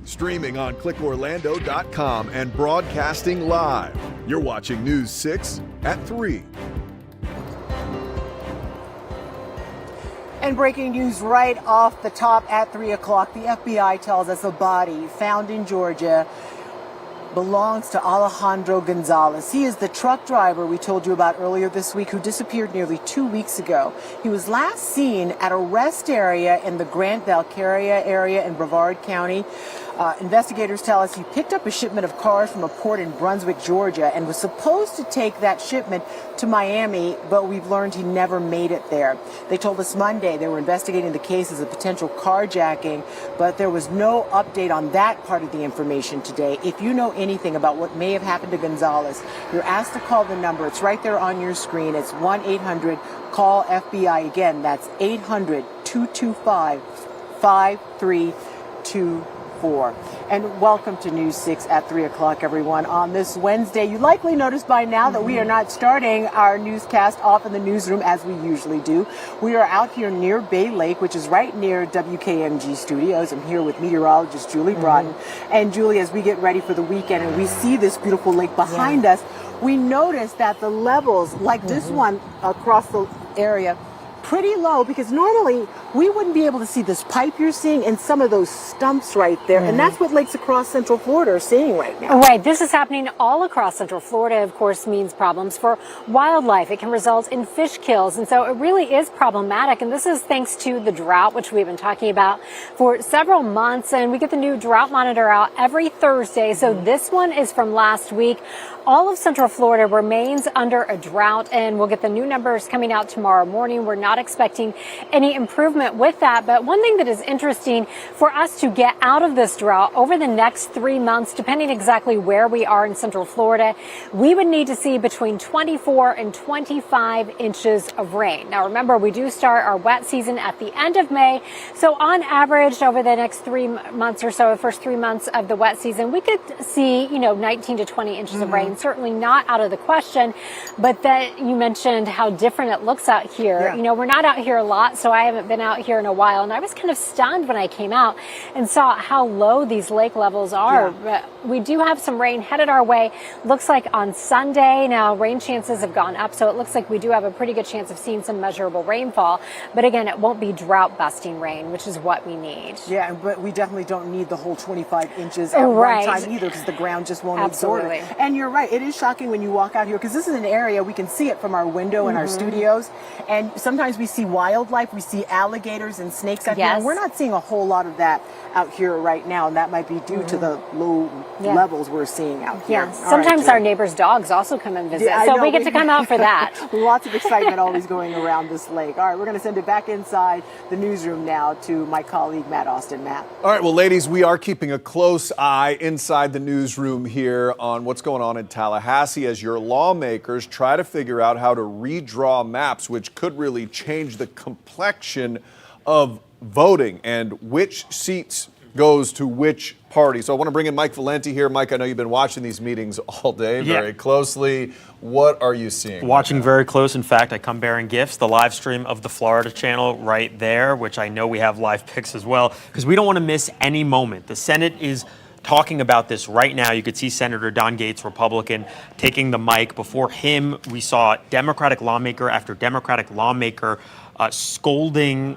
Streaming on clickorlando.com and broadcasting live. You're watching News 6 at 3. And breaking news right off the top at 3 o'clock, the FBI tells us a body found in Georgia belongs to Alejandro Gonzalez. He is the truck driver we told you about earlier this week who disappeared nearly 2 weeks ago. He was last seen at a rest area in the Grant Valcaria area in Brevard County. Investigators tell us he picked up a shipment of cars from a port in Brunswick, Georgia, and was supposed to take that shipment to Miami, but we've learned he never made it there. They told us Monday they were investigating the case as a potential carjacking, but there was no update on that part of the information today. If you know anything about what may have happened to Gonzalez, you're asked to call the number. It's right there on your screen. It's 1-800-CALL-FBI. Again, that's 800-225-5324. And welcome to News 6 at 3 o'clock, everyone. On this Wednesday, you likely noticed by now that we are not starting our newscast off in the newsroom as we usually do. We are out here near Bay Lake, which is right near WKMG Studios. I'm here with meteorologist Julie Broughton. And Julie, as we get ready for the weekend and we see this beautiful lake behind us, we notice that the levels, like this one across the area, pretty low, because normally we wouldn't be able to see this pipe you're seeing and some of those stumps right there. And that's what lakes across Central Florida are seeing right now. Right. This is happening all across Central Florida, of course, means problems for wildlife. It can result in fish kills. And so it really is problematic. And this is thanks to the drought, which we've been talking about for several months. And we get the new drought monitor out every Thursday. So this one is from last week. All of Central Florida remains under a drought, and we'll get the new numbers coming out tomorrow morning. We're not expecting any improvement with that. But one thing that is interesting for us to get out of this drought over the next 3 months, depending exactly where we are in Central Florida, we would need to see between 24 and 25 inches of rain. Now, remember, we do start our wet season at the end of May. So on average, over the next 3 months or so, the first 3 months of the wet season, we could see, 19 to 20 inches of rain. Certainly not out of the question, but that you mentioned how different it looks out here. Yeah. We're not out here a lot, so I haven't been out here in a while, and I was kind of stunned when I came out and saw how low these lake levels are. But we do have some rain headed our way. Looks like on Sunday, now rain chances have gone up, so it looks like we do have a pretty good chance of seeing some measurable rainfall. But again, it won't be drought busting rain, which is what we need. Yeah, but we definitely don't need the whole 25 inches at one time either, because the ground just won't absorb it. And you're right, it is shocking when you walk out here, because this is an area we can see it from our window in our studios, and sometimes we see wildlife, we see alligators and snakes out here, and we're not seeing a whole lot of that out here right now, and that might be due to the low levels we're seeing out here. Yeah, sometimes our neighbors' dogs also come and visit, so we get to come out for that. Lots of excitement always going around this lake. All right, we're going to send it back inside the newsroom now to my colleague Matt Austin. Matt. All right, well, ladies, we are keeping a close eye inside the newsroom here on what's going on in Tallahassee as your lawmakers try to figure out how to redraw maps, which could really change the complexion of voting and which seats goes to which party. So I want to bring in Mike Valenti here. Mike, I know you've been watching these meetings all day very closely. What are you seeing? Watching very close. In fact, I come bearing gifts. The live stream of the Florida channel right there, which I know we have live pics as well, because we don't want to miss any moment. The Senate is talking about this right now. You could see Senator Don Gates, Republican, taking the mic. Before him, we saw Democratic lawmaker after Democratic lawmaker scolding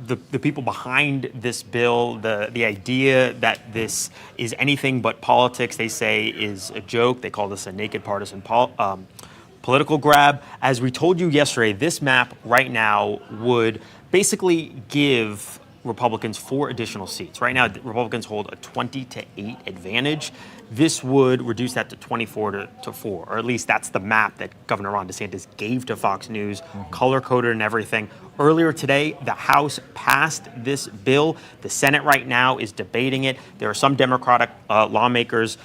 the people behind this bill. The idea that this is anything but politics, they say, is a joke. They call this a naked partisan political grab. As we told you yesterday, this map right now would basically give Republicans 4 additional seats. Right now, Republicans hold a 20-8 advantage. This would reduce that to 24-4, or at least that's the map that Governor Ron DeSantis gave to Fox News, color-coded and everything. Earlier today, the House passed this bill. The Senate right now is debating it. There are some Democratic lawmakers,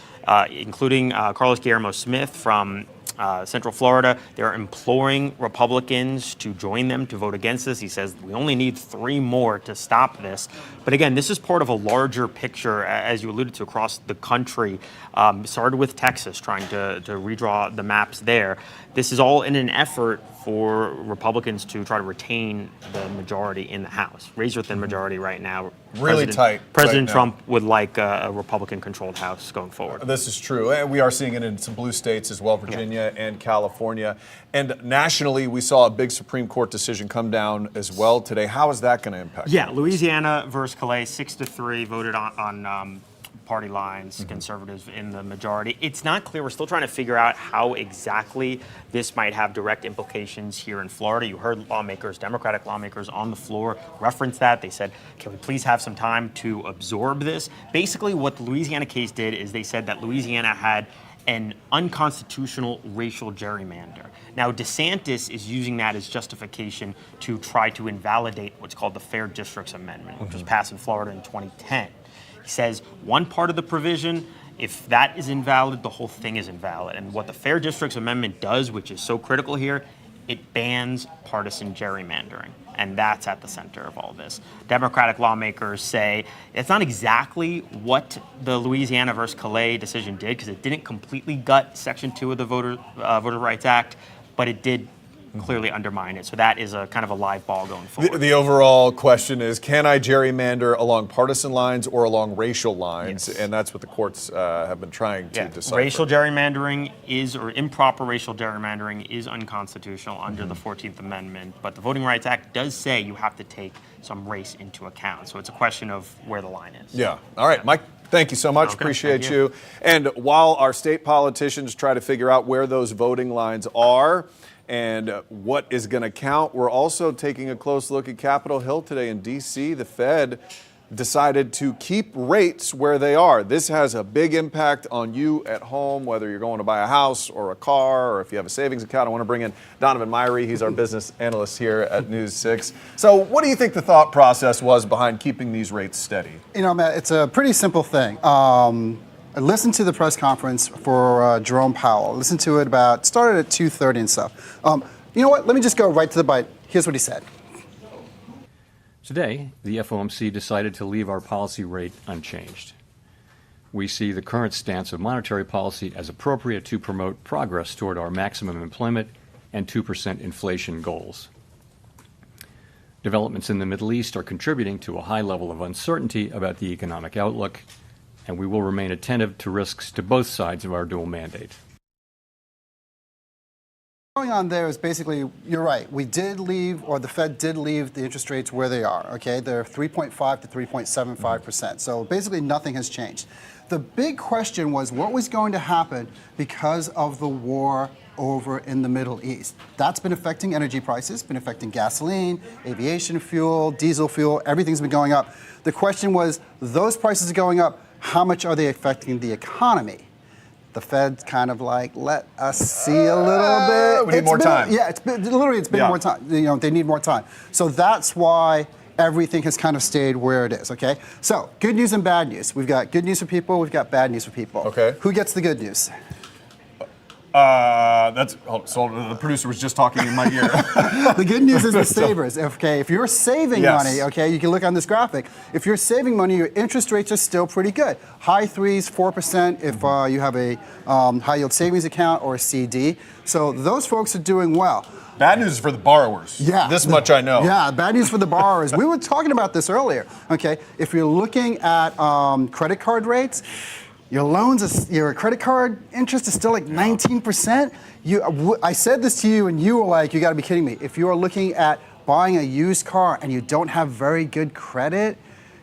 including Carlos Guillermo Smith from Central Florida. They're imploring Republicans to join them to vote against this. He says we only need 3 more to stop this. But again, this is part of a larger picture, as you alluded to, across the country. Started with Texas, trying to redraw the maps there. This is all in an effort for Republicans to try to retain the majority in the House. Razor-thin majority right now. Really tight President right now. Trump would like a Republican-controlled House going forward. This is true. And we are seeing it in some blue states as well, Virginia and California. And nationally, we saw a big Supreme Court decision come down as well today. How is that going to impact? Yeah, Louisiana versus Calais, 6-3, voted on party lines, conservatives in the majority. It's not clear. We're still trying to figure out how exactly this might have direct implications here in Florida. You heard lawmakers, Democratic lawmakers on the floor reference that. They said, can we please have some time to absorb this? Basically, what the Louisiana case did is they said that Louisiana had an unconstitutional racial gerrymander. Now, DeSantis is using that as justification to try to invalidate what's called the Fair Districts Amendment, which was passed in Florida in 2010. He says one part of the provision, if that is invalid, the whole thing is invalid. And what the Fair Districts Amendment does, which is so critical here, it bans partisan gerrymandering. And that's at the center of all this. Democratic lawmakers say it's not exactly what the Louisiana versus Calais decision did, because it didn't completely gut Section 2 of the Voter Rights Act, but it did clearly undermine it. So that is a kind of a live ball going forward. The overall question is, can I gerrymander along partisan lines or along racial lines? Yes. And that's what the courts have been trying to decide. Racial gerrymandering or improper racial gerrymandering is unconstitutional under the 14th Amendment, but the Voting Rights Act does say you have to take some race into account. So it's a question of where the line is. Yeah. All right, Mike, thank you so much. Okay, Appreciate thank you. And while our state politicians try to figure out where those voting lines are and what is going to count, we're also taking a close look at Capitol Hill today in D.C. The Fed decided to keep rates where they are. This has a big impact on you at home, whether you're going to buy a house or a car or if you have a savings account. I want to bring in Donovan Myrie. He's our business analyst here at News 6. So what do you think the thought process was behind keeping these rates steady? You know, Matt, it's a pretty simple thing. I listened to the press conference for Jerome Powell. Listened to it started at 2:30 and stuff. You know what? Let me just go right to the bite. Here's what he said. Today, the FOMC decided to leave our policy rate unchanged. We see the current stance of monetary policy as appropriate to promote progress toward our maximum employment and 2% inflation goals. Developments in the Middle East are contributing to a high level of uncertainty about the economic outlook, and we will remain attentive to risks to both sides of our dual mandate. Going on there is basically, you're right. We did leave, or the Fed did leave the interest rates where they are. Okay, they're 3.5 to 3.75%. So basically, nothing has changed. The big question was what was going to happen because of the war over in the Middle East. That's been affecting energy prices, been affecting gasoline, aviation fuel, diesel fuel. Everything's been going up. The question was, those prices are going up. How much are they affecting the economy? The Fed's kind of like, let us see a little bit. We need more time. Yeah, it's been more time. You know, they need more time. So that's why everything has kind of stayed where it is, okay? So, good news and bad news. We've got good news for people, we've got bad news for people. Okay. Who gets the good news? So the producer was just talking in my ear. The good news is the savers. Okay, if you're saving money, okay, you can look on this graphic. If you're saving money, your interest rates are still pretty good. High 3s, 4% if you have a high yield savings account or a CD. So those folks are doing well. Bad news for the borrowers. Yeah. This much I know. Yeah, bad news for the borrowers. We were talking about this earlier. Okay, if you're looking at credit card rates, your credit card interest is still like 19%. I said this to you and you were like, you gotta be kidding me. If you are looking at buying a used car and you don't have very good credit,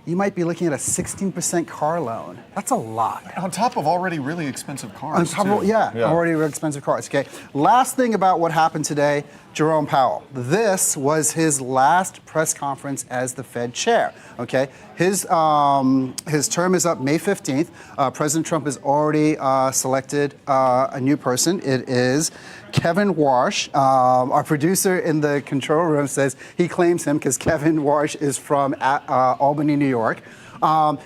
you might be looking at a 16% car loan. That's a lot. On top of already really expensive cars. Already really expensive cars. Okay. Last thing about what happened today, Jerome Powell. This was his last press conference as the Fed chair. Okay. His term is up May 15th. President Trump has already selected a new person. It is Kevin Warsh. Our producer in the control room says he claims him because Kevin Warsh is from Albany, New York.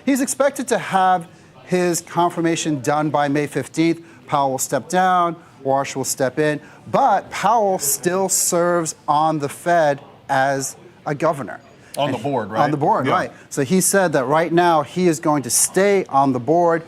He's expected to have his confirmation done by May 15th. Powell will step down, Warsh will step in, but Powell still serves on the Fed as a governor. On the board, right? On the board, right. So he said that right now he is going to stay on the board.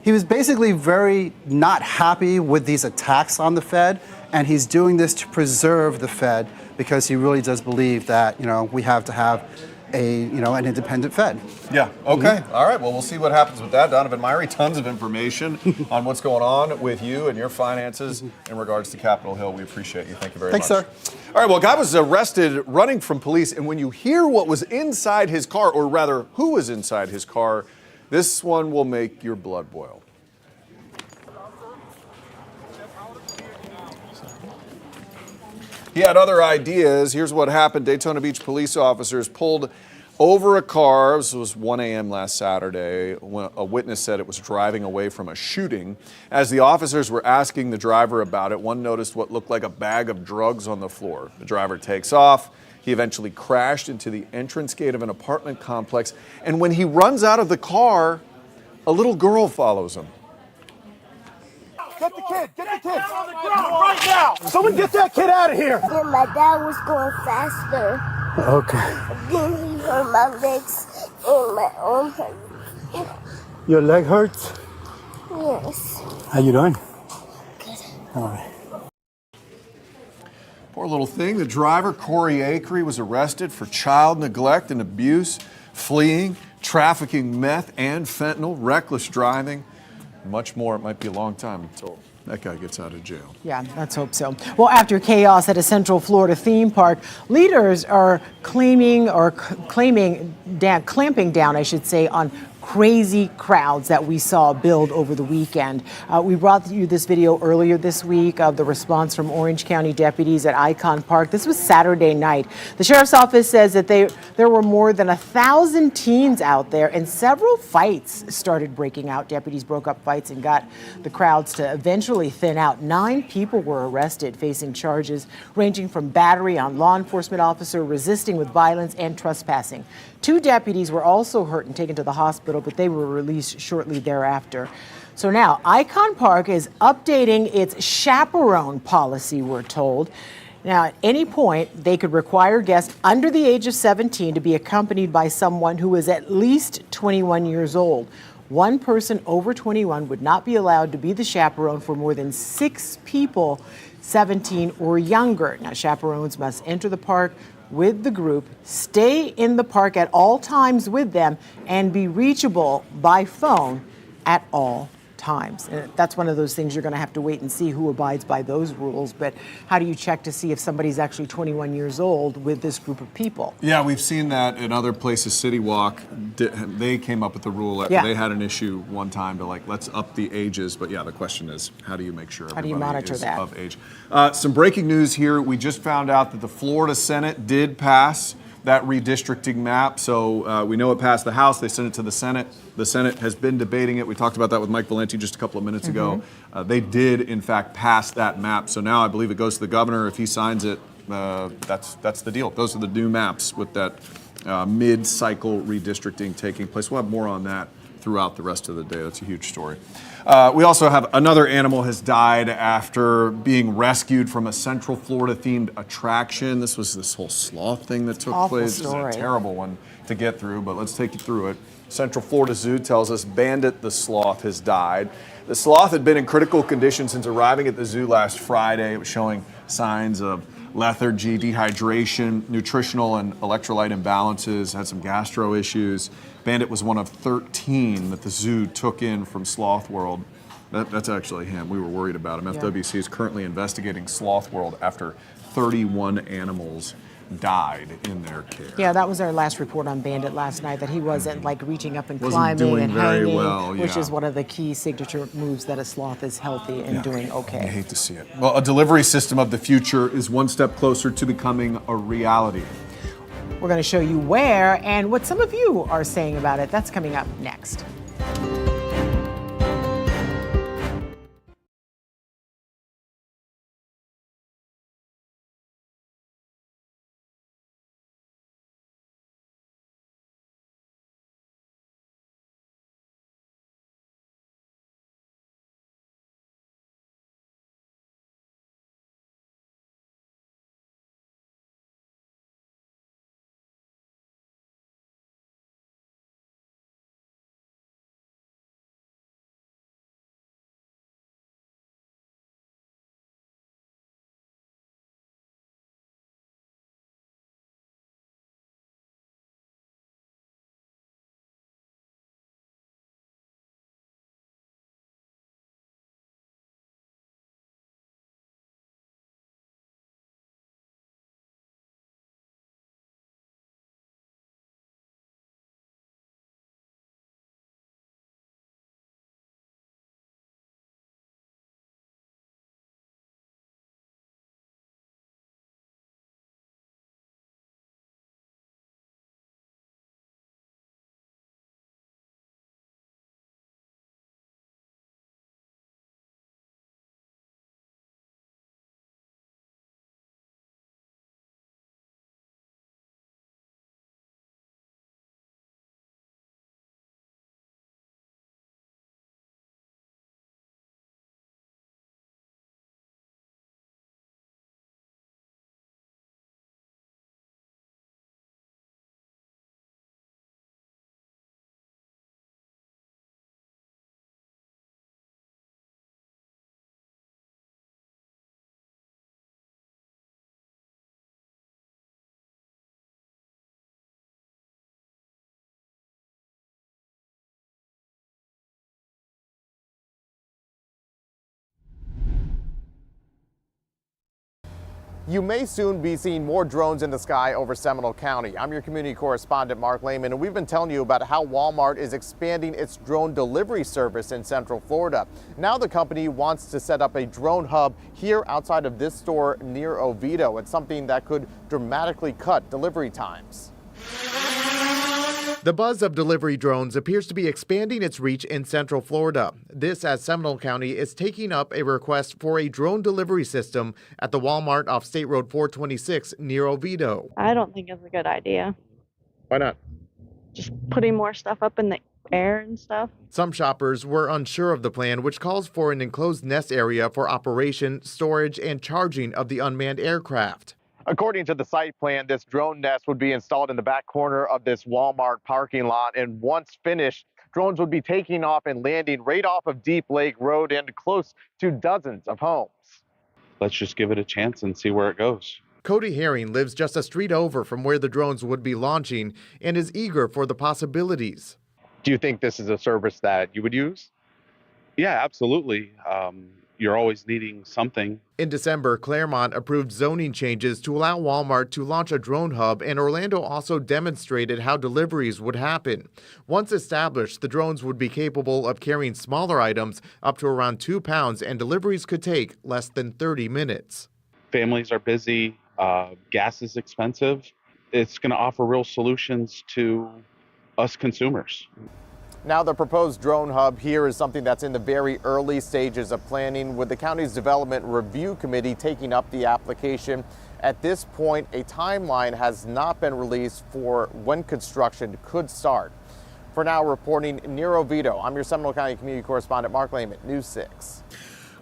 he was basically very not happy with these attacks on the Fed, and he's doing this to preserve the Fed because he really does believe that, we have to have an independent Fed. Yeah, okay. All right, well, we'll see what happens with that. Donovan Myrie, tons of information on what's going on with you and your finances in regards to Capitol Hill. We appreciate you. Thank you very much. Thanks, sir. All right, well, a guy was arrested running from police, and when you hear what was inside his car, or rather, who was inside his car, this one will make your blood boil. He had other ideas. Here's what happened. Daytona Beach police officers pulled over a car. This was 1 a.m. last Saturday. When a witness said it was driving away from a shooting. As the officers were asking the driver about it, one noticed what looked like a bag of drugs on the floor. The driver takes off. He eventually crashed into the entrance gate of an apartment complex. And when he runs out of the car, a little girl follows him. Get the kid! Get the kid! On the ground right now! Someone get that kid out of here! Yeah, my dad was going faster. Okay. Then he hurt my legs and my arm hurt. Your leg hurts? Yes. How you doing? Good. All right. Poor little thing. The driver, Corey Acree, was arrested for child neglect and abuse, fleeing, trafficking meth and fentanyl, reckless driving. Much more. It might be a long time until that guy gets out of jail. Yeah, let's hope so. Well, after chaos at a Central Florida theme park, leaders are clamping down, I should say, on crazy crowds that we saw build over the weekend. We brought you this video earlier this week of the response from Orange County deputies at Icon Park. This was Saturday night. The sheriff's office says that there were more than 1,000 teens out there, and several fights started breaking out. Deputies broke up fights and got the crowds to eventually thin out. 9 people were arrested, facing charges ranging from battery on law enforcement officer, resisting with violence, and trespassing. 2 deputies were also hurt and taken to the hospital, but they were released shortly thereafter. So now, Icon Park is updating its chaperone policy, we're told. Now, at any point, they could require guests under the age of 17 to be accompanied by someone who is at least 21 years old. One person over 21 would not be allowed to be the chaperone for more than 6 people, 17 or younger. Now, chaperones must enter the park with the group, stay in the park at all times with them, and be reachable by phone at all times. And that's one of those things you're going to have to wait and see who abides by those rules. But how do you check to see if somebody's actually 21 years old with this group of people? Yeah, we've seen that in other places. City Walk, they came up with the rule after they had an issue one time to let's up the ages. But yeah, the question is, how do you make sure everybody monitor is that? of age? Some breaking news here. We just found out that the Florida Senate did pass that redistricting map. So we know it passed the House. They sent it to the Senate. The Senate has been debating it. We talked about that with Mike Valenti just a couple of minutes ago. They did, in fact, pass that map. So now I believe it goes to the governor. If he signs it, that's the deal. Those are the new maps with that mid-cycle redistricting taking place. We'll have more on that throughout the rest of the day. That's a huge story. We also have another animal has died after being rescued from a Central Florida themed attraction. This was this whole sloth thing that took place. Story. It's a terrible one to get through, but let's take you through it. Central Florida Zoo tells us Bandit the sloth has died. The sloth had been in critical condition since arriving at the zoo last Friday. It was showing signs of lethargy, dehydration, nutritional and electrolyte imbalances, had some gastro issues. Bandit was one of 13 that the zoo took in from Sloth World. That's actually him. We were worried about him. FWC is currently investigating Sloth World after 31 animals died in their care. Yeah, that was our last report on Bandit last night, that he wasn't reaching up and Wasn't climbing doing and very hanging, well, which yeah. is one of the key signature moves that a sloth is healthy and doing I okay. hate to see it. Well, a delivery system of the future is one step closer to becoming a reality. We're going to show you where and what some of you are saying about it. That's coming up next. you may soon be seeing more drones in the sky over Seminole County. I'm your community correspondent, Mark Lehman, and we've been telling you about how Walmart is expanding its drone delivery service in Central Florida. Now the company wants to set up a drone hub here outside of this store near Oviedo. It's something that could dramatically cut delivery times. The buzz of delivery drones appears to be expanding its reach in Central Florida. This as Seminole County is taking up a request for a drone delivery system at the Walmart off State Road 426 near Oviedo. I don't think it's a good idea. Why not? Just putting more stuff up in the air and stuff. Some shoppers were unsure of the plan, which calls for an enclosed nest area for operation, storage, and charging of the unmanned aircraft. According to the site plan, this drone nest would be installed in the back corner of this Walmart parking lot, and once finished, drones would be taking off and landing right off of Deep Lake Road and close to dozens of homes. Let's just give it a chance and see where it goes. Cody Herring lives just a street over from where the drones would be launching and is eager for the possibilities. Do you think this is a service that you would use? Yeah, absolutely. You're always needing something. In December, Claremont approved zoning changes to allow Walmart to launch a drone hub, and Orlando also demonstrated how deliveries would happen. Once established, the drones would be capable of carrying smaller items up to around 2 pounds, and deliveries could take less than 30 minutes. Families are busy. Gas is expensive. It's going to offer real solutions to us consumers. Now, the proposed drone hub here is something that's in the very early stages of planning, with the county's Development Review Committee taking up the application. At this point, a timeline has not been released for when construction could start. For now, reporting near Oviedo, I'm your Seminole County community correspondent, Mark Lehman, News 6.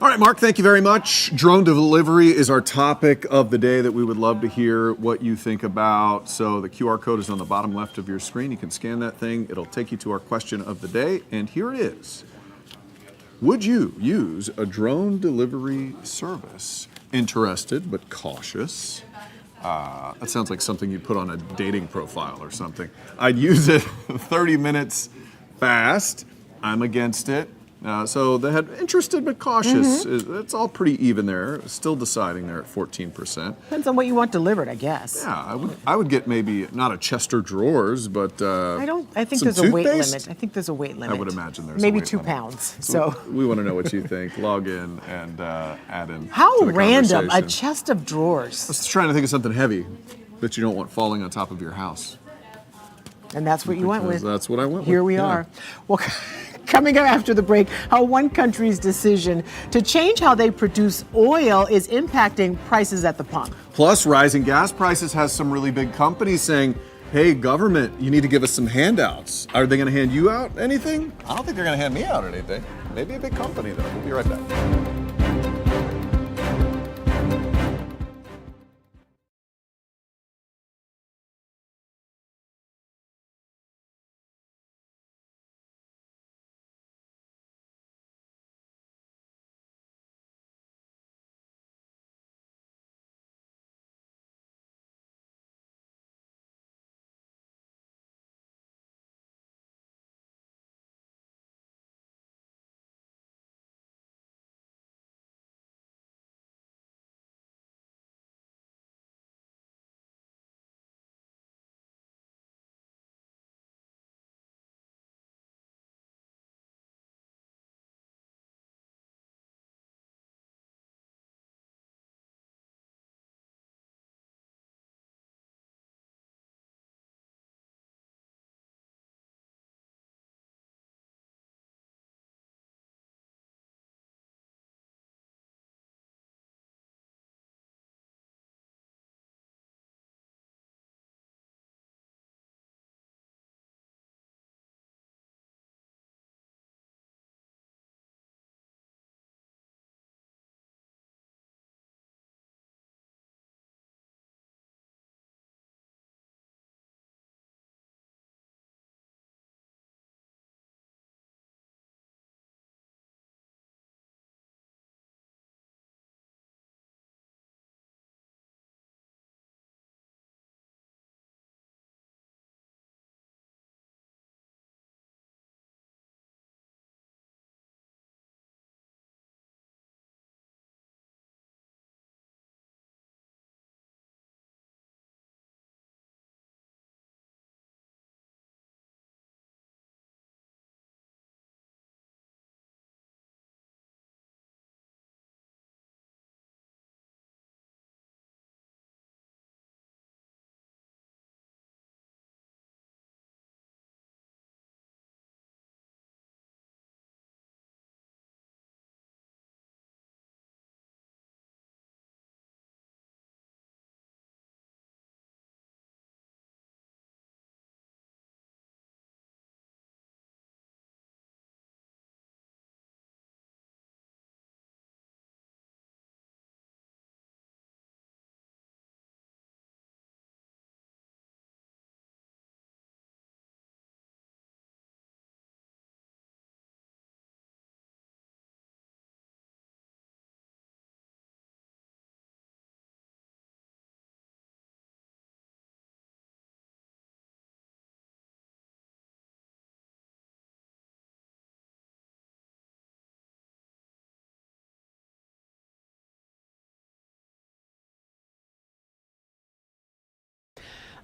All right, Mark, thank you very much. Drone delivery is our topic of the day that we would love to hear what you think about. So the QR code is on the bottom left of your screen. You can scan that thing. It'll take you to our question of the day. And here it is. Would you use a drone delivery service? Interested but cautious. That sounds like something you'd put on a dating profile or something. I'd use it 30 minutes fast. I'm against it. So they had interested but cautious. It's all pretty even there. Still deciding there at 14%. Depends on what you want delivered, I guess. Yeah, I would get maybe not a Chester drawers, but I think some there's a weight toothpaste? limit. I think there's a weight limit. I would imagine there's maybe a weight 2 limit. pounds. So we want to know what you think. Log in and add in. how to the random, a conversation. chest of drawers. I was trying to think of something heavy that you don't want falling on top of your house. And that's what you went Because with. that's what I went with. Here we Yeah. are. Well, coming up after the break, how one country's decision to change how they produce oil is impacting prices at the pump. Plus, rising gas prices has some really big companies saying, hey, government, you need to give us some handouts. Are they going to hand you out anything? I don't think they're going to hand me out anything. Maybe a big company, though. We'll be right back.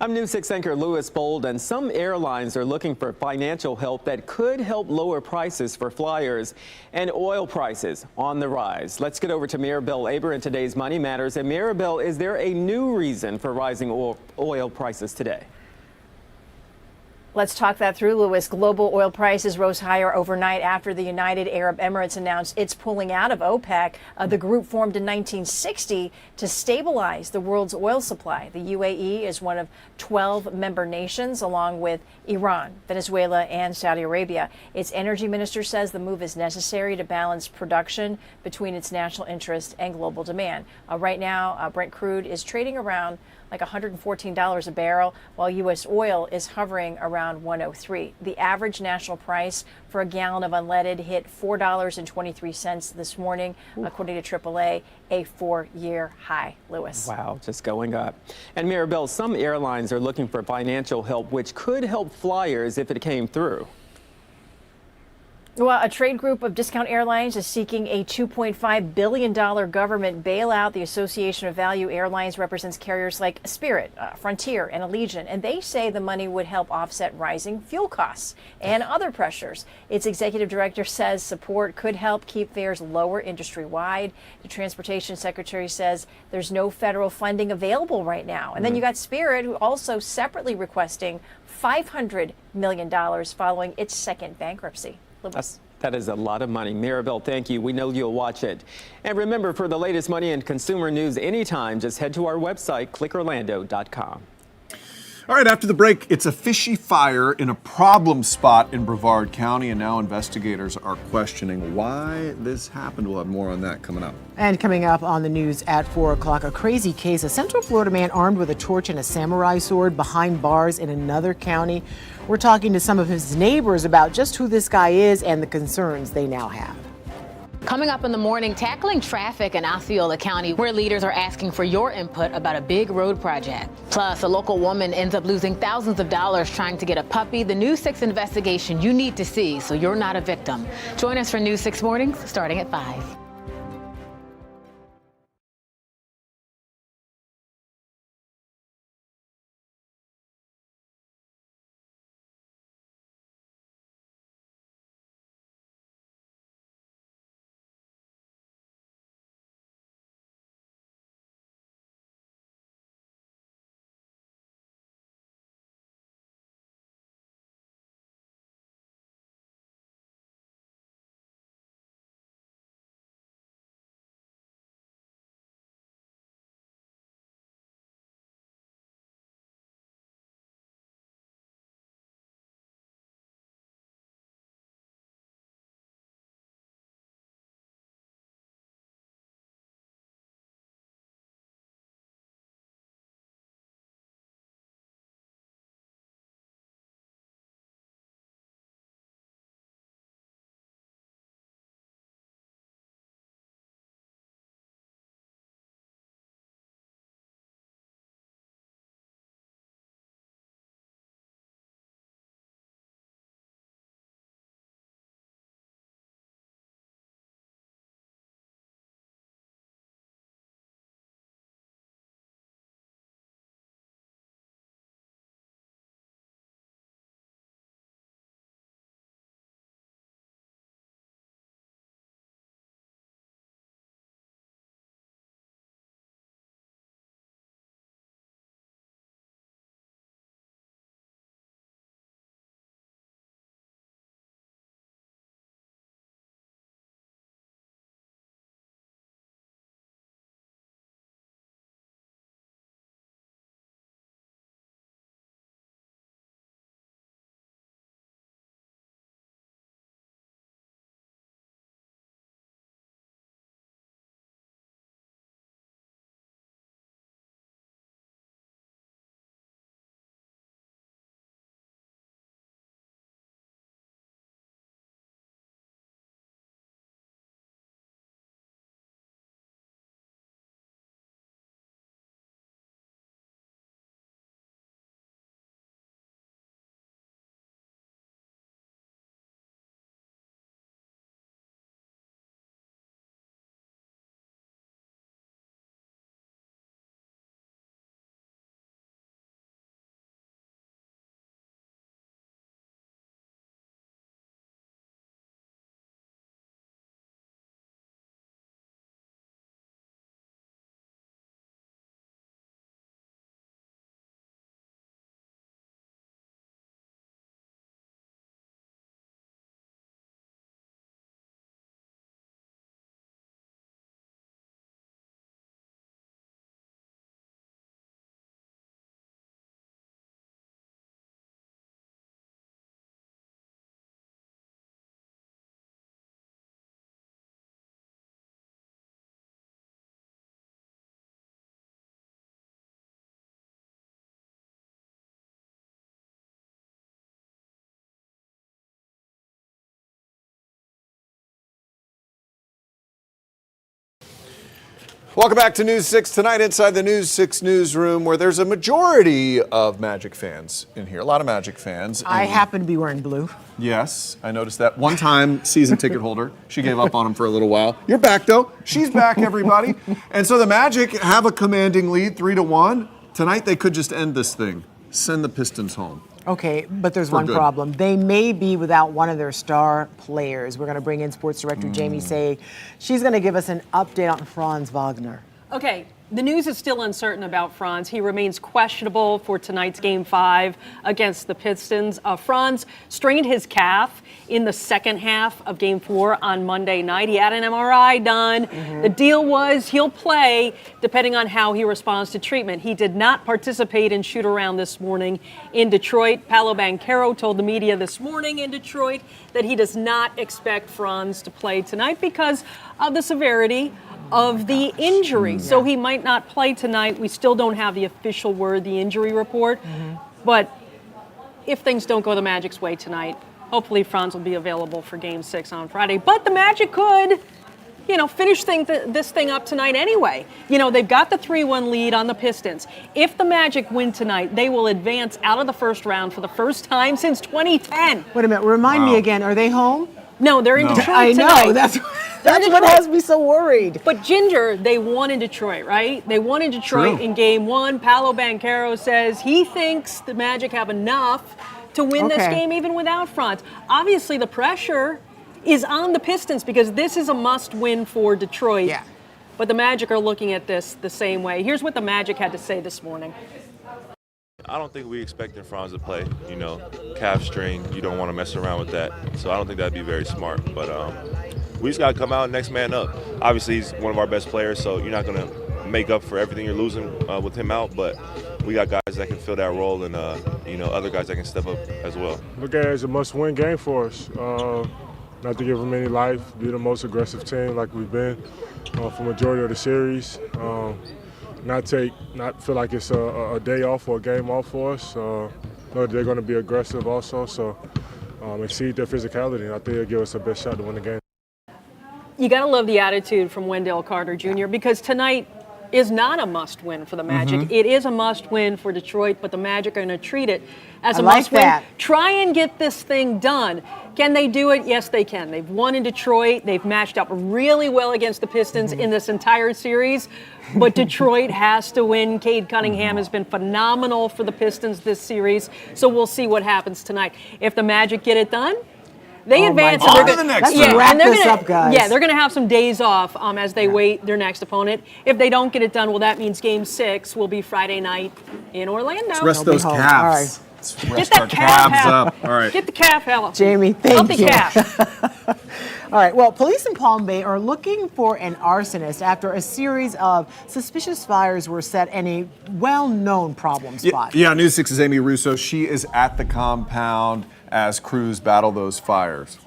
I'm News 6 anchor Louis Bold, and some airlines are looking for financial help that could help lower prices for flyers, and oil prices on the rise. Let's get over to Mirabel Aber in today's Money Matters. And Mirabel, is there a new reason for rising oil prices today? Let's talk that through, Louis. Global oil prices rose higher overnight after the United Arab Emirates announced it's pulling out of OPEC, the group formed in 1960 to stabilize the world's oil supply. The UAE is one of 12 member nations, along with Iran, Venezuela, and Saudi Arabia. Its energy minister says the move is necessary to balance production between its national interest and global demand. Right now, Brent crude is trading around like $114 a barrel, while U.S. oil is hovering around $103. The average national price for a gallon of unleaded hit $4.23 this morning, according to AAA, a 4-year high. Louis. Wow, just going up. And Mirabel, some airlines are looking for financial help, which could help flyers if it came through. Well, a trade group of Discount Airlines is seeking a $2.5 billion government bailout. The Association of Value Airlines represents carriers like Spirit, Frontier, and Allegiant, and they say the money would help offset rising fuel costs and other pressures. Its executive director says support could help keep fares lower industry-wide. The Transportation Secretary says there's no federal funding available right now. And then you got Spirit, who also separately requesting $500 million following its second bankruptcy. That is a lot of money. Mirabel, thank you. We know you'll watch it. And remember, for the latest money and consumer news anytime, just head to our website, clickorlando.com. All right, after the break, it's a fishy fire in a problem spot in Brevard County, and now investigators are questioning why this happened. We'll have more on that coming up. And coming up on the news at 4 o'clock, a crazy case. A Central Florida man armed with a torch and a samurai sword behind bars in another county. We're talking to some of his neighbors about just who this guy is and the concerns they now have. Coming up in the morning, tackling traffic in Osceola County, where leaders are asking for your input about a big road project. Plus, a local woman ends up losing thousands of dollars trying to get a puppy. The News 6 investigation you need to see so you're not a victim. Join us for News 6 Mornings starting at 5. Welcome back to News 6 tonight inside the News 6 newsroom, where there's a majority of Magic fans in here. A lot of Magic fans. I happen to be wearing blue. Yes, I noticed that. One time season ticket holder. She gave up on him for a little while. You're back, though. She's back, everybody. And so the Magic have a commanding lead, 3-1. Tonight they could just end this thing. Send the Pistons home. Okay, but there's For one good. problem. They may be without one of their star players. We're going to bring in sports director Jamie Say. She's going to give us an update on Franz Wagner. Okay, the news is still uncertain about Franz. He remains questionable for tonight's Game 5 against the Pistons. Franz strained his calf in the second half of Game 4 on Monday night. He had an MRI done. The deal was he'll play depending on how he responds to treatment. He did not participate in shoot-around this morning in Detroit. Paolo Banchero told the media this morning in Detroit that he does not expect Franz to play tonight because of the severity of the injury. So he might not play tonight. We still don't have the official word, the injury report. But if things don't go the Magic's way tonight, hopefully Franz will be available for Game 6 on Friday. But the Magic could, finish this thing up tonight anyway. They've got the 3-1 lead on the Pistons. If the Magic win tonight, they will advance out of the first round for the first time since 2010. Wait a minute, remind me again, are they home? No, they're in Detroit I tonight. know, that's what has me so worried. But Ginger, they won in Detroit, right? They won in Detroit in Game 1. Paolo Banchero says he thinks the Magic have enough to win this game even without Franz. Obviously, the pressure is on the Pistons because this is a must-win for Detroit. Yeah. But the Magic are looking at this the same way. Here's what the Magic had to say this morning. I don't think we expecting Franz to play. Calf strain, you don't want to mess around with that. So I don't think that'd be very smart. But we just got to come out next man up. Obviously, he's one of our best players, so you're not going to make up for everything you're losing with him out. But we got guys that can fill that role and, other guys that can step up as well. Look at it as a must-win game for us. Not to give them any life, be the most aggressive team like we've been for majority of the series. Not feel like it's a day off or a game off for us. Know they're going to be aggressive also, so exceed their physicality. And I think it'll give us the best shot to win the game. You got to love the attitude from Wendell Carter Jr. because tonight is not a must-win for the Magic. It is a must-win for Detroit, but the Magic are going to treat it as a must-win. Try and get this thing done. Can they do it? Yes, they can. They've won in Detroit. They've matched up really well against the Pistons in this entire series, but Detroit has to win. Cade Cunningham has been phenomenal for the Pistons this series, so we'll see what happens tonight. If the Magic get it done, they advance. On to the next round. Let's wrap this up, guys. Yeah, they're going to have some days off as they wait their next opponent. If they don't get it done, well, that means Game 6 will be Friday night in Orlando. Let's rest those calves. Get that calf up. All right. Get the calf out. Jamie, thank you. Calf. All right, well, police in Palm Bay are looking for an arsonist after a series of suspicious fires were set in a well-known problem spot. Yeah, News 6's Amy Russo. She is at the compound as crews battle those fires.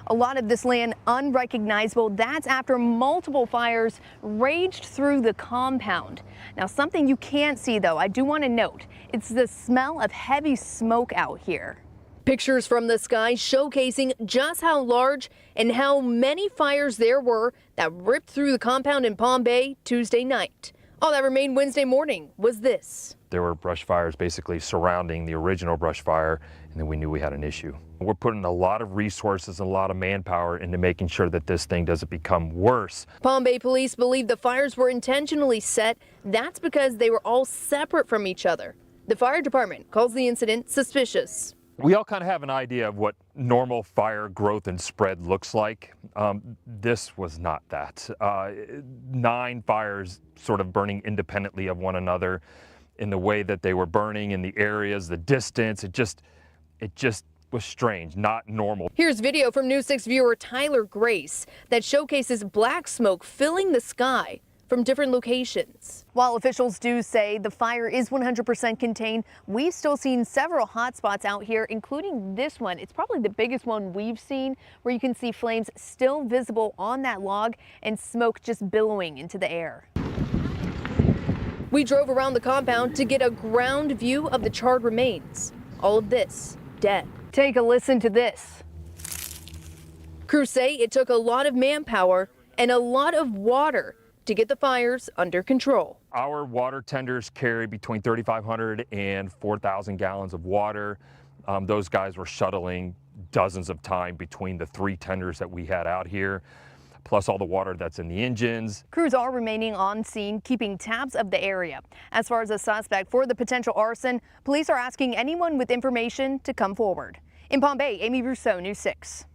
A lot of this land unrecognizable. That's after multiple fires raged through the compound. Now, something you can't see, though, I do want to note, it's the smell of heavy smoke out here. Pictures from the sky showcasing just how large and how many fires there were that ripped through the compound in Palm Bay Tuesday night. All that remained Wednesday morning was this. There were brush fires basically surrounding the original brush fire, and then we knew we had an issue. We're putting a lot of resources and a lot of manpower into making sure that this thing doesn't become worse. Palm Bay police believe the fires were intentionally set. That's because they were all separate from each other. The fire department calls the incident suspicious. We all kind of have an idea of what normal fire growth and spread looks like. This was not that. 9 fires sort of burning independently of one another in the way that they were burning, in the areas, the distance. It just was strange, not normal. Here's video from News 6 viewer Tyler Grace that showcases black smoke filling the sky from different locations. While officials do say the fire is 100% contained, we've still seen several hot spots out here, including this one. It's probably the biggest one we've seen, where you can see flames still visible on that log and smoke just billowing into the air. We drove around the compound to get a ground view of the charred remains. All of this dead. Take a listen to this. Crews say it took a lot of manpower and a lot of water to get the fires under control. Our water tenders carry between 3,500 and 4,000 gallons of water. Those guys were shuttling dozens of time between the 3 tenders that we had out here, plus all the water that's in the engines. Crews are remaining on scene, keeping tabs of the area. As far as a suspect for the potential arson, police are asking anyone with information to come forward. In Palm Bay, Amy Rousseau, News 6.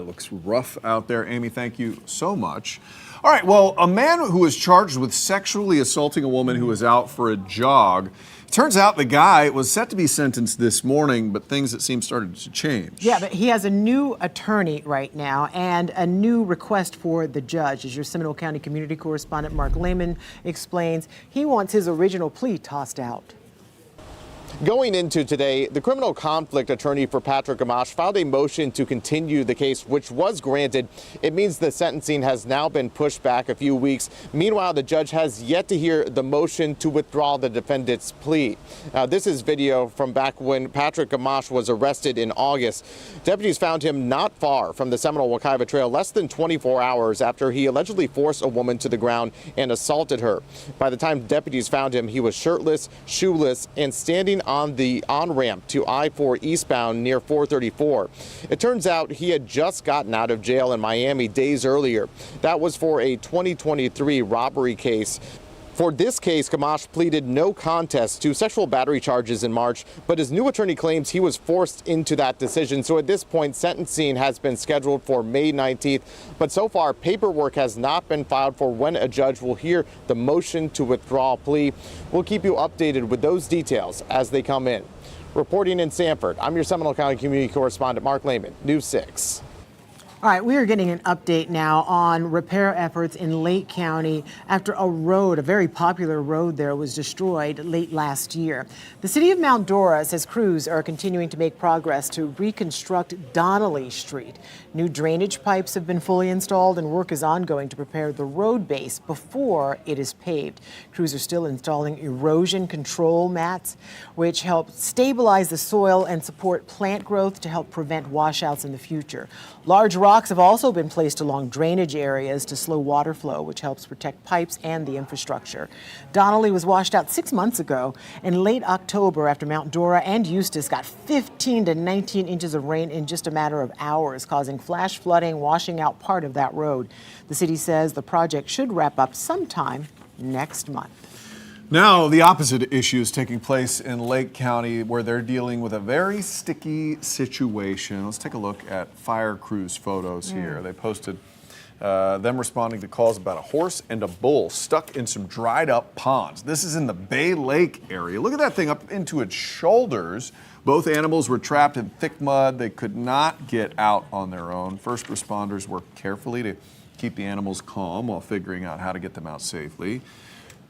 Looks rough out there. Amy, thank you so much. All right, well, a man who was charged with sexually assaulting a woman who was out for a jog. Turns out the guy was set to be sentenced this morning, but things, it seems, started to change. Yeah, but he has a new attorney right now and a new request for the judge. As your Seminole County community correspondent Mark Lehman explains, he wants his original plea tossed out. Going into today, the criminal conflict attorney for Patrick Gamache filed a motion to continue the case, which was granted. It means the sentencing has now been pushed back a few weeks. Meanwhile, the judge has yet to hear the motion to withdraw the defendant's plea. Now, this is video from back when Patrick Gamache was arrested in August. Deputies found him not far from the Seminole-Wekiva Trail less than 24 hours after he allegedly forced a woman to the ground and assaulted her. By the time deputies found him, he was shirtless, shoeless, and standing on the on-ramp to I-4 eastbound near 434. It turns out he had just gotten out of jail in Miami days earlier. That was for a 2023 robbery case. For this case, Gamache pleaded no contest to sexual battery charges in March, but his new attorney claims he was forced into that decision. So at this point, sentencing has been scheduled for May 19th. But so far, paperwork has not been filed for when a judge will hear the motion to withdraw a plea. We'll keep you updated with those details as they come in. Reporting in Sanford, I'm your Seminole County community correspondent, Mark Lehman, News 6. All right, we are getting an update now on repair efforts in Lake County after a road, a very popular road there, was destroyed late last year. The city of Mount Dora says crews are continuing to make progress to reconstruct Donnelly Street. New drainage pipes have been fully installed and work is ongoing to prepare the road base before it is paved. Crews are still installing erosion control mats, which help stabilize the soil and support plant growth to help prevent washouts in the future. Large rocks have also been placed along drainage areas to slow water flow, which helps protect pipes and the infrastructure. Donnelly was washed out 6 months ago in late October after Mount Dora and Eustis got 15 to 19 inches of rain in just a matter of hours, causing flash flooding, washing out part of that road. The city says the project should wrap up sometime next month. Now, the opposite issue is taking place in Lake County, where they're dealing with a very sticky situation. Let's take a look at fire crews photos here. They posted them responding to calls about a horse and a bull stuck in some dried up ponds. This is in the Bay Lake area. Look at that thing up into its shoulders. Both animals were trapped in thick mud. They could not get out on their own. First responders worked carefully to keep the animals calm while figuring out how to get them out safely.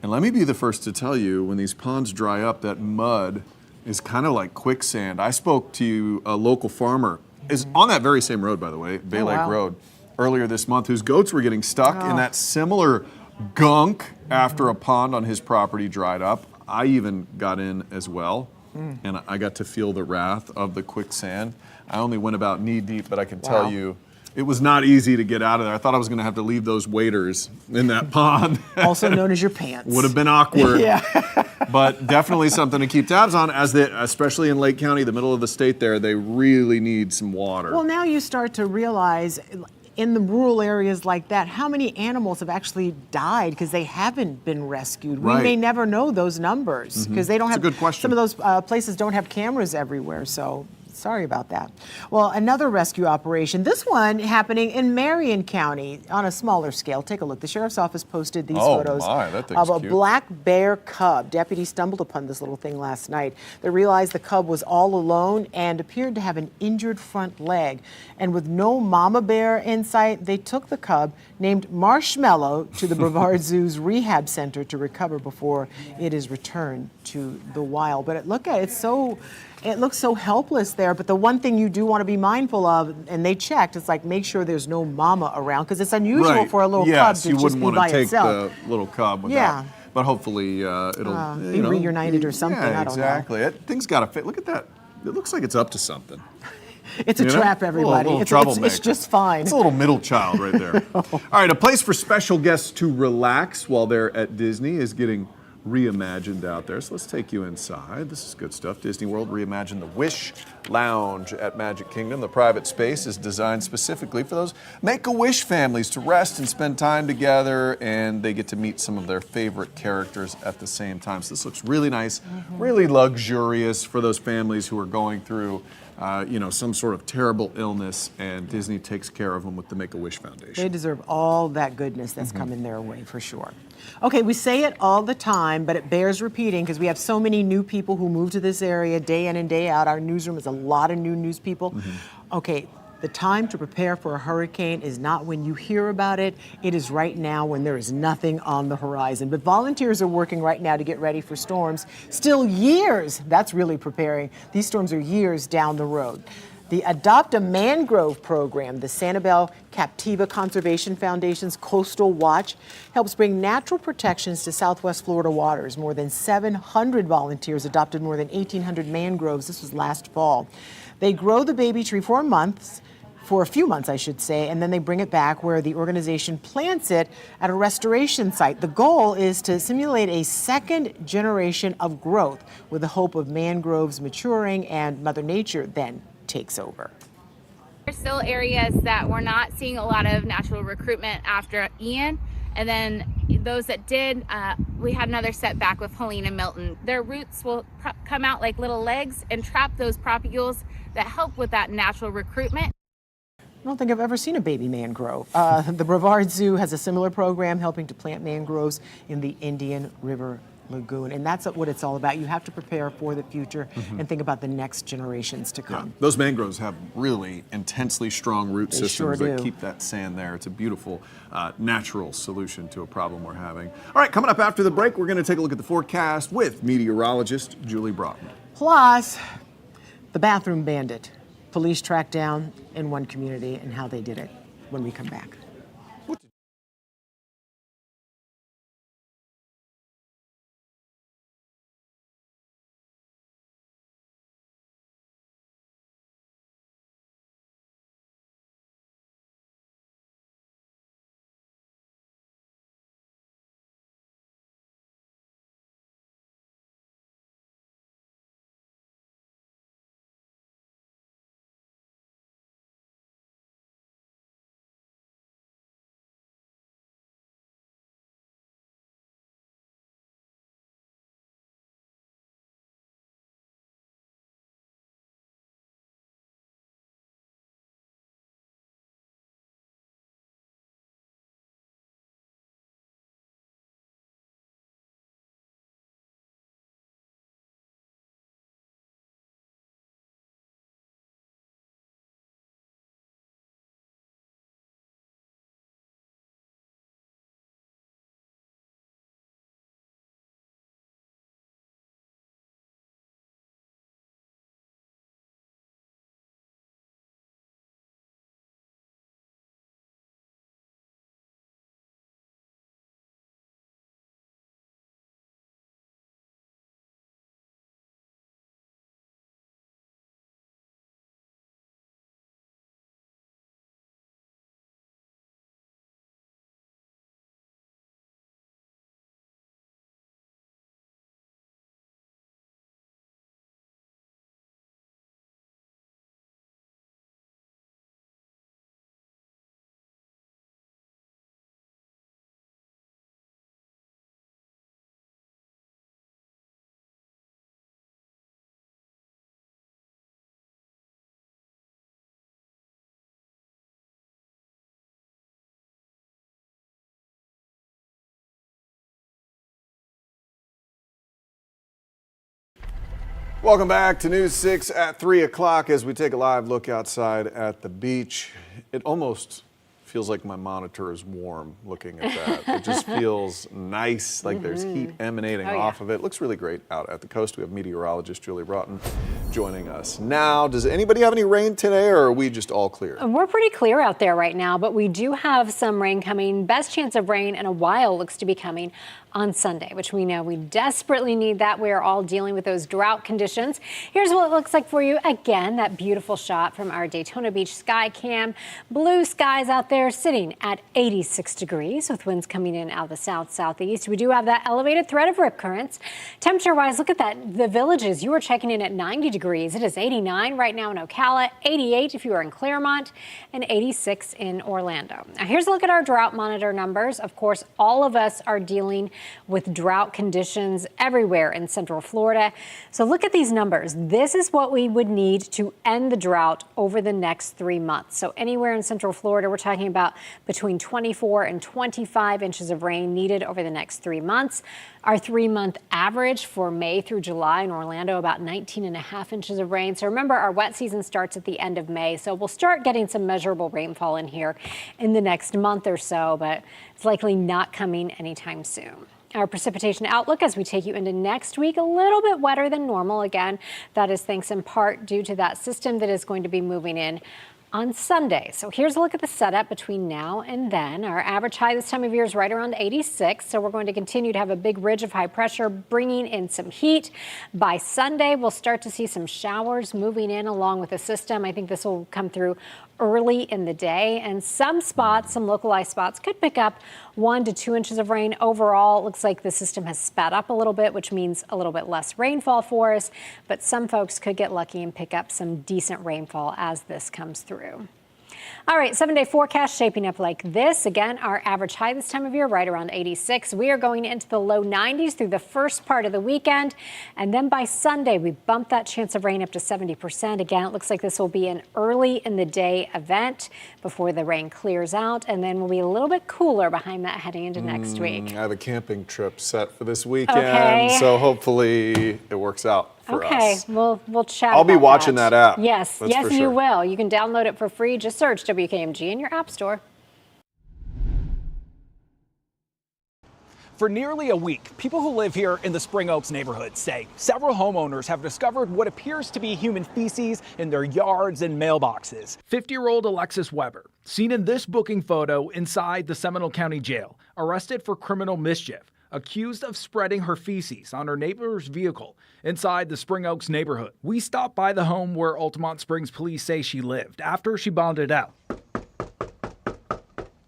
And let me be the first to tell you, when these ponds dry up, that mud is kind of like quicksand. I spoke to a local farmer, is on that very same road, by the way, Bay Lake Road, earlier this month, whose goats were getting stuck in that similar gunk after a pond on his property dried up. I even got in as well, and I got to feel the wrath of the quicksand. I only went about knee deep, but I can tell you, it was not easy to get out of there. I thought I was going to have to leave those waders in that pond. Also known as your pants. Would have been awkward. Yeah. But definitely something to keep tabs on, especially in Lake County, the middle of the state there, they really need some water. Well, now you start to realize in the rural areas like that, how many animals have actually died because they haven't been rescued. Right. We may never know those numbers because they don't That's have, a good question. some of those places don't have cameras everywhere, so sorry about that. Well, another rescue operation, this one happening in Marion County on a smaller scale. Take a look. The sheriff's office posted these photos of a black bear cub. Deputies stumbled upon this little thing last night. They realized the cub was all alone and appeared to have an injured front leg. And with no mama bear in sight, they took the cub, named Marshmallow, to the Brevard Zoo's rehab center to recover before it is returned to the wild. But look at it, it looks so helpless there, but the one thing you do want to be mindful of, and they checked, it's like make sure there's no mama around, because it's unusual for a little cub to just be by itself. Yes, you wouldn't want to take the little cub without, but hopefully it'll be reunited or something, yeah, I don't know. exactly. Thing's got to fit. Look at that. It looks like it's up to something. It's a trap, everybody. It's just fine. It's a little middle child right there. All right, a place for special guests to relax while they're at Disney is getting reimagined out there. So let's take you inside. This is good stuff. Disney World reimagined the Wish Lounge at Magic Kingdom. The private space is designed specifically for those Make-A-Wish families to rest and spend time together, and they get to meet some of their favorite characters at the same time. So this looks really nice, really luxurious for those families who are going through some sort of terrible illness, and Disney takes care of them with the Make-A-Wish Foundation. They deserve all that goodness that's coming their way, for sure. Okay, we say it all the time, but it bears repeating because we have so many new people who move to this area day in and day out. Our newsroom is a lot of new news people. Okay, the time to prepare for a hurricane is not when you hear about it. It is right now when there is nothing on the horizon. But volunteers are working right now to get ready for storms. Still years, that's really preparing. These storms are years down the road. The Adopt a Mangrove program, the Sanibel Captiva Conservation Foundation's Coastal Watch, helps bring natural protections to Southwest Florida waters. More than 700 volunteers adopted more than 1,800 mangroves. This was last fall. They grow the baby tree for a few months, I should say, and then they bring it back where the organization plants it at a restoration site. The goal is to simulate a second generation of growth with the hope of mangroves maturing and Mother Nature then takes over. There's still areas that we're not seeing a lot of natural recruitment after Ian, and then those that did, we had another setback with Helene and Milton. Their roots will come out like little legs and trap those propagules that help with that natural recruitment. I don't think I've ever seen a baby mangrove. The Brevard Zoo has a similar program helping to plant mangroves in the Indian River Lagoon, and that's what it's all about. You have to prepare for the future and think about the next generations to come. Yeah. Those mangroves have really intensely strong root systems that do. keep that sand there. It's a beautiful natural solution to a problem we're having. All right, coming up after the break, we're going to take a look at the forecast with meteorologist Julie Broughton. Plus, the bathroom bandit. Police tracked down in one community and how they did it when we come back. Welcome back to News 6 at 3 o'clock as we take a live look outside at the beach. It almost feels like my monitor is warm looking at that. It just feels nice, like there's heat emanating off of it. Looks really great out at the coast. We have meteorologist Julie Broughton joining us now. Does anybody have any rain today, or are we just all clear? We're pretty clear out there right now, but we do have some rain coming. Best chance of rain in a while looks to be coming on Sunday, which we know we desperately need that. We are all dealing with those drought conditions. Here's what it looks like for you. Again, that beautiful shot from our Daytona Beach sky cam. Blue skies out there sitting at 86 degrees with winds coming in out of the south-southeast. We do have that elevated threat of rip currents. Temperature-wise, look at that. The Villages, you are checking in at 90 degrees. It is 89 right now in Ocala, 88 if you are in Claremont, and 86 in Orlando. Now here's a look at our drought monitor numbers. Of course, all of us are dealing with drought conditions everywhere in Central Florida. So look at these numbers. This is what we would need to end the drought over the next 3 months. So anywhere in Central Florida, we're talking about between 24 and 25 inches of rain needed over the next 3 months. Our 3-month average for May through July in Orlando, about 19.5 inches of rain. So remember, our wet season starts at the end of May. So we'll start getting some measurable rainfall in here in the next month or so, but it's likely not coming anytime soon. Our precipitation outlook as we take you into next week, a little bit wetter than normal. Again, that is thanks in part due to that system that is going to be moving in on Sunday. So here's a look at the setup between now and then. Our average high this time of year is right around 86. So we're going to continue to have a big ridge of high pressure bringing in some heat. By Sunday, we'll start to see some showers moving in along with the system. I think this will come through early in the day, and some spots, some localized spots, could pick up 1 to 2 inches of rain. Overall, it looks like the system has sped up a little bit, which means a little bit less rainfall for us, but some folks could get lucky and pick up some decent rainfall as this comes through. All right, 7-day forecast shaping up like this. Again, our average high this time of year, right around 86. We are going into the low 90s through the first part of the weekend. And then by Sunday, we bump that chance of rain up to 70%. Again, it looks like this will be an early in the day event before the rain clears out. And then we'll be a little bit cooler behind that heading into next week. I have a camping trip set for this weekend, so hopefully it works out for us. We'll chat. I'll be watching that app. Yes, That's yes, for you sure. will. You can download it for free. Just search WKMG in your app store. For nearly a week, people who live here in the Spring Oaks neighborhood say several homeowners have discovered what appears to be human feces in their yards and mailboxes. 50-year-old Alexis Weber, seen in this booking photo inside the Seminole County Jail, arrested for criminal mischief, accused of spreading her feces on her neighbor's vehicle inside the Spring Oaks neighborhood. We stopped by the home where Altamont Springs police say she lived after she bonded out.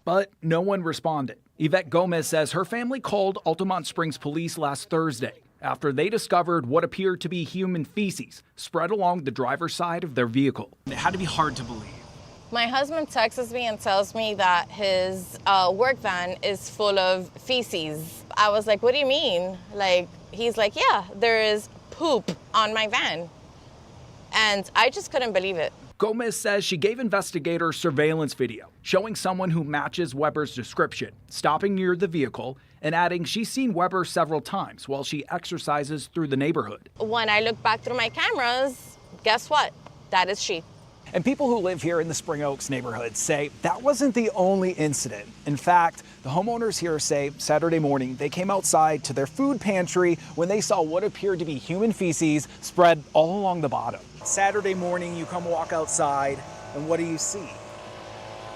But no one responded. Yvette Gomez says her family called Altamont Springs police last Thursday after they discovered what appeared to be human feces spread along the driver's side of their vehicle. It had to be hard to believe. My husband texts me and tells me that his work van is full of feces. I was like, what do you mean? He's like, yeah, there is poop on my van. And I just couldn't believe it. Gomez says she gave investigators surveillance video showing someone who matches Weber's description, stopping near the vehicle and adding she's seen Weber several times while she exercises through the neighborhood. When I look back through my cameras, guess what? That is she. And people who live here in the Spring Oaks neighborhood say that wasn't the only incident. In fact, the homeowners here say Saturday morning they came outside to their food pantry when they saw what appeared to be human feces spread all along the bottom. Saturday morning, you come walk outside, and what do you see?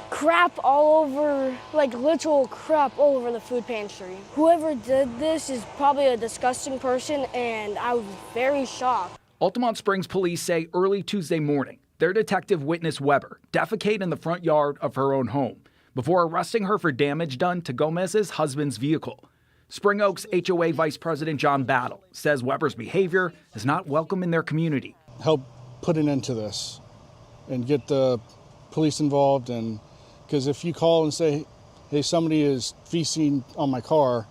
Crap all over, like literal crap all over the food pantry. Whoever did this is probably a disgusting person, and I was very shocked. Altamont Springs police say early Tuesday morning, their detective witnessed Weber defecate in the front yard of her own home before arresting her for damage done to Gomez's husband's vehicle. Spring Oaks HOA Vice President John Battle says Weber's behavior is not welcome in their community. Help put an end to this and get the police involved, and because if you call and say, hey, somebody is feasting on my car,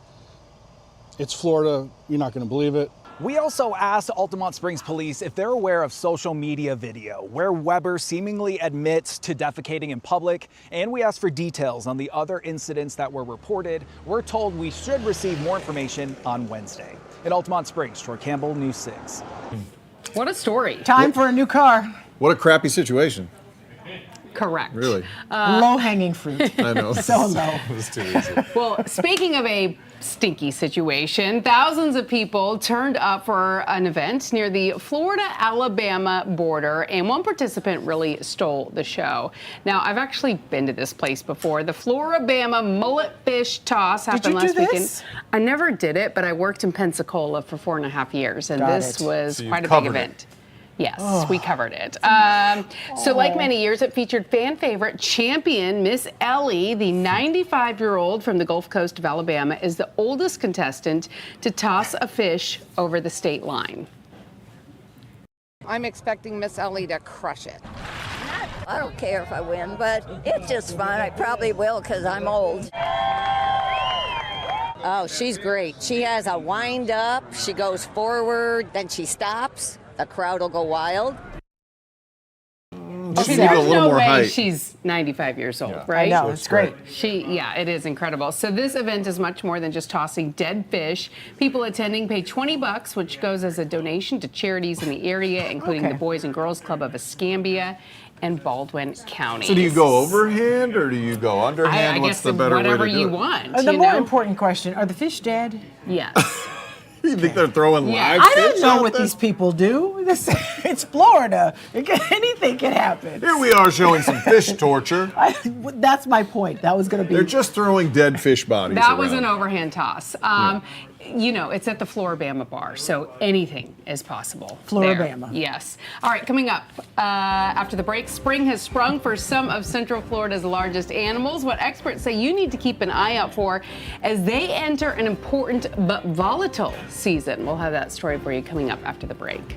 it's Florida, you're not going to believe it. We also asked Altamont Springs police if they're aware of social media video where Weber seemingly admits to defecating in public, and we asked for details on the other incidents that were reported. We're told we should receive more information on Wednesday. In Altamont Springs, Troy Campbell, News 6. What a story. Time for a new car. What a crappy situation. Correct. Really? Low-hanging fruit. I know. So low. It was too easy. Well, speaking of a stinky situation, thousands of people turned up for an event near the Florida-Alabama border, and one participant really stole the show. Now, I've actually been to this place before. The Floribama Mullet Fish Toss happened last weekend. I never did it, but I worked in Pensacola for 4.5 years, and this was quite a big event. Yes, we covered it. So like many years, it featured fan favorite champion Miss Ellie. The 95-year-old from the Gulf Coast of Alabama is the oldest contestant to toss a fish over the state line. I'm expecting Miss Ellie to crush it. I don't care if I win, but it's just fun. I probably will because I'm old. Oh, she's great. She has a wind up. She goes forward, then she stops. The crowd will go wild. Just need a little more height. She's 95 years old, right? I know, it's great. Yeah, it is incredible. So this event is much more than just tossing dead fish. People attending pay $20, which goes as a donation to charities in the area, including the Boys and Girls Club of Escambia and Baldwin County. So do you go overhand or do you go underhand? I What's guess the better way to do whatever it? you want. The more important question, are the fish dead? Yes. You think they're throwing live I fish don't know out what there? these people do. It's Florida. Anything can happen. Here we are showing some fish torture. That's my point. That was going to be. They're just throwing dead fish bodies That around. was an overhand toss. You know, it's at the Floribama bar, so anything is possible. Floribama. There. Yes. All right, coming up after the break, spring has sprung for some of Central Florida's largest animals. What experts say you need to keep an eye out for as they enter an important but volatile season. We'll have that story for you coming up after the break.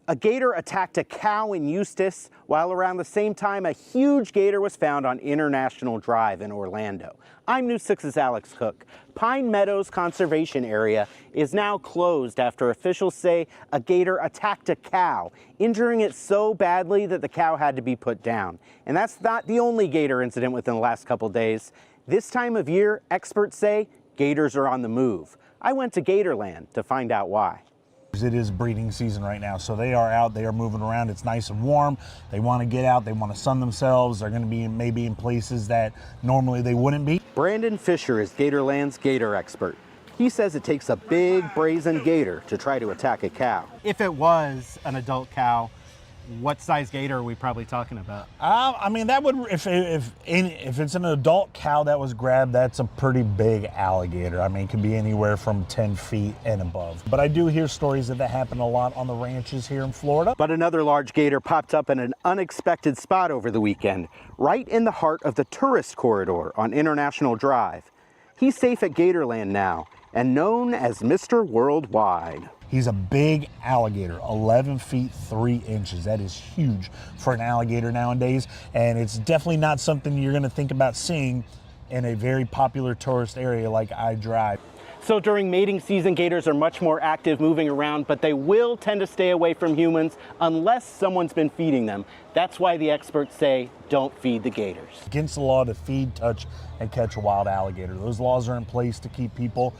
A gator attacked a cow in Eustis, while around the same time a huge gator was found on International Drive in Orlando. I'm News 6's Alex Cook. Pine Meadows Conservation Area is now closed after officials say a gator attacked a cow, injuring it so badly that the cow had to be put down. And that's not the only gator incident within the last couple days. This time of year, experts say gators are on the move. I went to Gatorland to find out why. It is breeding season right now, so they are out, they are moving around. It's nice and warm. They want to get out, they want to sun themselves. They're going to be maybe in places that normally they wouldn't be. Brandon Fisher is Gatorland's gator expert. He says it takes a big brazen gator to try to attack a cow. If it was an adult cow, what size gator are we probably talking about? I mean, that would, if it's an adult cow that was grabbed, that's a pretty big alligator. I mean, it could be anywhere from 10 feet and above. But I do hear stories that happen a lot on the ranches here in Florida. But another large gator popped up in an unexpected spot over the weekend, right in the heart of the tourist corridor on International Drive. He's safe at Gatorland now and known as Mr. Worldwide. He's a big alligator, 11 feet 3 inches. That is huge for an alligator nowadays, and it's definitely not something you're gonna think about seeing in a very popular tourist area like I-Drive. So during mating season, gators are much more active moving around, but they will tend to stay away from humans unless someone's been feeding them. That's why the experts say don't feed the gators. Against the law to feed, touch, and catch a wild alligator. Those laws are in place to keep people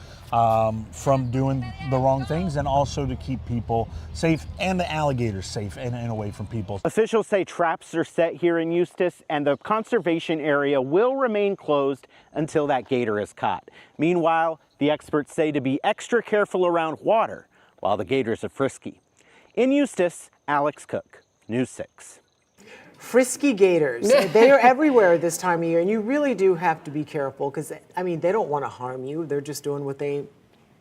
from doing the wrong things, and also to keep people safe and the alligators safe and away from people. Officials say traps are set here in Eustis, and the conservation area will remain closed until that gator is caught. Meanwhile, the experts say to be extra careful around water while the gators are frisky. In Eustis, Alex Cook, News 6. Frisky gators. They are everywhere this time of year, and you really do have to be careful because, I mean, they don't want to harm you. They're just doing what they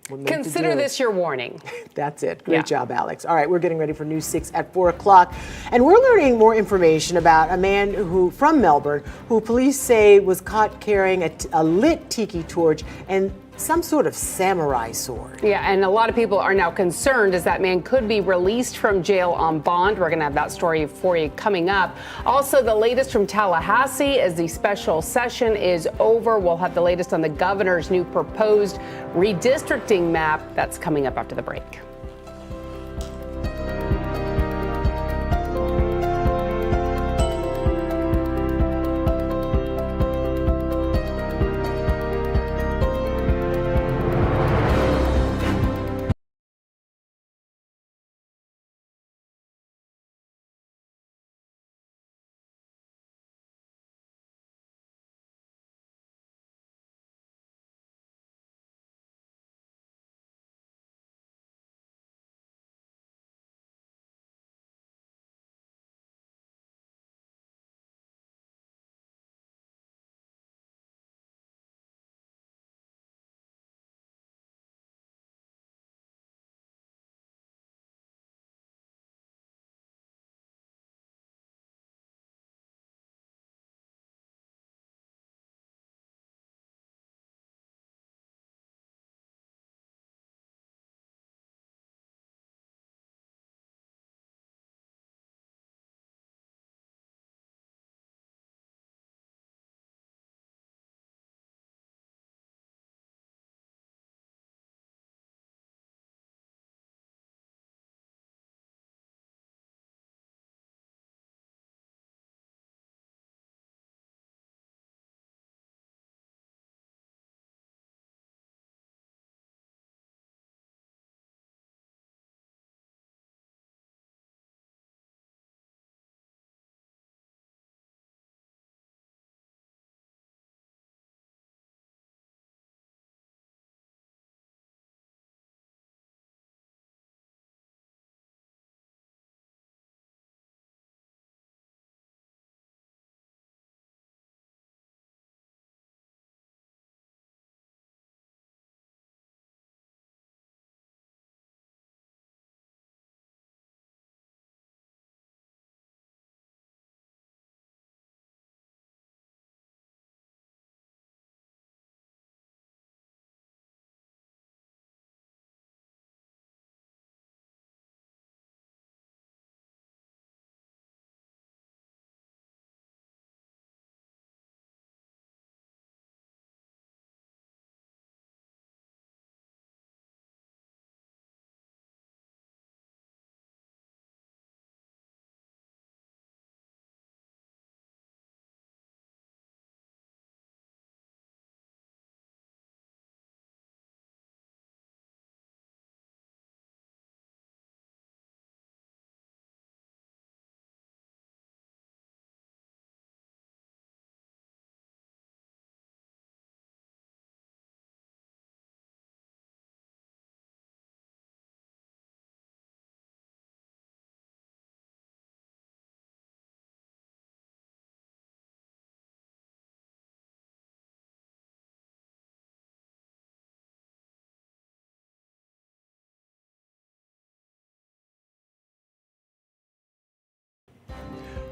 were meant to do. Consider this your warning. That's it. Great job, Alex. All right, we're getting ready for News 6 at 4 o'clock, and we're learning more information about a man from Melbourne who police say was caught carrying a lit tiki torch and some sort of samurai sword. Yeah, and a lot of people are now concerned as that man could be released from jail on bond. We're going to have that story for you coming up. Also, the latest from Tallahassee as the special session is over. We'll have the latest on the governor's new proposed redistricting map. That's coming up after the break.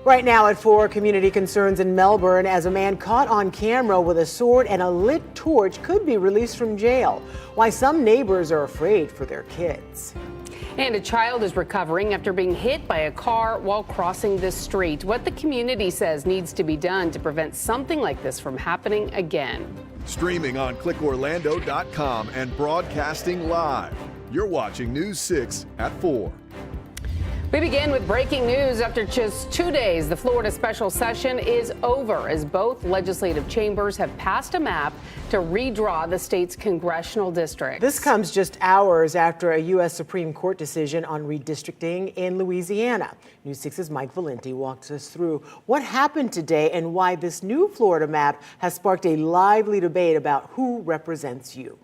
Right now at 4, community concerns in Melbourne as a man caught on camera with a sword and a lit torch could be released from jail. Why some neighbors are afraid for their kids. And a child is recovering after being hit by a car while crossing the street. What the community says needs to be done to prevent something like this from happening again. Streaming on clickorlando.com and broadcasting live. You're watching News 6 at 4. We begin with breaking news. After just 2 days, the Florida special session is over as both legislative chambers have passed a map to redraw the state's congressional districts. This comes just hours after a U.S. Supreme Court decision on redistricting in Louisiana. News 6's Mike Valenti walks us through what happened today and why this new Florida map has sparked a lively debate about who represents you.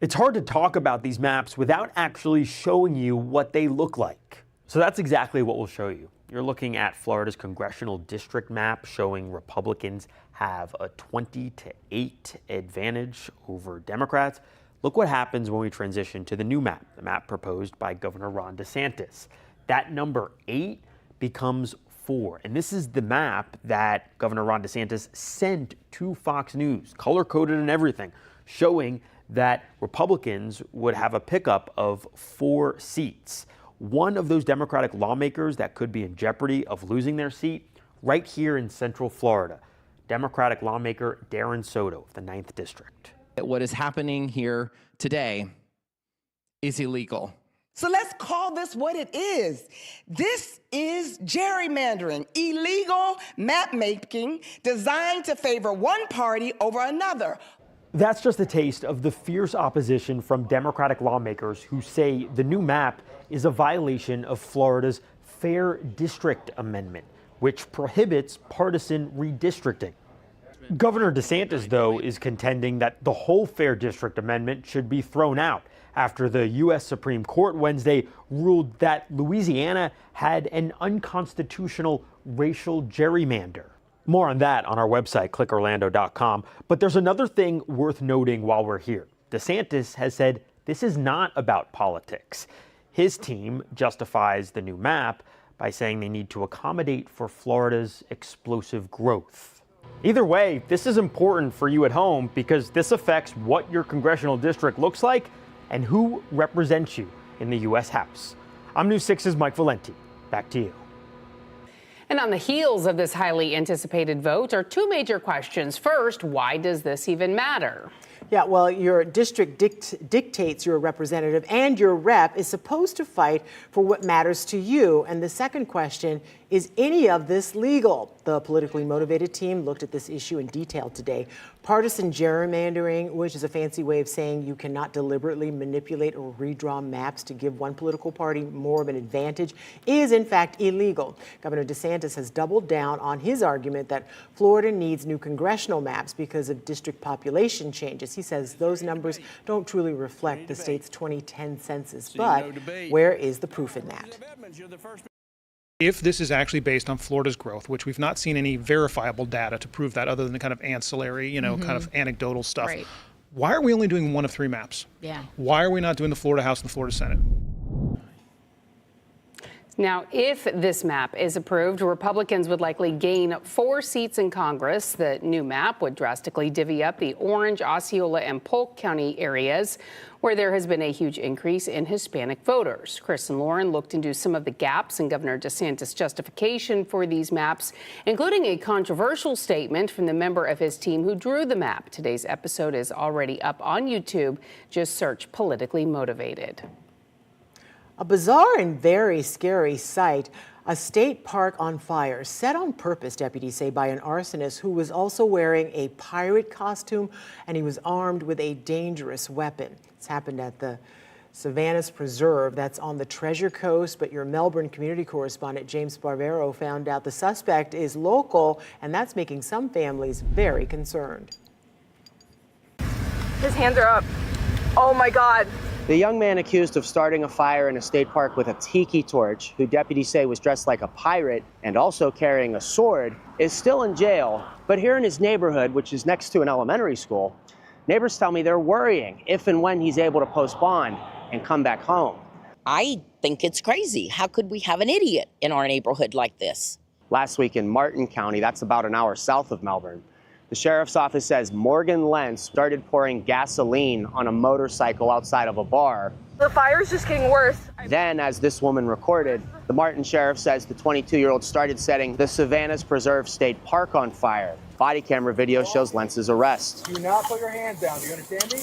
It's hard to talk about these maps without actually showing you what they look like. So that's exactly what we'll show you. You're looking at Florida's congressional district map showing Republicans have a 20-8 advantage over Democrats. Look what happens when we transition to the new map, the map proposed by Governor Ron DeSantis. That number 8 becomes 4. And this is the map that Governor Ron DeSantis sent to Fox News, color-coded and everything, showing that Republicans would have a pickup of 4 seats. One of those Democratic lawmakers that could be in jeopardy of losing their seat right here in Central Florida, Democratic lawmaker Darren Soto of the 9th District. What is happening here today is illegal. So let's call this what it is. This is gerrymandering, illegal map making designed to favor one party over another. That's just a taste of the fierce opposition from Democratic lawmakers who say the new map is a violation of Florida's Fair District Amendment, which prohibits partisan redistricting. Governor DeSantis, though, is contending that the whole Fair District Amendment should be thrown out after the U.S. Supreme Court Wednesday ruled that Louisiana had an unconstitutional racial gerrymander. More on that on our website, clickorlando.com. But there's another thing worth noting while we're here. DeSantis has said this is not about politics. His team justifies the new map by saying they need to accommodate for Florida's explosive growth. Either way, this is important for you at home because this affects what your congressional district looks like and who represents you in the U.S. House. I'm News 6's Mike Valenti. Back to you. And on the heels of this highly anticipated vote are 2 major questions. First, why does this even matter? Yeah, well, your district dictates your representative, and your rep is supposed to fight for what matters to you. And the second question, is any of this legal? The politically motivated team looked at this issue in detail today. Partisan gerrymandering, which is a fancy way of saying you cannot deliberately manipulate or redraw maps to give one political party more of an advantage, is in fact illegal. Governor DeSantis has doubled down on his argument that Florida needs new congressional maps because of district population changes. He says those numbers don't truly reflect the state's 2010 census, but where is the proof in that? If this is actually based on Florida's growth, which we've not seen any verifiable data to prove that other than the kind of ancillary, kind of anecdotal stuff, Right. Why are we only doing 1 of 3 maps? Yeah. Why are we not doing the Florida House and the Florida Senate? Now, if this map is approved, Republicans would likely gain 4 seats in Congress. The new map would drastically divvy up the Orange, Osceola, and Polk County areas, where there has been a huge increase in Hispanic voters. Chris and Lauren looked into some of the gaps in Governor DeSantis' justification for these maps, including a controversial statement from the member of his team who drew the map. Today's episode is already up on YouTube. Just search Politically Motivated. A bizarre and very scary sight. A state park on fire, set on purpose, deputies say, by an arsonist who was also wearing a pirate costume, and he was armed with a dangerous weapon. It's happened at the Savannah's Preserve. That's on the Treasure Coast, but your Melbourne community correspondent James Barbero found out the suspect is local, and that's making some families very concerned. His hands are up. Oh my God. The young man accused of starting a fire in a state park with a tiki torch, who deputies say was dressed like a pirate and also carrying a sword, is still in jail. But here in his neighborhood, which is next to an elementary school, neighbors tell me they're worrying if and when he's able to post bond and come back home. I think it's crazy. How could we have an idiot in our neighborhood like this? last week in Martin County. That's about an hour south of Melbourne. The sheriff's office says Morgan Lentz started pouring gasoline on a motorcycle outside of a bar. The fire's just getting worse. Then, as this woman recorded, the Martin sheriff says the 22-year-old started setting the Savannah's Preserve State Park on fire. Body camera video shows Lentz's arrest. Do not put your hands down. Do you understand me?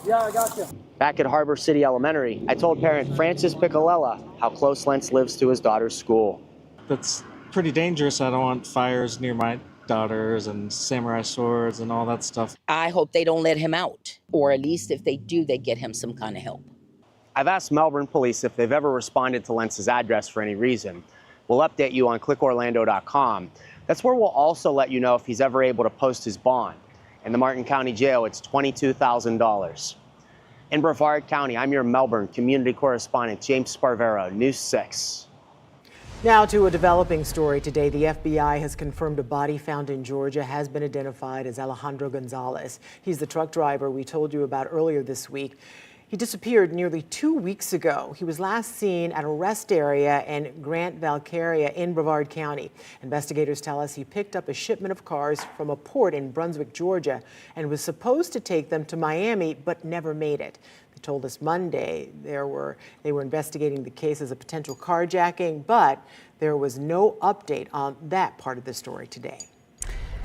Yeah, I got you. Back at Harbor City Elementary, I told parent Francis Piccolella how close Lentz lives to his daughter's school. That's pretty dangerous. I don't want fires near my daughters and samurai swords and all that stuff. I hope they don't let him out, or at least if they do, they get him some kind of help. I've asked Melbourne police if they've ever responded to Lentz's address for any reason. We'll update you on clickorlando.com. That's where we'll also let you know if he's ever able to post his bond. In the Martin County Jail, it's $22,000. In Brevard County, I'm your Melbourne community correspondent, James Sparvero, News 6. Now to a developing story today. The FBI has confirmed a body found in Georgia has been identified as Alejandro Gonzalez. He's the truck driver we told you about earlier this week. He disappeared nearly 2 weeks ago. He was last seen at a rest area in Grant Valcaria in Brevard County. Investigators tell us he picked up a shipment of cars from a port in Brunswick, Georgia, and was supposed to take them to Miami, but never made it. They told us Monday they were investigating the case as a potential carjacking, but there was no update on that part of the story today.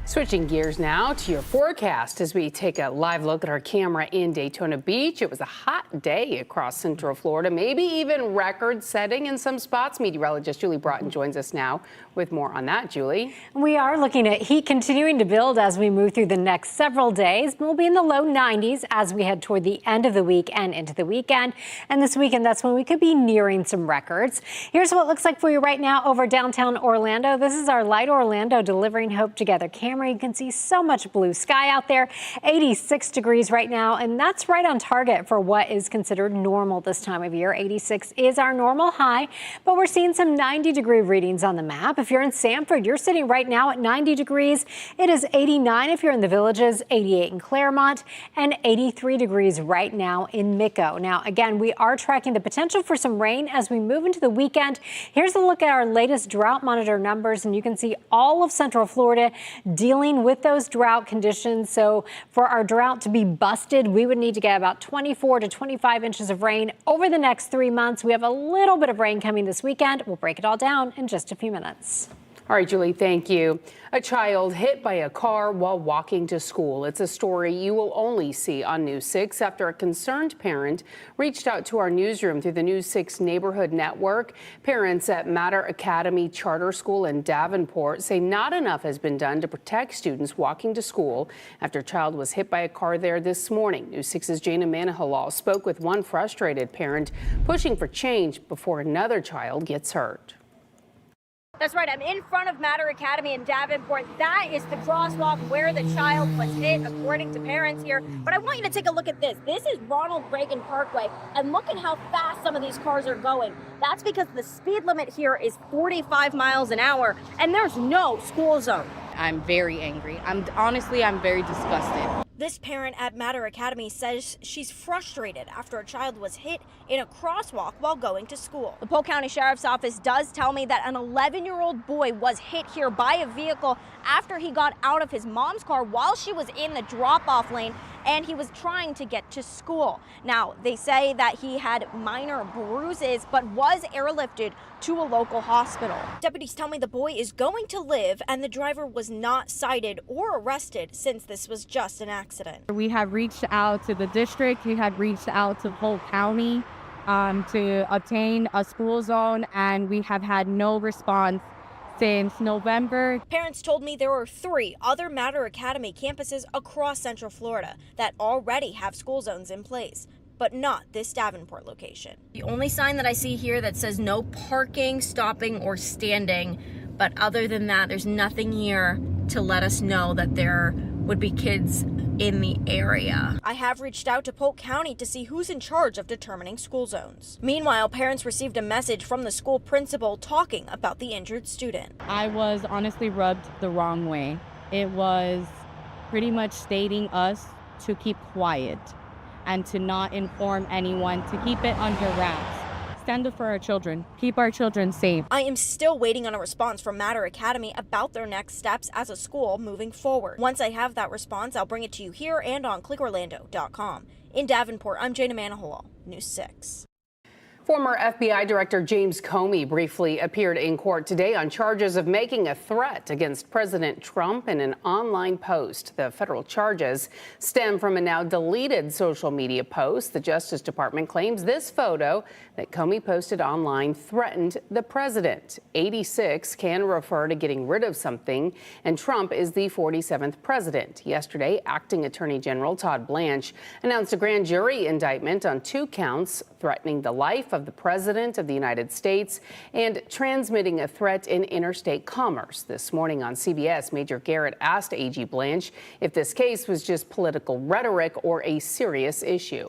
Switching gears now to your forecast as we take a live look at our camera in Daytona Beach. It was a hot day across Central Florida, maybe even record-setting in some spots. Meteorologist Julie Broughton joins us now with more on that. Julie? We are looking at heat continuing to build as we move through the next several days. We'll be in the low 90s as we head toward the end of the week and into the weekend. And this weekend, that's when we could be nearing some records. Here's what it looks like for you right now over downtown Orlando. This is our Light Orlando Delivering Hope Together camera. You can see so much blue sky out there, 86 degrees right now, and that's right on target for what is considered normal this time of year. 86 is our normal high, but we're seeing some 90-degree readings on the map. If you're in Sanford, you're sitting right now at 90 degrees. It is 89 if you're in the Villages, 88 in Claremont, and 83 degrees right now in Mico. Now, again, we are tracking the potential for some rain as we move into the weekend. Here's a look at our latest drought monitor numbers, and you can see all of Central Florida dealing with those drought conditions. So for our drought to be busted, we would need to get about 24 to 25 inches of rain over the next 3 months. We have a little bit of rain coming this weekend. We'll break it all down in just a few minutes. All right, Julie, thank you. A child hit by a car while walking to school. It's a story you will only see on News 6 after a concerned parent reached out to our newsroom through the News 6 Neighborhood Network. Parents at Mater Academy Charter School in Davenport say not enough has been done to protect students walking to school after a child was hit by a car there this morning. News 6's Jana Manahalal spoke with one frustrated parent pushing for change before another child gets hurt. That's right. I'm in front of Mater Academy in Davenport. That is the crosswalk where the child was hit, according to parents here. But I want you to take a look at this. This is Ronald Reagan Parkway, and look at how fast some of these cars are going. That's because the speed limit here is 45 miles an hour, and there's no school zone. I'm very angry. I'm very disgusted. This parent at Mater Academy says she's frustrated after a child was hit in a crosswalk while going to school. The Polk County Sheriff's Office does tell me that an 11-year-old boy was hit here by a vehicle after he got out of his mom's car while she was in the drop-off lane, and he was trying to get to school. Now, they say that he had minor bruises but was airlifted to a local hospital. Deputies tell me the boy is going to live and the driver was not cited or arrested since this was just an accident. We have reached out to the district. We had reached out to Polk County to obtain a school zone, and we have had no response since November. Parents told me there are 3 other Mater Academy campuses across Central Florida that already have school zones in place, but not this Davenport location. The only sign that I see here that says no parking, stopping, or standing, but other than that, there's nothing here to let us know that there would be kids in the area. I have reached out to Polk County to see who's in charge of determining school zones. Meanwhile, parents received a message from the school principal talking about the injured student. I was honestly rubbed the wrong way. It was pretty much stating us to keep quiet and to not inform anyone, to keep it under wraps. stand up for our children, keep our children safe. I am still waiting on a response from Matter Academy about their next steps as a school moving forward. Once I have that response, I'll bring it to you here and on clickorlando.com. In Davenport, I'm Jana Manahalal, News 6. Former FBI Director James Comey briefly appeared in court today on charges of making a threat against President Trump in an online post. The federal charges stem from a now deleted social media post. The Justice Department claims this photo that Comey posted online threatened the president. 86 can refer to getting rid of something, and Trump is the 47th president. Yesterday, Acting Attorney General Todd Blanche announced a grand jury indictment on 2 counts threatening the life of the President of the United States and transmitting a threat in interstate commerce. This morning on CBS, Major Garrett asked AG Blanche if this case was just political rhetoric or a serious issue.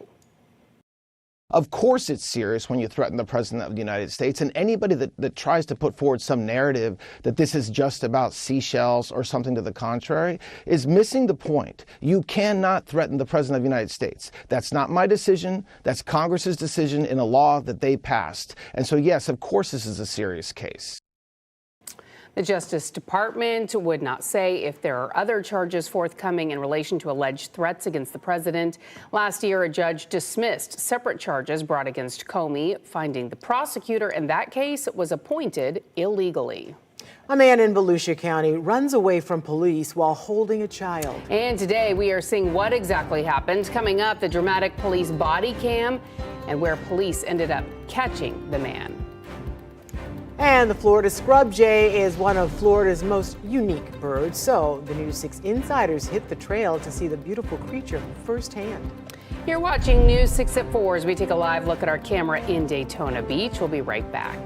Of course it's serious when you threaten the President of the United States, and anybody that tries to put forward some narrative that this is just about seashells or something to the contrary is missing the point. You cannot threaten the President of the United States. That's not my decision. That's Congress's decision in a law that they passed. And so, yes, of course this is a serious case. The Justice Department would not say if there are other charges forthcoming in relation to alleged threats against the president. Last year, a judge dismissed separate charges brought against Comey, finding the prosecutor in that case was appointed illegally. A man in Volusia County runs away from police while holding a child. And today we are seeing what exactly happened. Coming up, the dramatic police body cam and where police ended up catching the man. And the Florida scrub jay is one of Florida's most unique birds, so the News 6 insiders hit the trail to see the beautiful creature firsthand. You're watching News 6 at 4 as we take a live look at our camera in Daytona Beach. We'll be right back.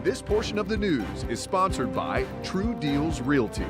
This portion of the news is sponsored by True Deals Realty.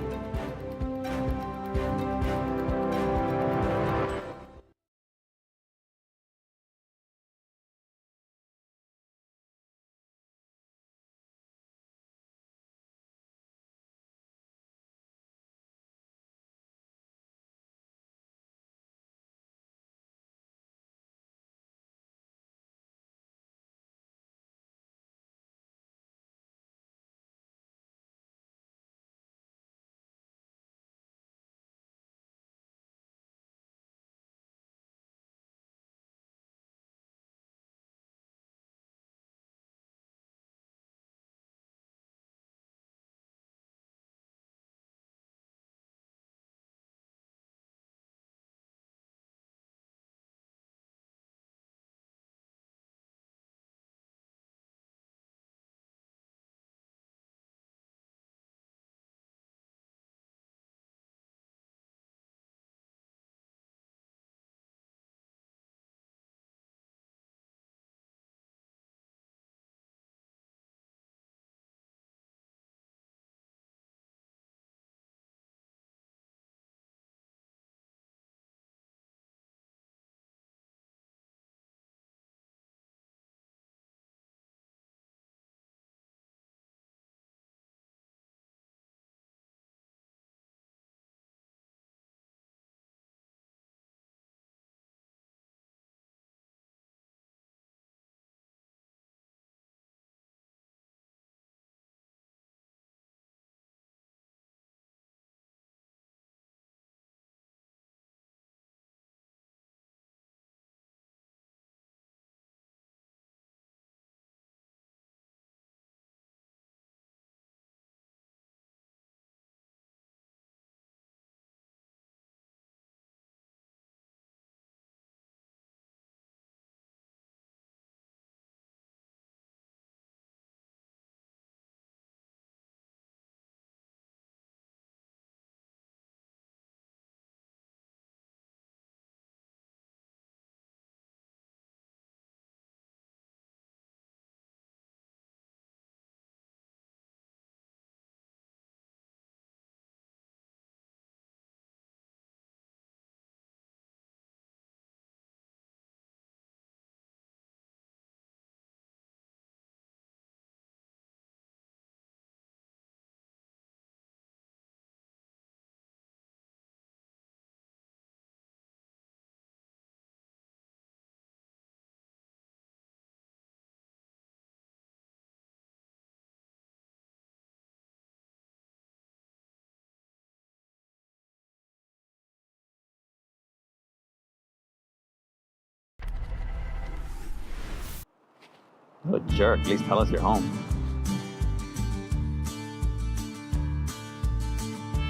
What a jerk. At least tell us you're home.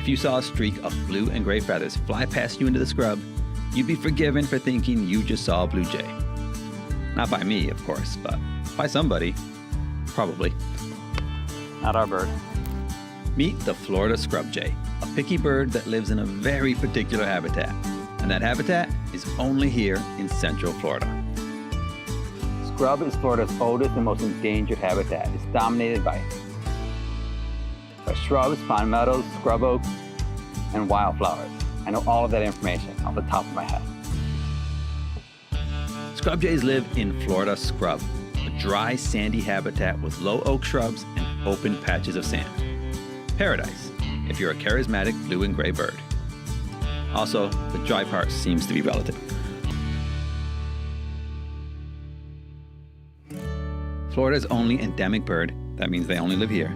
If you saw a streak of blue and gray feathers fly past you into the scrub, you'd be forgiven for thinking you just saw a blue jay. Not by me, of course, but by somebody. Probably. Not our bird. Meet the Florida scrub jay, a picky bird that lives in a very particular habitat. And that habitat is only here in Central Florida. Scrub is Florida's oldest and most endangered habitat. It's dominated by shrubs, pine meadows, scrub oak, and wildflowers. I know all of that information off the top of my head. Scrub jays live in Florida scrub, a dry, sandy habitat with low oak shrubs and open patches of sand. Paradise, if you're a charismatic blue and gray bird. Also, the dry part seems to be relative. Florida's only endemic bird, that means they only live here,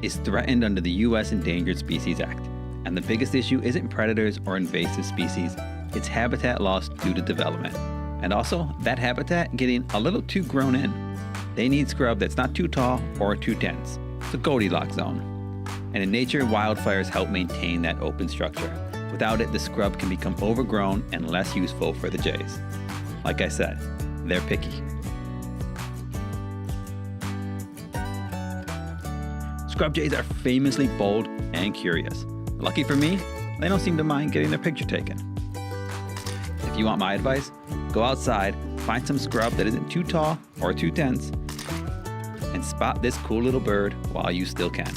is threatened under the U.S. Endangered Species Act. And the biggest issue isn't predators or invasive species, it's habitat loss due to development. And also, that habitat getting a little too grown in. They need scrub that's not too tall or too dense. It's a Goldilocks zone. And in nature, wildfires help maintain that open structure. Without it, the scrub can become overgrown and less useful for the jays. Like I said, they're picky. Scrub jays are famously bold and curious. Lucky for me, they don't seem to mind getting their picture taken. If you want my advice, go outside, find some scrub that isn't too tall or too dense, and spot this cool little bird while you still can.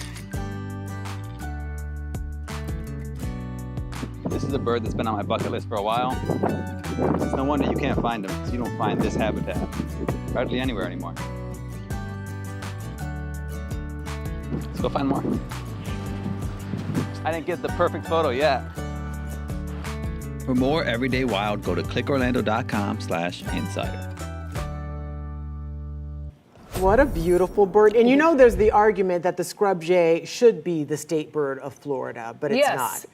This is a bird that's been on my bucket list for a while. It's no wonder you can't find them, because you don't find this habitat hardly anywhere anymore. Let's go find more. I didn't get the perfect photo yet. For more Everyday Wild, go to clickorlando.com/insider. What a beautiful bird. And you know there's the argument that the scrub jay should be the state bird of Florida, but it's not.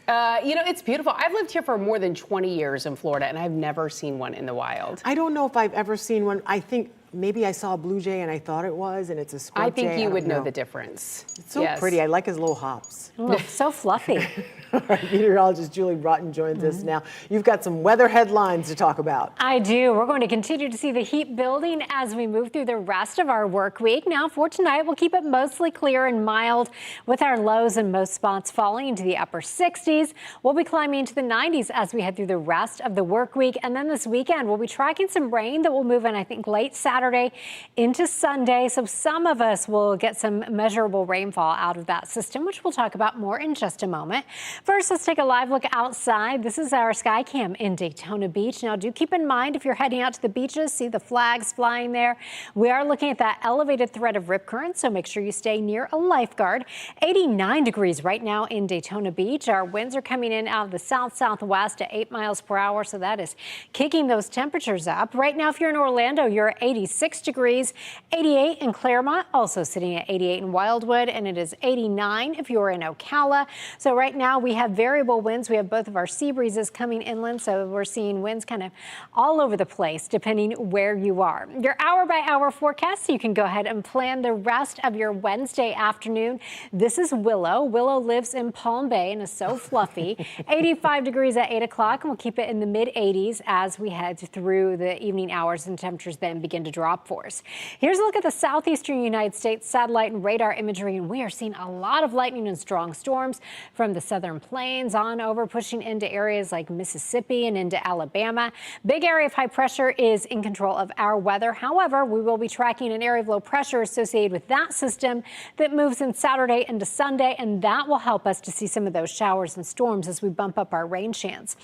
You know, it's beautiful. I've lived here for more than 20 years in Florida, and I've never seen one in the wild. I don't know if I've ever seen one. I think maybe I saw a blue jay and I thought it was, and it's a scrub jay. I think you would know the difference. It's so pretty. I like his little hops. Oh, so fluffy. All right, meteorologist Julie Broughton joins us now. You've got some weather headlines to talk about. I do. We're going to continue to see the heat building as we move through the rest of our work week. Now, for tonight, we'll keep it mostly clear and mild with our lows in most spots falling into the upper 60s. We'll be climbing into the 90s as we head through the rest of the work week. And then this weekend, we'll be tracking some rain that will move in, I think, late Saturday into Sunday. So some of us will get some measurable rainfall out of that system, which we'll talk about more in just a moment. First, let's take a live look outside. This is our sky cam in Daytona Beach. Now, do keep in mind if you're heading out to the beaches, see the flags flying there. We are looking at that elevated threat of rip current, so make sure you stay near a lifeguard. 89 degrees right now in Daytona Beach. Our winds are coming in out of the south-southwest at 8 miles per hour, so that is kicking those temperatures up. Right now, if you're in Orlando, you're at 86 degrees, 88 in Claremont, also sitting at 88 in Wildwood, and it is 89 if you're in Ocala. So right now, we have variable winds. We have both of our sea breezes coming inland, so we're seeing winds kind of all over the place, depending where you are. Your hour-by-hour forecast, so you can go ahead and plan the rest of your Wednesday afternoon. This is Willow. Willow lives in Palm Bay and is so fluffy. 85 degrees at 8 o'clock, and we'll keep it in the mid-80s as we head through the evening hours, and temperatures then begin to drop for us. Here's a look at the southeastern United States satellite and radar imagery, and we are seeing a lot of lightning and strong storms from the southern plains on over, pushing into areas like Mississippi and into Alabama. Big area of high pressure is in control of our weather. However, we will be tracking an area of low pressure associated with that system that moves in Saturday into Sunday, and that will help us to see some of those showers and storms as we bump up our rain chance.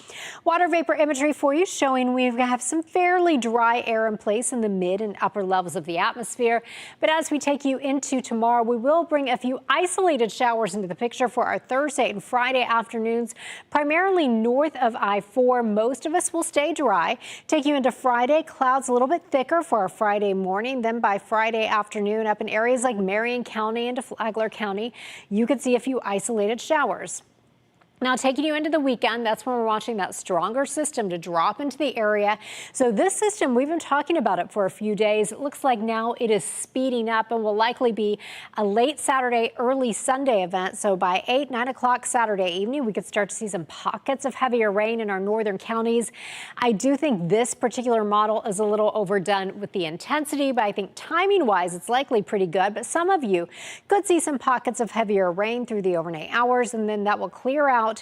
Water vapor imagery for you showing we have some fairly dry air in place in the mid and upper levels of the atmosphere. But as we take you into tomorrow, we will bring a few isolated showers into the picture for our Thursday and Friday afternoons, primarily north of I-4. Most of us will stay dry. Take you into Friday, clouds a little bit thicker for our Friday morning. Then by Friday afternoon, up in areas like Marion County into Flagler County, you could see a few isolated showers. Now, taking you into the weekend, that's when we're watching that stronger system to drop into the area. So this system, we've been talking about it for a few days. It looks like now it is speeding up and will likely be a late Saturday, early Sunday event. So by 8, 9 o'clock Saturday evening, we could start to see some pockets of heavier rain in our northern counties. I do think this particular model is a little overdone with the intensity, but I think timing-wise, it's likely pretty good. But some of you could see some pockets of heavier rain through the overnight hours, and then that will clear out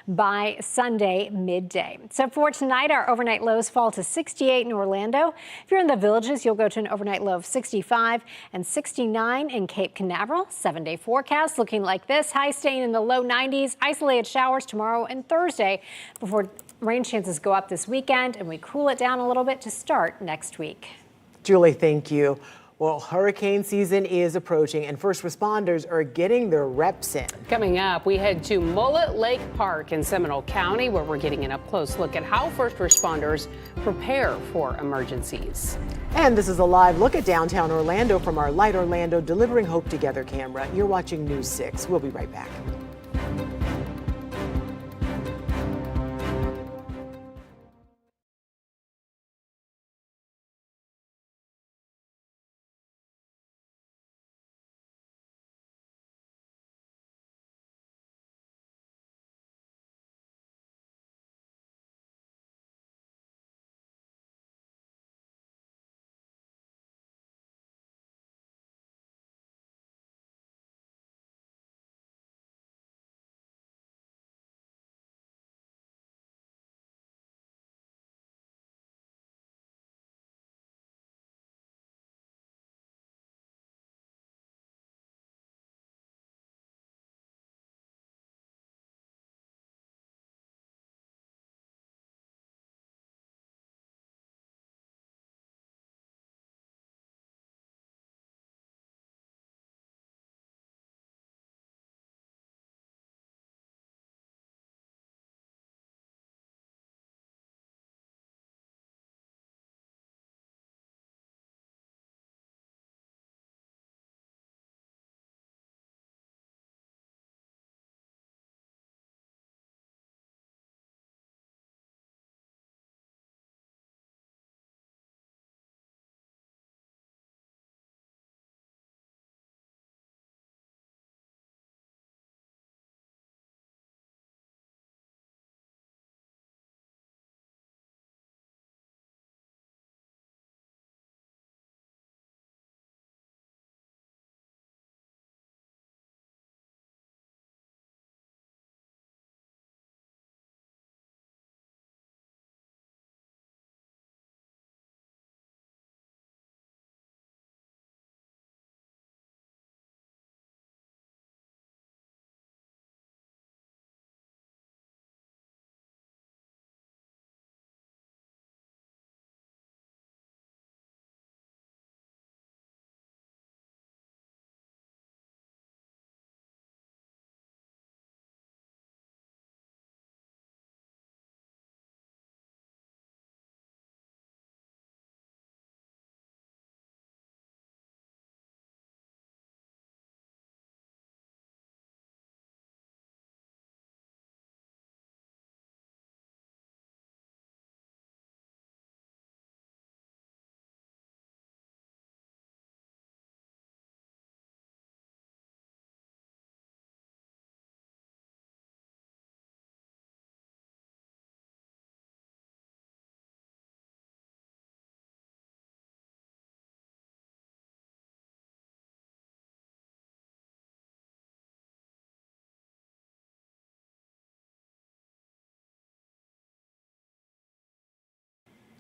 by Sunday midday. So for tonight, our overnight lows fall to 68 in Orlando. If you're in the Villages, you'll go to an overnight low of 65 and 69 in Cape Canaveral. 7-day forecast looking like this. High staying in the low 90s. Isolated showers tomorrow and Thursday before rain chances go up this weekend, and we cool it down a little bit to start next week. Julie, thank you. Well, hurricane season is approaching and first responders are getting their reps in. Coming up, we head to Mullet Lake Park in Seminole County, where we're getting an up-close look at how first responders prepare for emergencies. And this is a live look at downtown Orlando from our Light Orlando Delivering Hope Together camera. You're watching News 6. We'll be right back.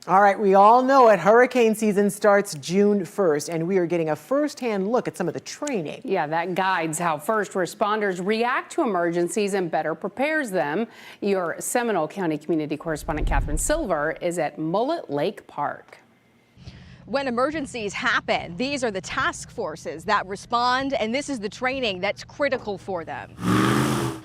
All right, we all know it. Hurricane season starts June 1st, and we are getting a firsthand look at some of the training. Yeah, that guides how first responders react to emergencies and better prepares them. Your Seminole County community correspondent Catherine Silver is at Mullet Lake Park. When emergencies happen, these are the task forces that respond, and this is the training that's critical for them.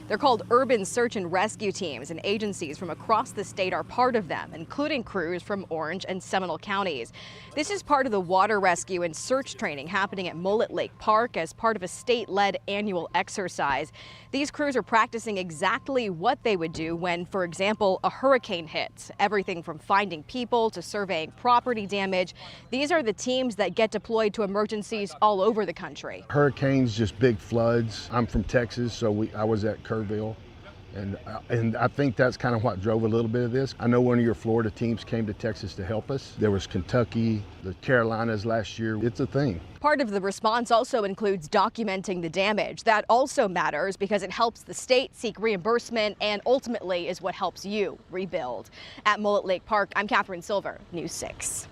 They're called urban search and rescue teams, and agencies from across the state are part of them, including crews from Orange and Seminole counties. This is part of the water rescue and search training happening at Mullet Lake Park as part of a state-led annual exercise. These crews are practicing exactly what they would do when, for example, a hurricane hits. Everything from finding people to surveying property damage. These are the teams that get deployed to emergencies all over the country. Hurricanes, just big floods. I'm from Texas, so I was at Kerrville. And I think that's kind of what drove a little bit of this. I know one of your Florida teams came to Texas to help us. There was Kentucky, the Carolinas last year. It's a thing. Part of the response also includes documenting the damage. That also matters because it helps the state seek reimbursement and ultimately is what helps you rebuild. At Mullet Lake Park, I'm Catherine Silver, News 6.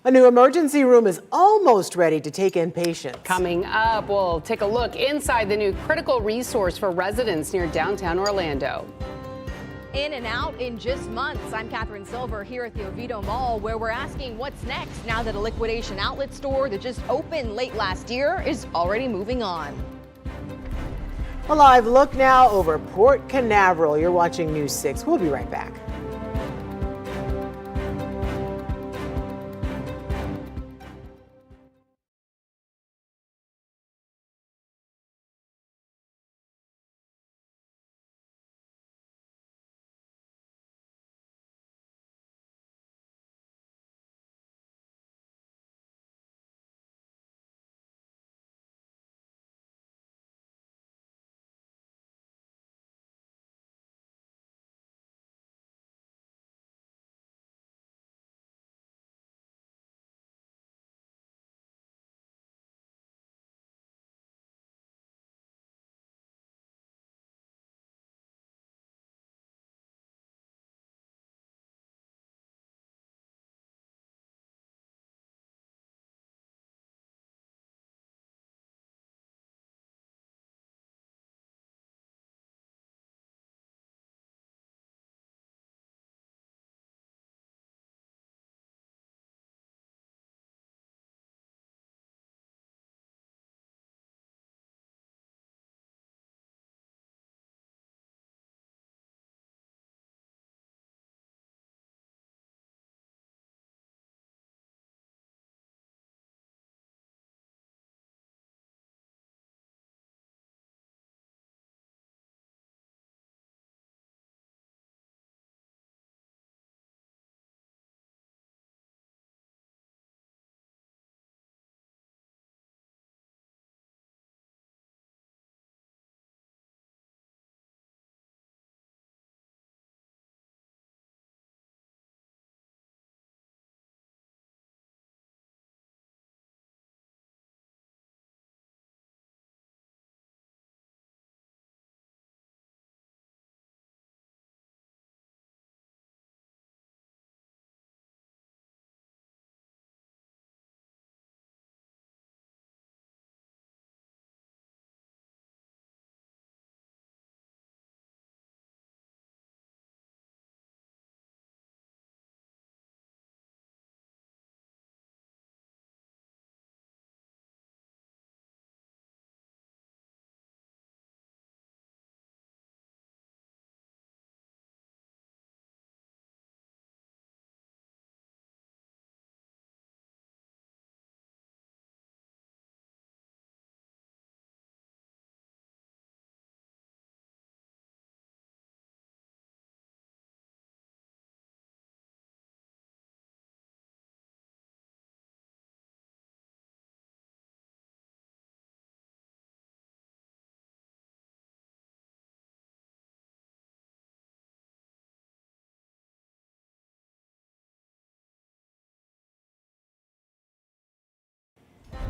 A new emergency room is almost ready to take in patients. Coming up, we'll take a look inside the new critical resource for residents near downtown Orlando. In and out in just months. I'm Catherine Silver here at the Oviedo Mall, where we're asking what's next now that a liquidation outlet store that just opened late last year is already moving on. A live look now over Port Canaveral. You're watching News 6. We'll be right back.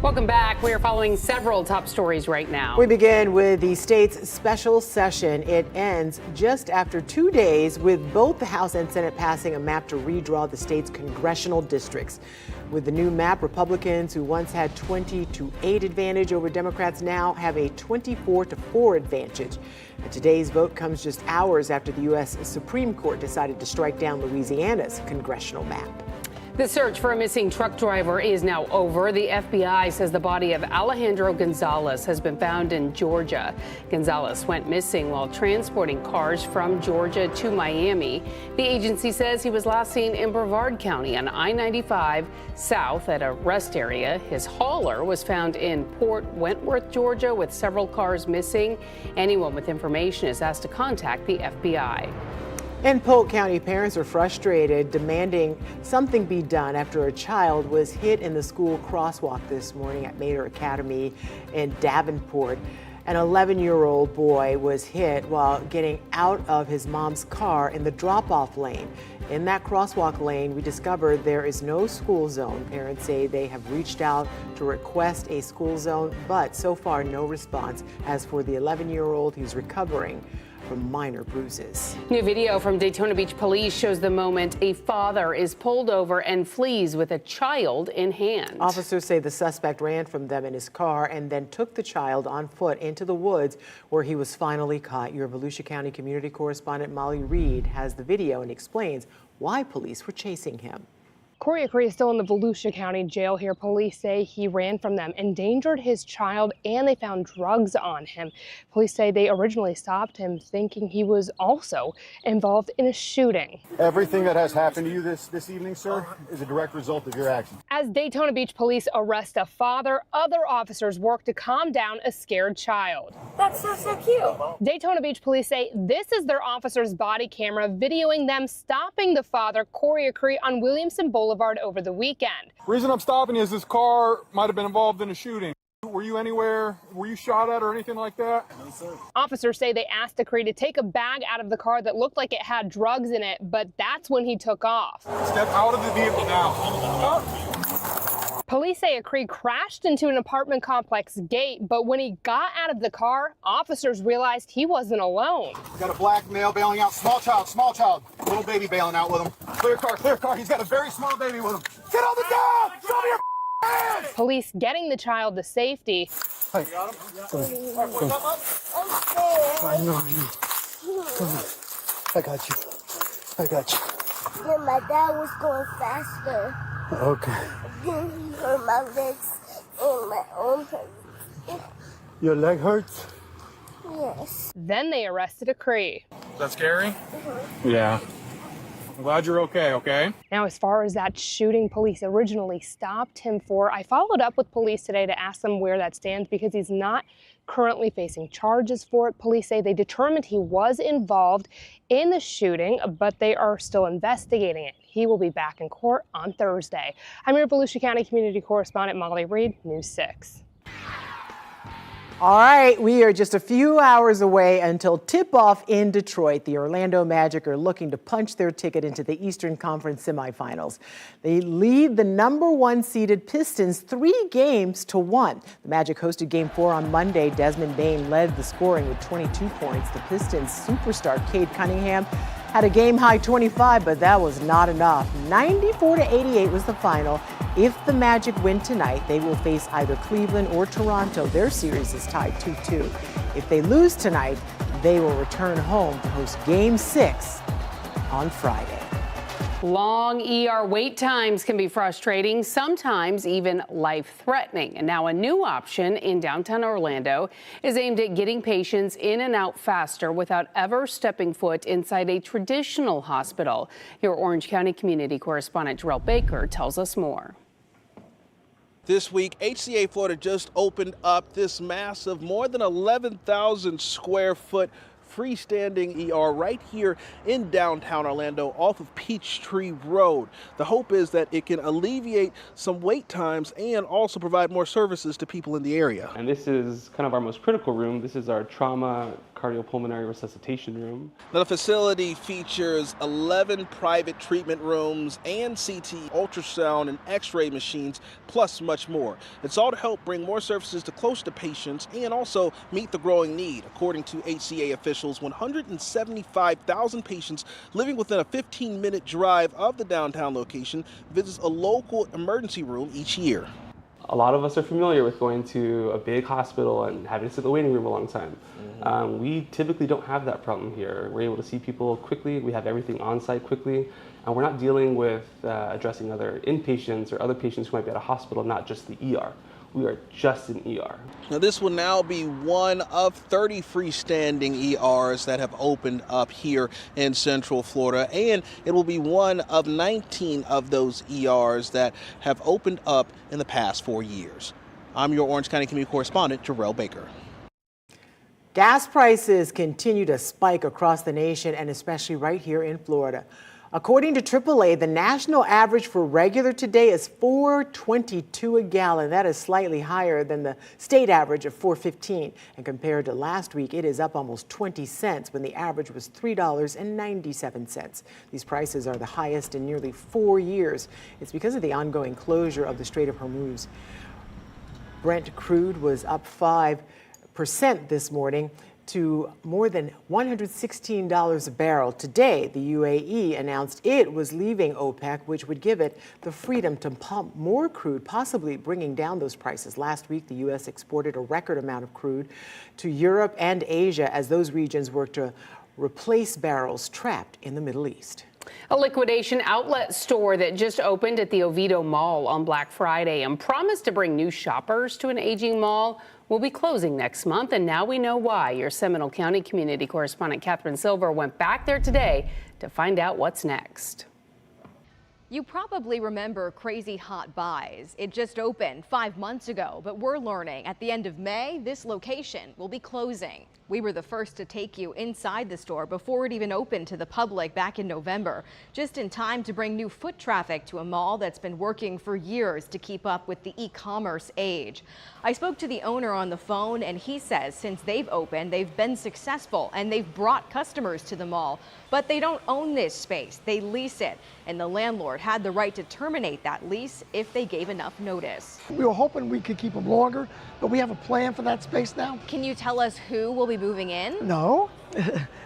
Welcome back. We are following several top stories right now. We begin with the state's special session. It ends just after 2 days with both the House and Senate passing a map to redraw the state's congressional districts. With the new map, Republicans who once had 20-8 advantage over Democrats now have a 24-4 advantage. And today's vote comes just hours after the U.S. Supreme Court decided to strike down Louisiana's congressional map. The search for a missing truck driver is now over. The FBI says the body of Alejandro Gonzalez has been found in Georgia. Gonzalez went missing while transporting cars from Georgia to Miami. The agency says he was last seen in Brevard County on I-95 south at a rest area. His hauler was found in Port Wentworth, Georgia, with several cars missing. Anyone with information is asked to contact the FBI. In Polk County, parents are frustrated, demanding something be done after a child was hit in the school crosswalk this morning at Mater Academy in Davenport. An 11-year-old boy was hit while getting out of his mom's car in the drop-off lane. In that crosswalk lane, we discovered there is no school zone. Parents say they have reached out to request a school zone, but so far no response. As for the 11-year-old, he's recovering from minor bruises. New video from Daytona Beach police shows the moment a father is pulled over and flees with a child in hand. Officers say the suspect ran from them in his car and then took the child on foot into the woods where he was finally caught. Your Volusia County community correspondent Molly Reed has the video and explains why police were chasing him. Corey Acree is still in the Volusia County jail here. Police say he ran from them, endangered his child, and they found drugs on him. Police say they originally stopped him thinking he was also involved in a shooting. Everything that has happened to you this evening, sir, is a direct result of your actions. As Daytona Beach police arrest a father, other officers work to calm down a scared child. That's so cute. Daytona Beach police say this is their officer's body camera videoing them stopping the father, Corey Acree, on Williamson Boulevard over the weekend. Reason I'm stopping is this car might have been involved in a shooting. Were you anywhere? Were you shot at or anything like that? No, sir. Officers say they asked Acree to take a bag out of the car that looked like it had drugs in it, but that's when he took off. Step out of the vehicle now. Police say Acree crashed into an apartment complex gate, but when he got out of the car, officers realized he wasn't alone. We got a black male bailing out, small child, little baby bailing out with him. Clear car. He's got a very small baby with him. Get on the ground! Show me your hands! Police getting the child to safety. Hey. Got him? Come on. I know. Come on. I got you. Yeah, my dad was going faster. Okay. Then he hurt my legs and my arm hurt. Your leg hurts? Yes. Then they arrested Acree. Is that scary? Yeah. I'm glad you're okay? Now, as far as that shooting police originally stopped him for, I followed up with police today to ask them where that stands because he's not currently facing charges for it. Police say they determined he was involved in the shooting, but they are still investigating it. He will be back in court on Thursday. I'm your Volusia County community correspondent Molly Reed, News 6. All right, we are just a few hours away until tip-off in Detroit. The Orlando Magic are looking to punch their ticket into the Eastern Conference semifinals. They lead the #1 seeded Pistons 3-1. The Magic hosted Game 4 on Monday. Desmond Bane led the scoring with 22 points. The Pistons superstar Cade Cunningham had a game-high 25, but that was not enough. 94-88 was the final. If the Magic win tonight, they will face either Cleveland or Toronto. Their series is tied 2-2. If they lose tonight, they will return home to host Game 6 on Friday. Long ER wait times can be frustrating, sometimes even life-threatening. And now a new option in downtown Orlando is aimed at getting patients in and out faster without ever stepping foot inside a traditional hospital. Your Orange County community correspondent Jarrell Baker tells us more. This week, HCA Florida just opened up this massive, more than 11,000 square foot freestanding ER right here in downtown Orlando off of Peachtree Road. The hope is that it can alleviate some wait times and also provide more services to people in the area. And this is kind of our most critical room. This is our trauma cardiopulmonary resuscitation room. Now, the facility features 11 private treatment rooms and CT, ultrasound, and x-ray machines, plus much more. It's all to help bring more services to close to patients and also meet the growing need. According to HCA officials, 175,000 patients living within a 15-minute drive of the downtown location visits a local emergency room each year. A lot of us are familiar with going to a big hospital and having to sit in the waiting room a long time. We typically don't have that problem here. We're able to see people quickly. We have everything on site quickly. We're not dealing with addressing other inpatients or other patients who might be at a hospital, not just the ER. We are just an ER. Now, this will now be one of 30 freestanding ERs that have opened up here in Central Florida, and it will be one of 19 of those ERs that have opened up in the past 4 years. I'm your Orange County Community Correspondent, Jarrell Baker. Gas prices continue to spike across the nation and especially right here in Florida. According to AAA, the national average for regular today is $4.22 a gallon. That is slightly higher than the state average of $4.15. And compared to last week, it is up almost 20 cents when the average was $3.97. These prices are the highest in nearly 4 years. It's because of the ongoing closure of the Strait of Hormuz. Brent crude was up 5% this morning to more than $116 a barrel. Today, the UAE announced it was leaving OPEC, which would give it the freedom to pump more crude, possibly bringing down those prices. Last week, the U.S. exported a record amount of crude to Europe and Asia as those regions work to replace barrels trapped in the Middle East. A liquidation outlet store that just opened at the Oviedo Mall on Black Friday and promised to bring new shoppers to an aging mall will be closing next month, and now we know why. Your Seminole County community correspondent Catherine Silver went back there today to find out what's next. You probably remember Crazy Hot Buys. It just opened 5 months ago, but we're learning at the end of May, this location will be closing. We were the first to take you inside the store before it even opened to the public back in November, just in time to bring new foot traffic to a mall that's been working for years to keep up with the e-commerce age. I spoke to the owner on the phone, and he says since they've opened, they've been successful and they've brought customers to the mall. But they don't own this space, they lease it, and the landlord had the right to terminate that lease if they gave enough notice. We were hoping we could keep them longer, but we have a plan for that space now. Can you tell us who will be moving in? No.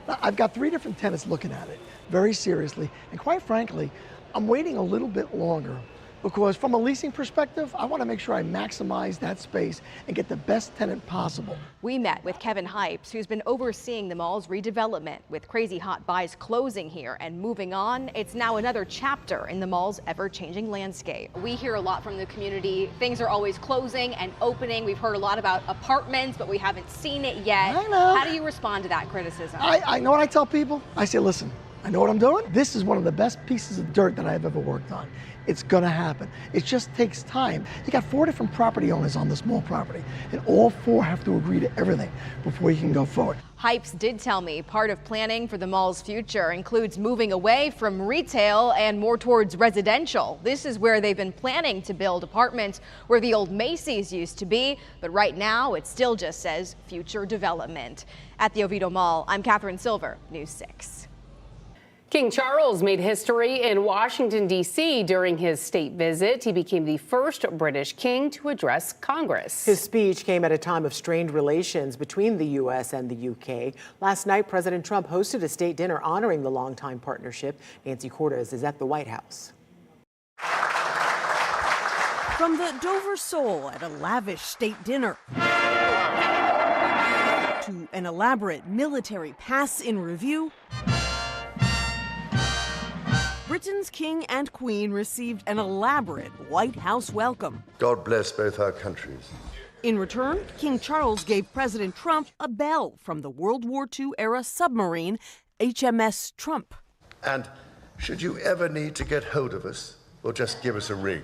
I've got 3 different tenants looking at it very seriously, and quite frankly, I'm waiting a little bit longer because from a leasing perspective, I want to make sure I maximize that space and get the best tenant possible. We met with Kevin Hypes, who's been overseeing the mall's redevelopment. With Crazy Hot Buys closing here and moving on, it's now another chapter in the mall's ever-changing landscape. We hear a lot from the community. Things are always closing and opening. We've heard a lot about apartments, but we haven't seen it yet. I know. How do you respond to that criticism? I know what I tell people. I say, listen, I know what I'm doing. This is one of the best pieces of dirt that I've ever worked on. It's gonna happen. It just takes time. You got 4 different property owners on this mall property, and all 4 have to agree to everything before you can go forward. Hypes did tell me part of planning for the mall's future includes moving away from retail and more towards residential. This is where they've been planning to build apartments where the old Macy's used to be, but right now it still just says future development. At the Oviedo Mall, I'm Catherine Silver, News 6. King Charles made history in Washington, D.C. during his state visit. He became the first British king to address Congress. His speech came at a time of strained relations between the U.S. and the U.K. Last night, President Trump hosted a state dinner honoring the longtime partnership. Nancy Cortez is at the White House. From the Dover Soul at a lavish state dinner to an elaborate military pass in review, Britain's king and queen received an elaborate White House welcome. God bless both our countries. In return, King Charles gave President Trump a bell from the World War II-era submarine HMS Trump. And should you ever need to get hold of us, well, just give us a ring.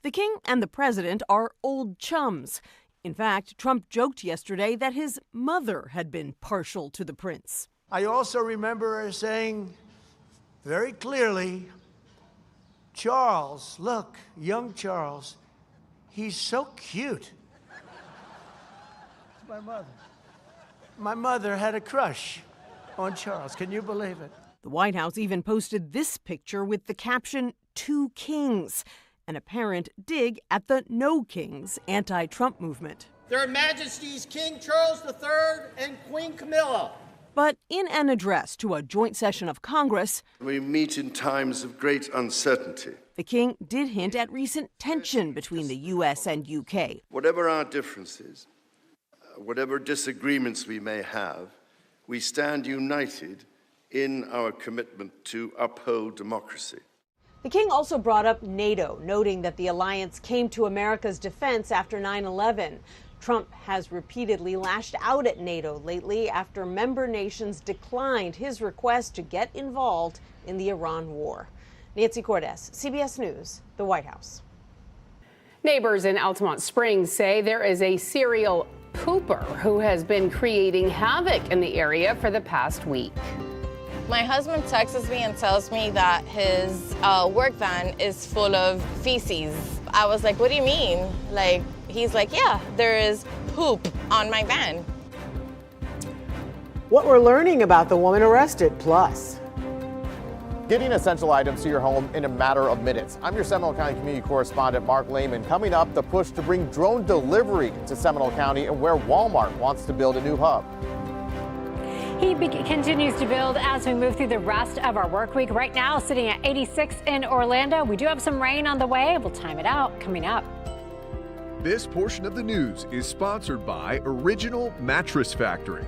The king and the president are old chums. In fact, Trump joked yesterday that his mother had been partial to the prince. I also remember her saying very clearly, Charles, look, young Charles, he's so cute. It's my mother. My mother had a crush on Charles. Can you believe it? The White House even posted this picture with the caption, "Two Kings," an apparent dig at the No Kings anti-Trump movement. Their Majesties King Charles III and Queen Camilla. But in an address to a joint session of Congress, we meet in times of great uncertainty. The king did hint at recent tension between the U.S. and U.K. Whatever our differences, whatever disagreements we may have, we stand united in our commitment to uphold democracy. The king also brought up NATO, noting that the alliance came to America's defense after 9/11. Trump has repeatedly lashed out at NATO lately after member nations declined his request to get involved in the Iran war. Nancy Cordes, CBS News, the White House. Neighbors in Altamont Springs say there is a serial pooper who has been creating havoc in the area for the past week. My husband texts me and tells me that his work van is full of feces. I was like, what do you mean? He's like, yeah, there is poop on my van. What we're learning about the woman arrested, plus getting essential items to your home in a matter of minutes. I'm your Seminole County community correspondent, Mark Lehman. Coming up, the push to bring drone delivery to Seminole County and where Walmart wants to build a new hub. He continues to build as we move through the rest of our work week. Right now, sitting at 86 in Orlando. We do have some rain on the way. We'll time it out coming up. This portion of the news is sponsored by Original Mattress Factory.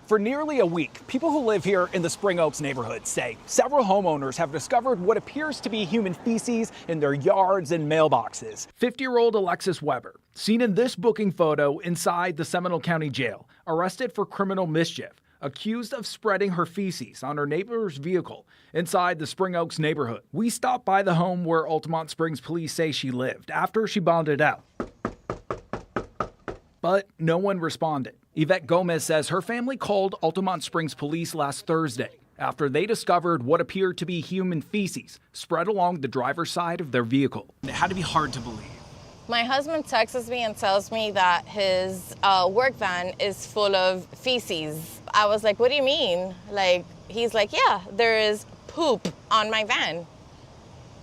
For nearly a week, people who live here in the Spring Oaks neighborhood say several homeowners have discovered what appears to be human feces in their yards and mailboxes. 50-year-old Alexis Weber, seen in this booking photo inside the Seminole County Jail, arrested for criminal mischief, accused of spreading her feces on her neighbor's vehicle inside the Spring Oaks neighborhood. We stopped by the home where Altamont Springs police say she lived after she bonded out. But no one responded. Yvette Gomez says her family called Altamont Springs police last Thursday after they discovered what appeared to be human feces spread along the driver's side of their vehicle. It had to be hard to believe. My husband texts me and tells me that his work van is full of feces. I was like, what do you mean? Like, he's like, yeah, there is poop on my van.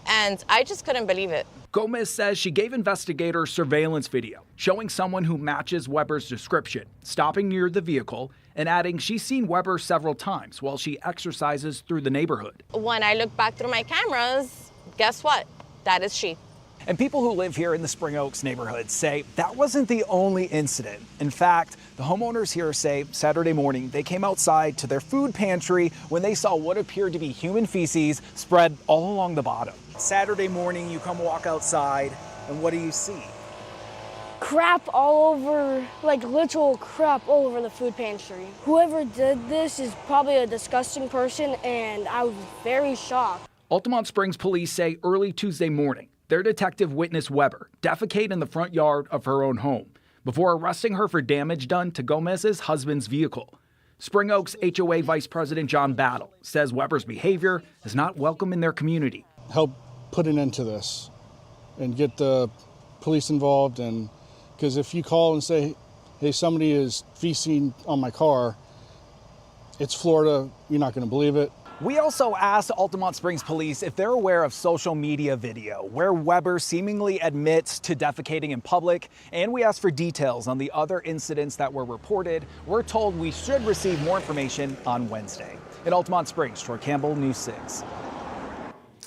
And I just couldn't believe it. Gomez says she gave investigators surveillance video showing someone who matches Weber's description, stopping near the vehicle and adding she's seen Weber several times while she exercises through the neighborhood. When I look back through my cameras, guess what? That is she. And people who live here in the Spring Oaks neighborhood say that wasn't the only incident. In fact, the homeowners here say Saturday morning they came outside to their food pantry when they saw what appeared to be human feces spread all along the bottom. Saturday morning, you come walk outside, and what do you see? Crap all over, like literal crap all over the food pantry. Whoever did this is probably a disgusting person, and I was very shocked. Altamont Springs police say early Tuesday morning, their detective witnessed Weber defecate in the front yard of her own home before arresting her for damage done to Gomez's husband's vehicle. Spring Oaks HOA Vice President John Battle says Weber's behavior is not welcome in their community. Help put an end to this and get the police involved, and because if you call and say, hey, somebody is feasting on my car, it's Florida, you're not going to believe it. We also asked Altamont Springs police if they're aware of social media video where Weber seemingly admits to defecating in public, and we asked for details on the other incidents that were reported. We're told we should receive more information on Wednesday. In Altamont Springs, Troy Campbell, News 6.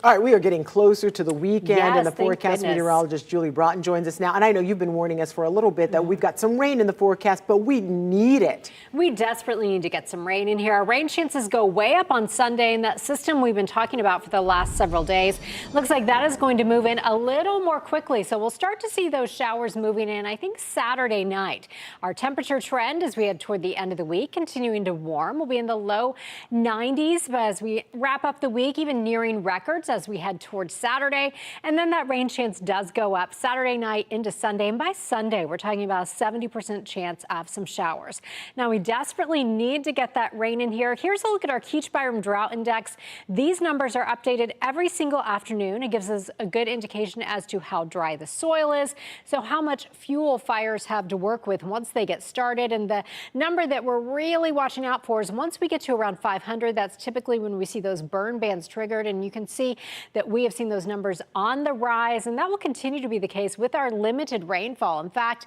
All right, we are getting closer to the weekend, Yes, and the thank forecast goodness. meteorologist Julie Broughton joins us now. And I know you've been warning us for a little bit that we've got some rain in the forecast, but we need it. We desperately need to get some rain in here. Our rain chances go way up on Sunday, and that system we've been talking about for the last several days looks like that is going to move in a little more quickly. So we'll start to see those showers moving in, I think, Saturday night. Our temperature trend as we head toward the end of the week, continuing to warm. We'll be in the low 90s, but as we wrap up the week, even nearing records as we head towards Saturday. And then that rain chance does go up Saturday night into Sunday. And by Sunday, we're talking about a 70% chance of some showers. Now, we desperately need to get that rain in here. Here's a look at our Keach Byram Drought Index. These numbers are updated every single afternoon. It gives us a good indication as to how dry the soil is, so how much fuel fires have to work with once they get started. And the number that we're really watching out for is once we get to around 500, that's typically when we see those burn bans triggered. And you can see that we have seen those numbers on the rise, and that will continue to be the case with our limited rainfall. In fact,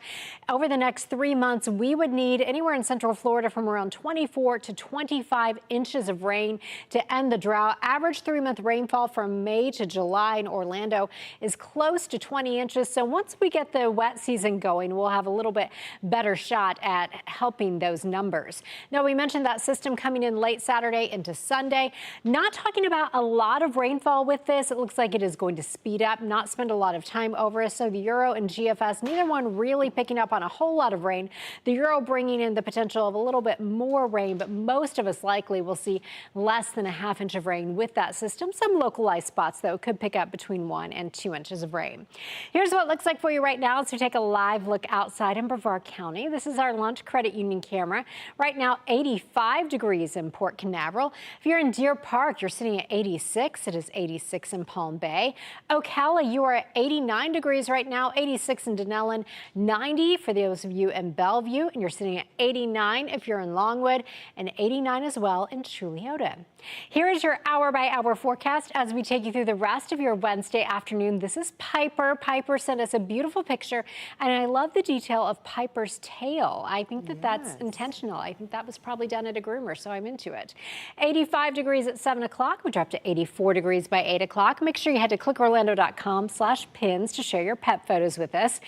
over the next 3 months, we would need anywhere in Central Florida from around 24 to 25 inches of rain to end the drought. Average 3-month rainfall from May to July in Orlando is close to 20 inches. So once we get the wet season going, we'll have a little bit better shot at helping those numbers. Now, we mentioned that system coming in late Saturday into Sunday. Not talking about a lot of rainfall with this. It looks like it is going to speed up, not spend a lot of time over us. So the Euro and GFS, neither one really picking up on a whole lot of rain. The Euro bringing in the potential of a little bit more rain, but most of us likely will see less than a ½ inch of rain with that system. Some localized spots, though, could pick up between 1 and 2 inches of rain. Here's what it looks like for you right now as we take a live look outside in Brevard County. This is our Lunch Credit Union camera. Right now, 85 degrees in Port Canaveral. If you're in Deer Park, you're sitting at 86. It is 86 in Palm Bay. Ocala, you are at 89 degrees right now, 86 in Denellen, 90 for those of you in Bellevue, and you're sitting at 89 if you're in Longwood, and 89 as well in Chuleota. Here is your hour-by-hour forecast as we take you through the rest of your Wednesday afternoon. This is Piper. Piper sent us a beautiful picture, and I love the detail of Piper's tail. I think that that's intentional. I think that was probably done at a groomer, so I'm into it. 85 degrees at 7 o'clock. We drop to 84 degrees by 8 o'clock. Make sure you head to clickorlando.com/pins to share your pet photos with us.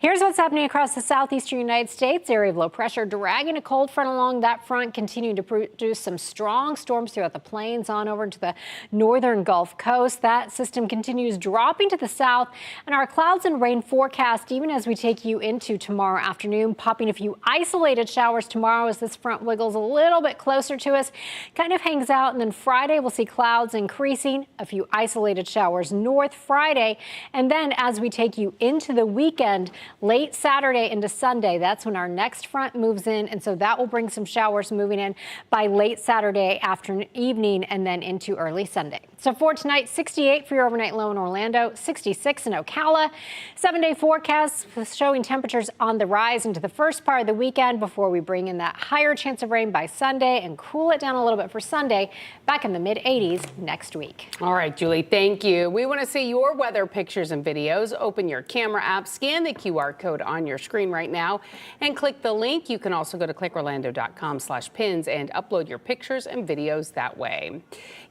Here's what's happening across the southeastern United States. Area of low pressure dragging a cold front along that front, continuing to produce some strong storms throughout the plains on over to the northern Gulf Coast. That system continues dropping to the south, and our clouds and rain forecast, even as we take you into tomorrow afternoon, popping a few isolated showers tomorrow as this front wiggles a little bit closer to us, kind of hangs out, and then Friday we'll see clouds increasing, a few few isolated showers north Friday. And then as we take you into the weekend, late Saturday into Sunday, that's when our next front moves in. And so that will bring some showers moving in by late Saturday afternoon, evening, and then into early Sunday. So for tonight, 68 for your overnight low in Orlando, 66 in Ocala. 7-day forecast showing temperatures on the rise into the first part of the weekend before we bring in that higher chance of rain by Sunday and cool it down a little bit for Sunday, back in the mid-80s next week. All right, Julie, thank you. We want to see your weather pictures and videos. Open your camera app, scan the QR code on your screen right now, and click the link. You can also go to clickorlando.com/pins and upload your pictures and videos that way.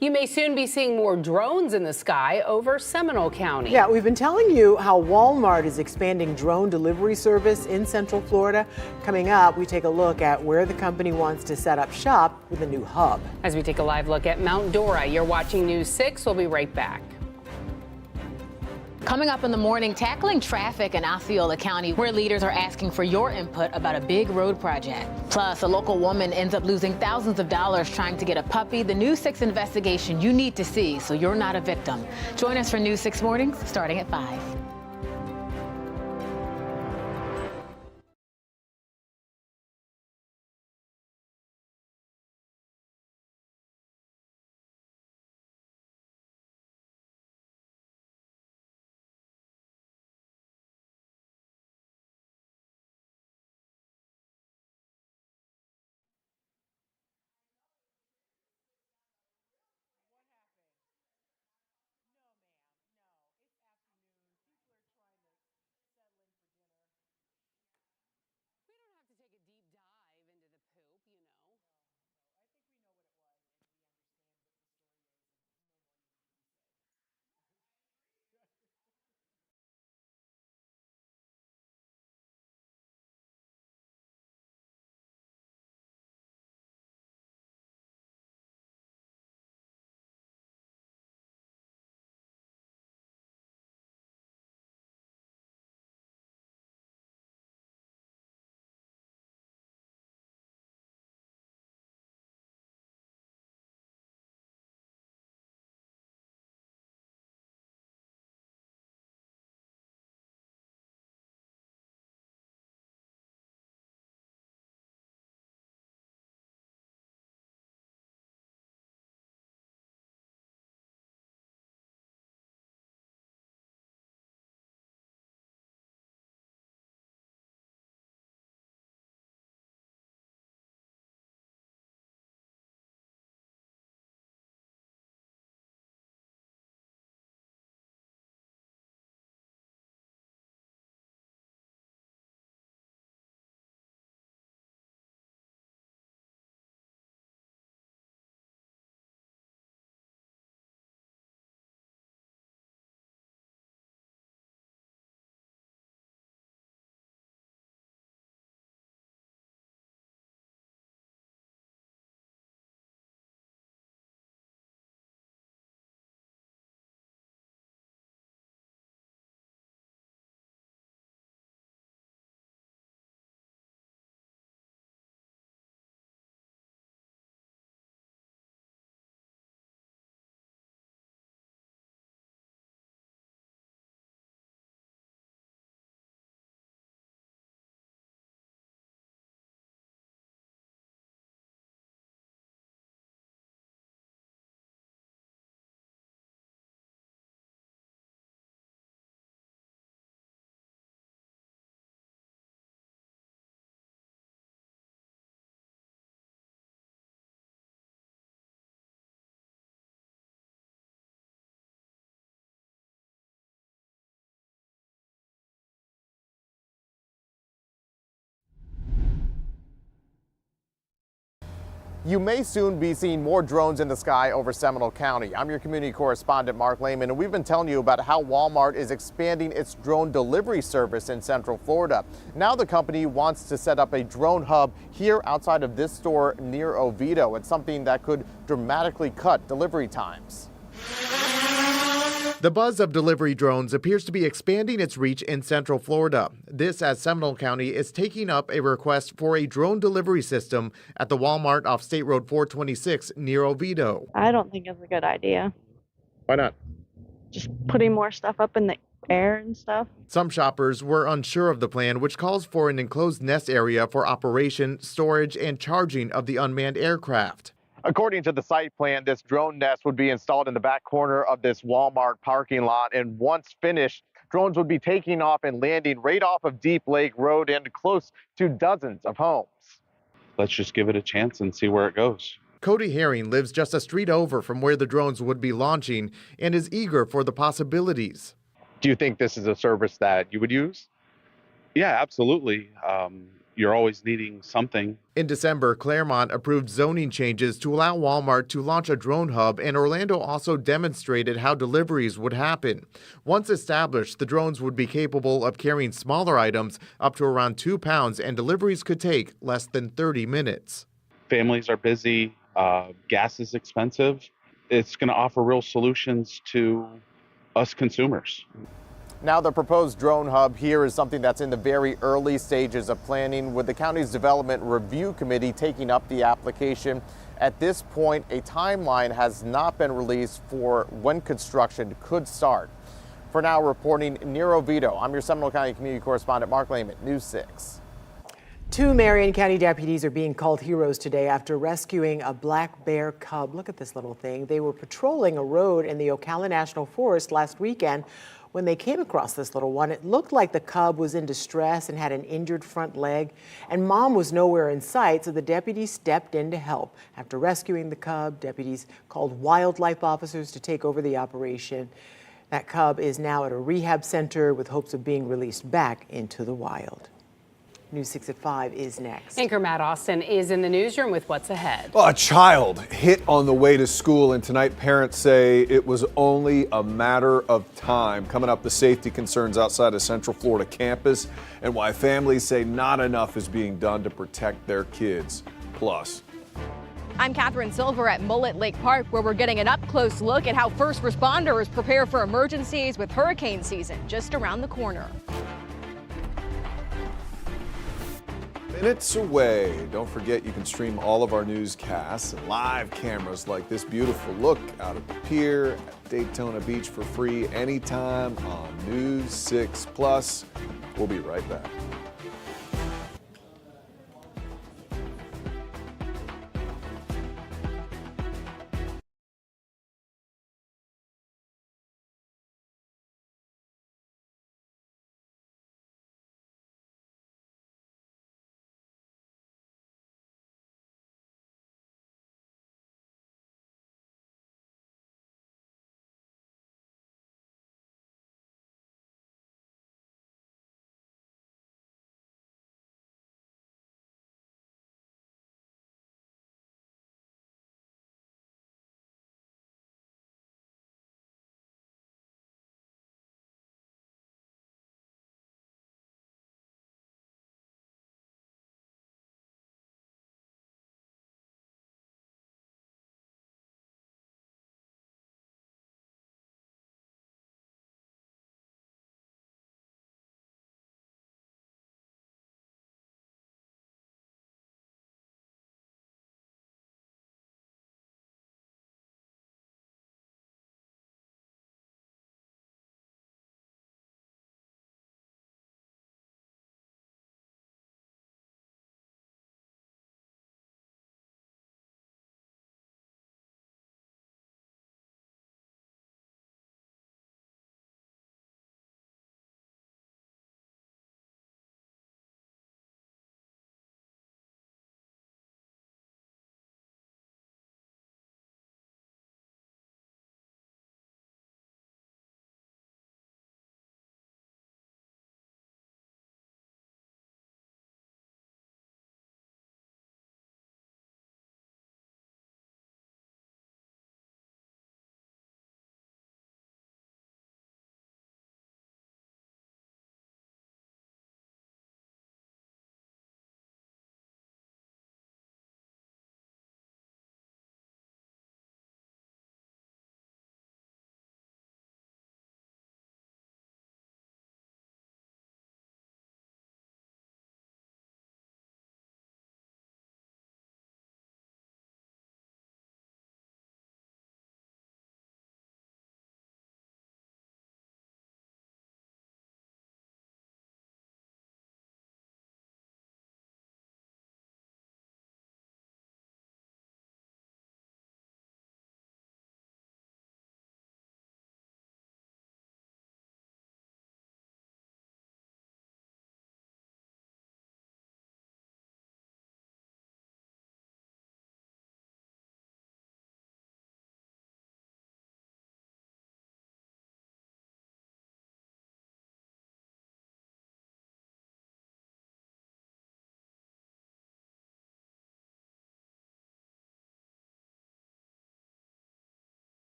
You may soon be seeing more drones in the sky over Seminole County. Yeah, we've been telling you how Walmart is expanding drone delivery service in Central Florida. Coming up, we take a look at where the company wants to set up shop with a new hub. As we take a live look at Mount Dora, you're watching News 6. We'll be right back. Coming up in the morning, tackling traffic in Osceola County, where leaders are asking for your input about a big road project. Plus, a local woman ends up losing thousands of dollars trying to get a puppy. The News 6 investigation you need to see so you're not a victim. Join us for News 6 Mornings starting at 5. You may soon be seeing more drones in the sky over Seminole County. I'm your community correspondent, Mark Lehman, and we've been telling you about how Walmart is expanding its drone delivery service in Central Florida. Now the company wants to set up a drone hub here outside of this store near Oviedo. It's something that could dramatically cut delivery times. The buzz of delivery drones appears to be expanding its reach in Central Florida. This as Seminole County is taking up a request for a drone delivery system at the Walmart off State Road 426 near Oviedo. I don't think it's a good idea. Why not? Just putting more stuff up in the air and stuff. Some shoppers were unsure of the plan, which calls for an enclosed nest area for operation, storage, and charging of the unmanned aircraft. According to the site plan, this drone nest would be installed in the back corner of this Walmart parking lot, and once finished, drones would be taking off and landing right off of Deep Lake Road and close to dozens of homes. Let's just give it a chance and see where it goes. Cody Herring lives just a street over from where the drones would be launching and is eager for the possibilities. Do you think this is a service that you would use? Yeah, absolutely. You're always needing something. In December, Claremont approved zoning changes to allow Walmart to launch a drone hub, and Orlando also demonstrated how deliveries would happen. Once established, the drones would be capable of carrying smaller items up to around 2 pounds, and deliveries could take less than 30 minutes. Families are busy. Gas is expensive. It's going to offer real solutions to us consumers. Now, the proposed drone hub here is something that's in the very early stages of planning, with the county's Development Review Committee taking up the application. At this point, a timeline has not been released for when construction could start. For now, reporting near Oviedo, I'm your Seminole County Community Correspondent Mark Lehman, News 6. 2 Marion County deputies are being called heroes today after rescuing a black bear cub. Look at this little thing. They were patrolling a road in the Ocala National Forest last weekend when they came across this little one. It looked like the cub was in distress and had an injured front leg, and mom was nowhere in sight, so the deputies stepped in to help. After rescuing the cub, deputies called wildlife officers to take over the operation. That cub is now at a rehab center with hopes of being released back into the wild. News 6 at 5 is next. Anchor Matt Austin is in the newsroom with what's ahead. A child hit on the way to school, and tonight parents say it was only a matter of time. Coming up, the safety concerns outside a Central Florida campus and why families say not enough is being done to protect their kids. Plus, I'm Catherine Silver at Mullet Lake Park, where we're getting an up-close look at how first responders prepare for emergencies with hurricane season just around the corner. minutes away. Don't forget you can stream all of our newscasts and live cameras like this beautiful look out at the pier at Daytona Beach for free anytime on News 6 Plus. We'll be right back.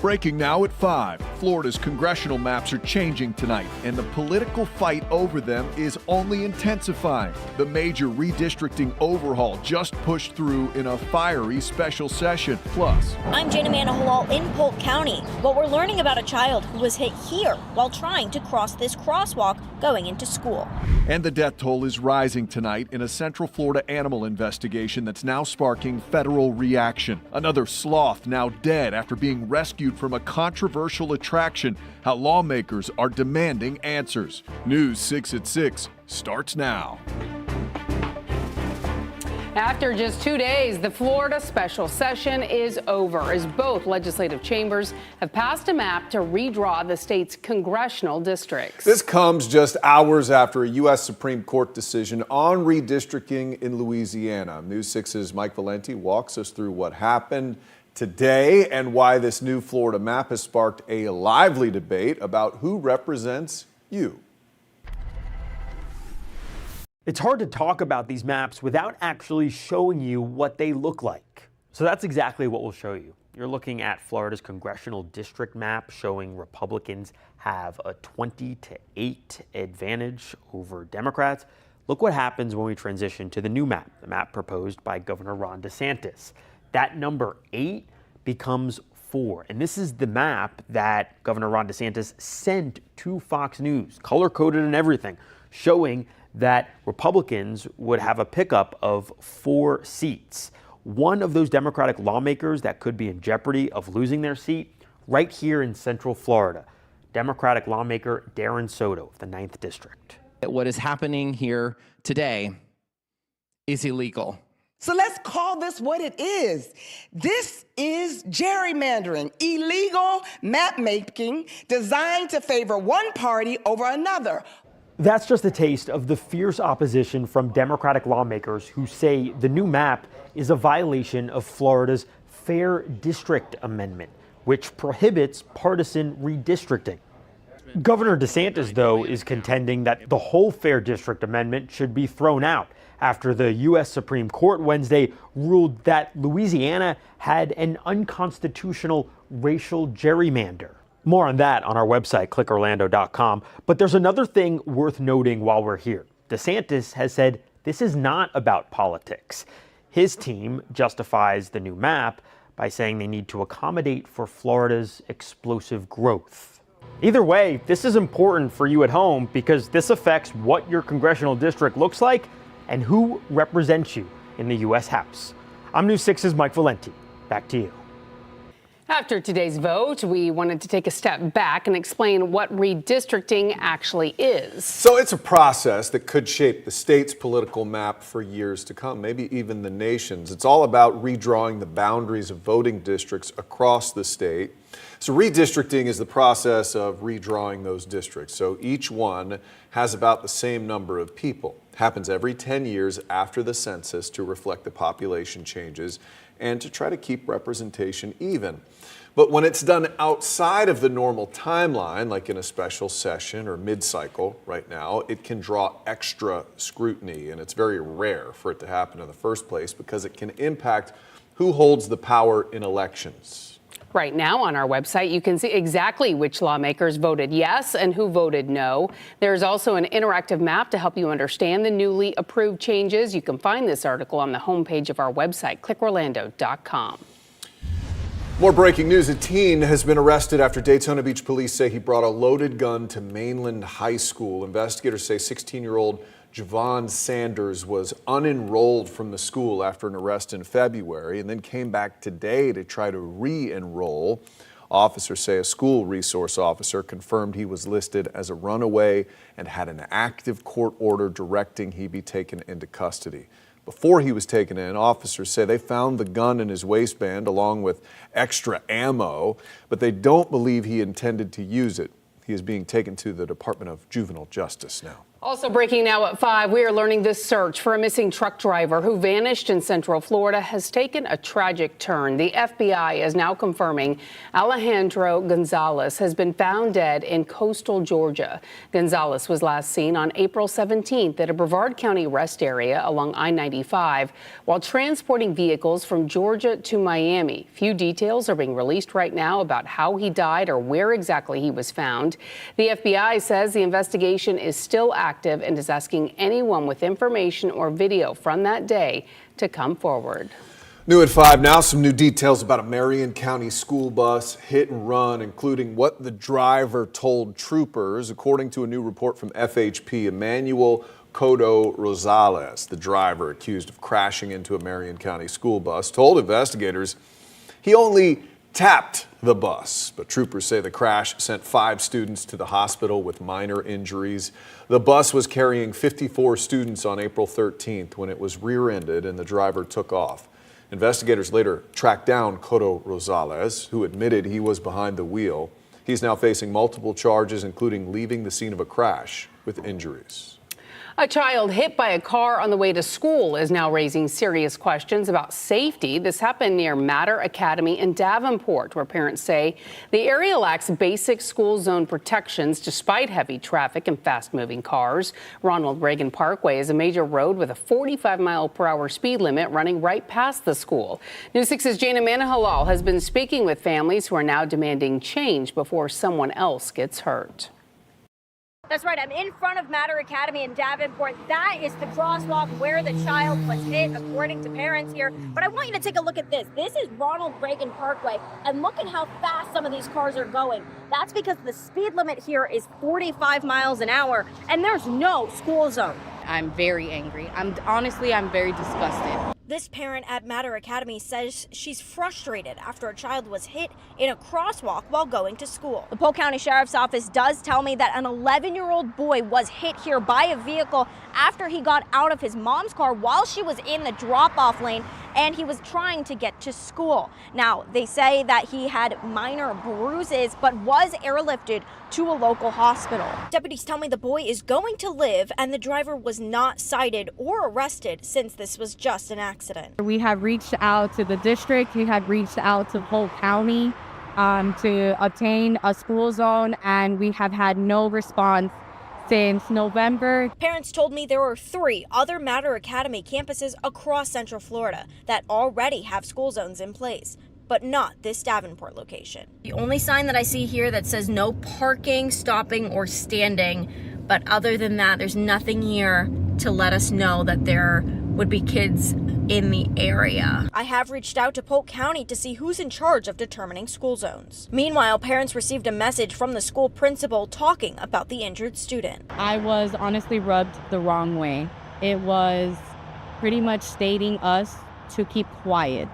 Breaking now at 5. Florida's congressional maps are changing tonight, and the political fight over them is only intensifying. The major redistricting overhaul just pushed through in a fiery special session. Plus, I'm Jana Manahalal in Polk County. What we're learning about a child who was hit here while trying to cross this crosswalk going into school. And the death toll is rising tonight in a Central Florida animal investigation that's now sparking federal reaction. Another sloth now dead after being rescued from a controversial attraction. How lawmakers are demanding answers. News 6 at 6 starts now. After just 2 days, the Florida special session is over as both legislative chambers have passed a map to redraw the state's congressional districts. This comes just hours after a U.S. Supreme Court decision on redistricting in Louisiana. News 6's Mike Valenti walks us through what happened today and why this new Florida map has sparked a lively debate about who represents you. It's hard to talk about these maps without actually showing you what they look like. So that's exactly what we'll show you. You're looking at Florida's congressional district map showing Republicans have a 20-8 advantage over Democrats. Look what happens when we transition to the new map, the map proposed by Governor Ron DeSantis. That number 8 becomes 4. And this is the map that Governor Ron DeSantis sent to Fox News, color-coded and everything, showing that Republicans would have a pickup of 4 seats. One of those Democratic lawmakers that could be in jeopardy of losing their seat right here in Central Florida, Democratic lawmaker Darren Soto of the 9th District. What is happening here today is illegal. So let's call this what it is. This is gerrymandering, illegal map making designed to favor one party over another. That's just a taste of the fierce opposition from Democratic lawmakers who say the new map is a violation of Florida's Fair District Amendment, which prohibits partisan redistricting. Governor DeSantis, though, is contending that the whole Fair District Amendment should be thrown out after the U.S. Supreme Court Wednesday ruled that Louisiana had an unconstitutional racial gerrymander. More on that on our website, clickorlando.com. But there's another thing worth noting while we're here. DeSantis has said this is not about politics. His team justifies the new map by saying they need to accommodate for Florida's explosive growth. Either way, this is important for you at home because this affects what your congressional district looks like and who represents you in the U.S. House. I'm News 6's Mike Valenti. Back to you. After today's vote, we wanted to take a step back and explain what redistricting actually is. So it's a process that could shape the state's political map for years to come, maybe even the nation's. It's all about redrawing the boundaries of voting districts across the state. So redistricting is the process of redrawing those districts. So each one has about the same number of people. It happens every 10 years after the census to reflect the population changes and to try to keep representation even. But when it's done outside of the normal timeline, like in a special session or mid-cycle right now, it can draw extra scrutiny, and it's very rare for it to happen in the first place because it can impact who holds the power in elections. Right now on our website, you can see exactly which lawmakers voted yes and who voted no. There's also an interactive map to help you understand the newly approved changes. You can find this article on the homepage of our website, clickorlando.com. More breaking news. A teen has been arrested after Daytona Beach police say he brought a loaded gun to Mainland High School. Investigators say 16-year-old Javon Sanders was unenrolled from the school after an arrest in February and then came back today to try to re-enroll. Officers say a school resource officer confirmed he was listed as a runaway and had an active court order directing he be taken into custody. Before he was taken in, officers say they found the gun in his waistband along with extra ammo, but they don't believe he intended to use it. He is being taken to the Department of Juvenile Justice now. Also breaking now at 5, we are learning this search for a missing truck driver who vanished in Central Florida has taken a tragic turn. The FBI is now confirming Alejandro Gonzalez has been found dead in coastal Georgia. Gonzalez was last seen on April 17th at a Brevard County rest area along I-95 while transporting vehicles from Georgia to Miami. Few details are being released right now about how he died or where exactly he was found. The FBI says the investigation is still active and is asking anyone with information or video from that day to come forward. New at 5 now, some new details about a Marion County school bus hit and run, including what the driver told troopers. According to a new report from FHP, Emmanuel Cotto Rosales, the driver accused of crashing into a Marion County school bus, told investigators he only tapped the bus, but troopers say the crash sent 5 students to the hospital with minor injuries. The bus was carrying 54 students on April 13th when it was rear-ended and the driver took off. Investigators later tracked down Cotto Rosales, who admitted he was behind the wheel. He's now facing multiple charges, including leaving the scene of a crash with injuries. A child hit by a car on the way to school is now raising serious questions about safety. This happened near Matter Academy in Davenport, where parents say the area lacks basic school zone protections despite heavy traffic and fast-moving cars. Ronald Reagan Parkway is a major road with a 45-mile-per-hour speed limit running right past the school. News 6's Jana Manahalal has been speaking with families who are now demanding change before someone else gets hurt. That's right. I'm in front of Matter Academy in Davenport. That is the crosswalk where the child was hit, according to parents here. But I want you to take a look at this. This is Ronald Reagan Parkway, and look at how fast some of these cars are going. That's because the speed limit here is 45 miles an hour, and there's no school zone. I'm very angry. I'm very disgusted. This parent at Matter Academy says she's frustrated after a child was hit in a crosswalk while going to school. The Polk County Sheriff's Office does tell me that an 11-year-old boy was hit here by a vehicle after he got out of his mom's car while she was in the drop-off lane and he was trying to get to school. Now, they say that he had minor bruises but was airlifted to a local hospital. Deputies tell me the boy is going to live and the driver was not cited or arrested since this was just an accident. We have reached out to the district, we have reached out to Polk County to obtain a school zone, and we have had no response since November. Parents told me there are 3 other Matter Academy campuses across Central Florida that already have school zones in place, but not this Davenport location. The only sign that I see here that says no parking, stopping, or standing, but other than that, there's nothing here to let us know that there would be kids in the area. I have reached out to Polk County to see who's in charge of determining school zones. Meanwhile, parents received a message from the school principal talking about the injured student. I was honestly rubbed the wrong way. It was pretty much stating us to keep quiet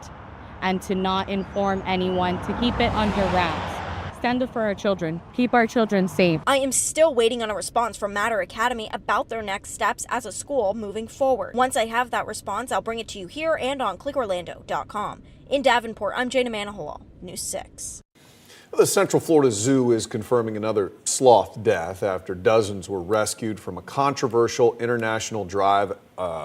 and to not inform anyone, to keep it under wraps. Stand up for our children. Keep our children safe. I am still waiting on a response from Matter Academy about their next steps as a school moving forward. Once I have that response, I'll bring it to you here and on clickorlando.com. In Davenport, I'm Jana Manahalal, News 6. The Central Florida Zoo is confirming another sloth death after dozens were rescued from a controversial International Drive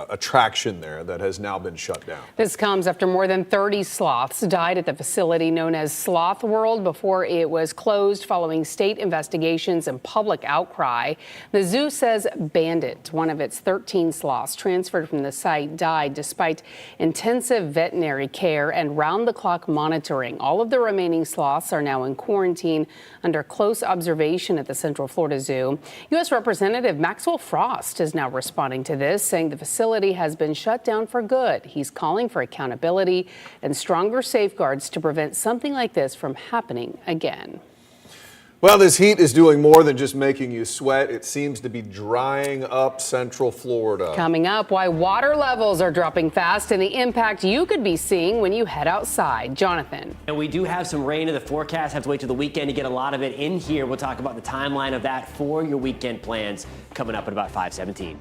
attraction there that has now been shut down. This comes after more than 30 sloths died at the facility known as Sloth World before it was closed following state investigations and public outcry. The zoo says Bandit, one of its 13 sloths transferred from the site, died despite intensive veterinary care and round-the-clock monitoring. All of the remaining sloths are now in quarantine under close observation at the Central Florida Zoo. U.S. Representative Maxwell Frost is now responding to this, saying the facility has been shut down for good. He's calling for accountability and stronger safeguards to prevent something like this from happening again. Well, this heat is doing more than just making you sweat. It seems to be drying up Central Florida. Coming up, why water levels are dropping fast and the impact you could be seeing when you head outside. Jonathan. And we do have some rain in the forecast. Have to wait till the weekend to get a lot of it in here. We'll talk about the timeline of that for your weekend plans coming up at about 5:17.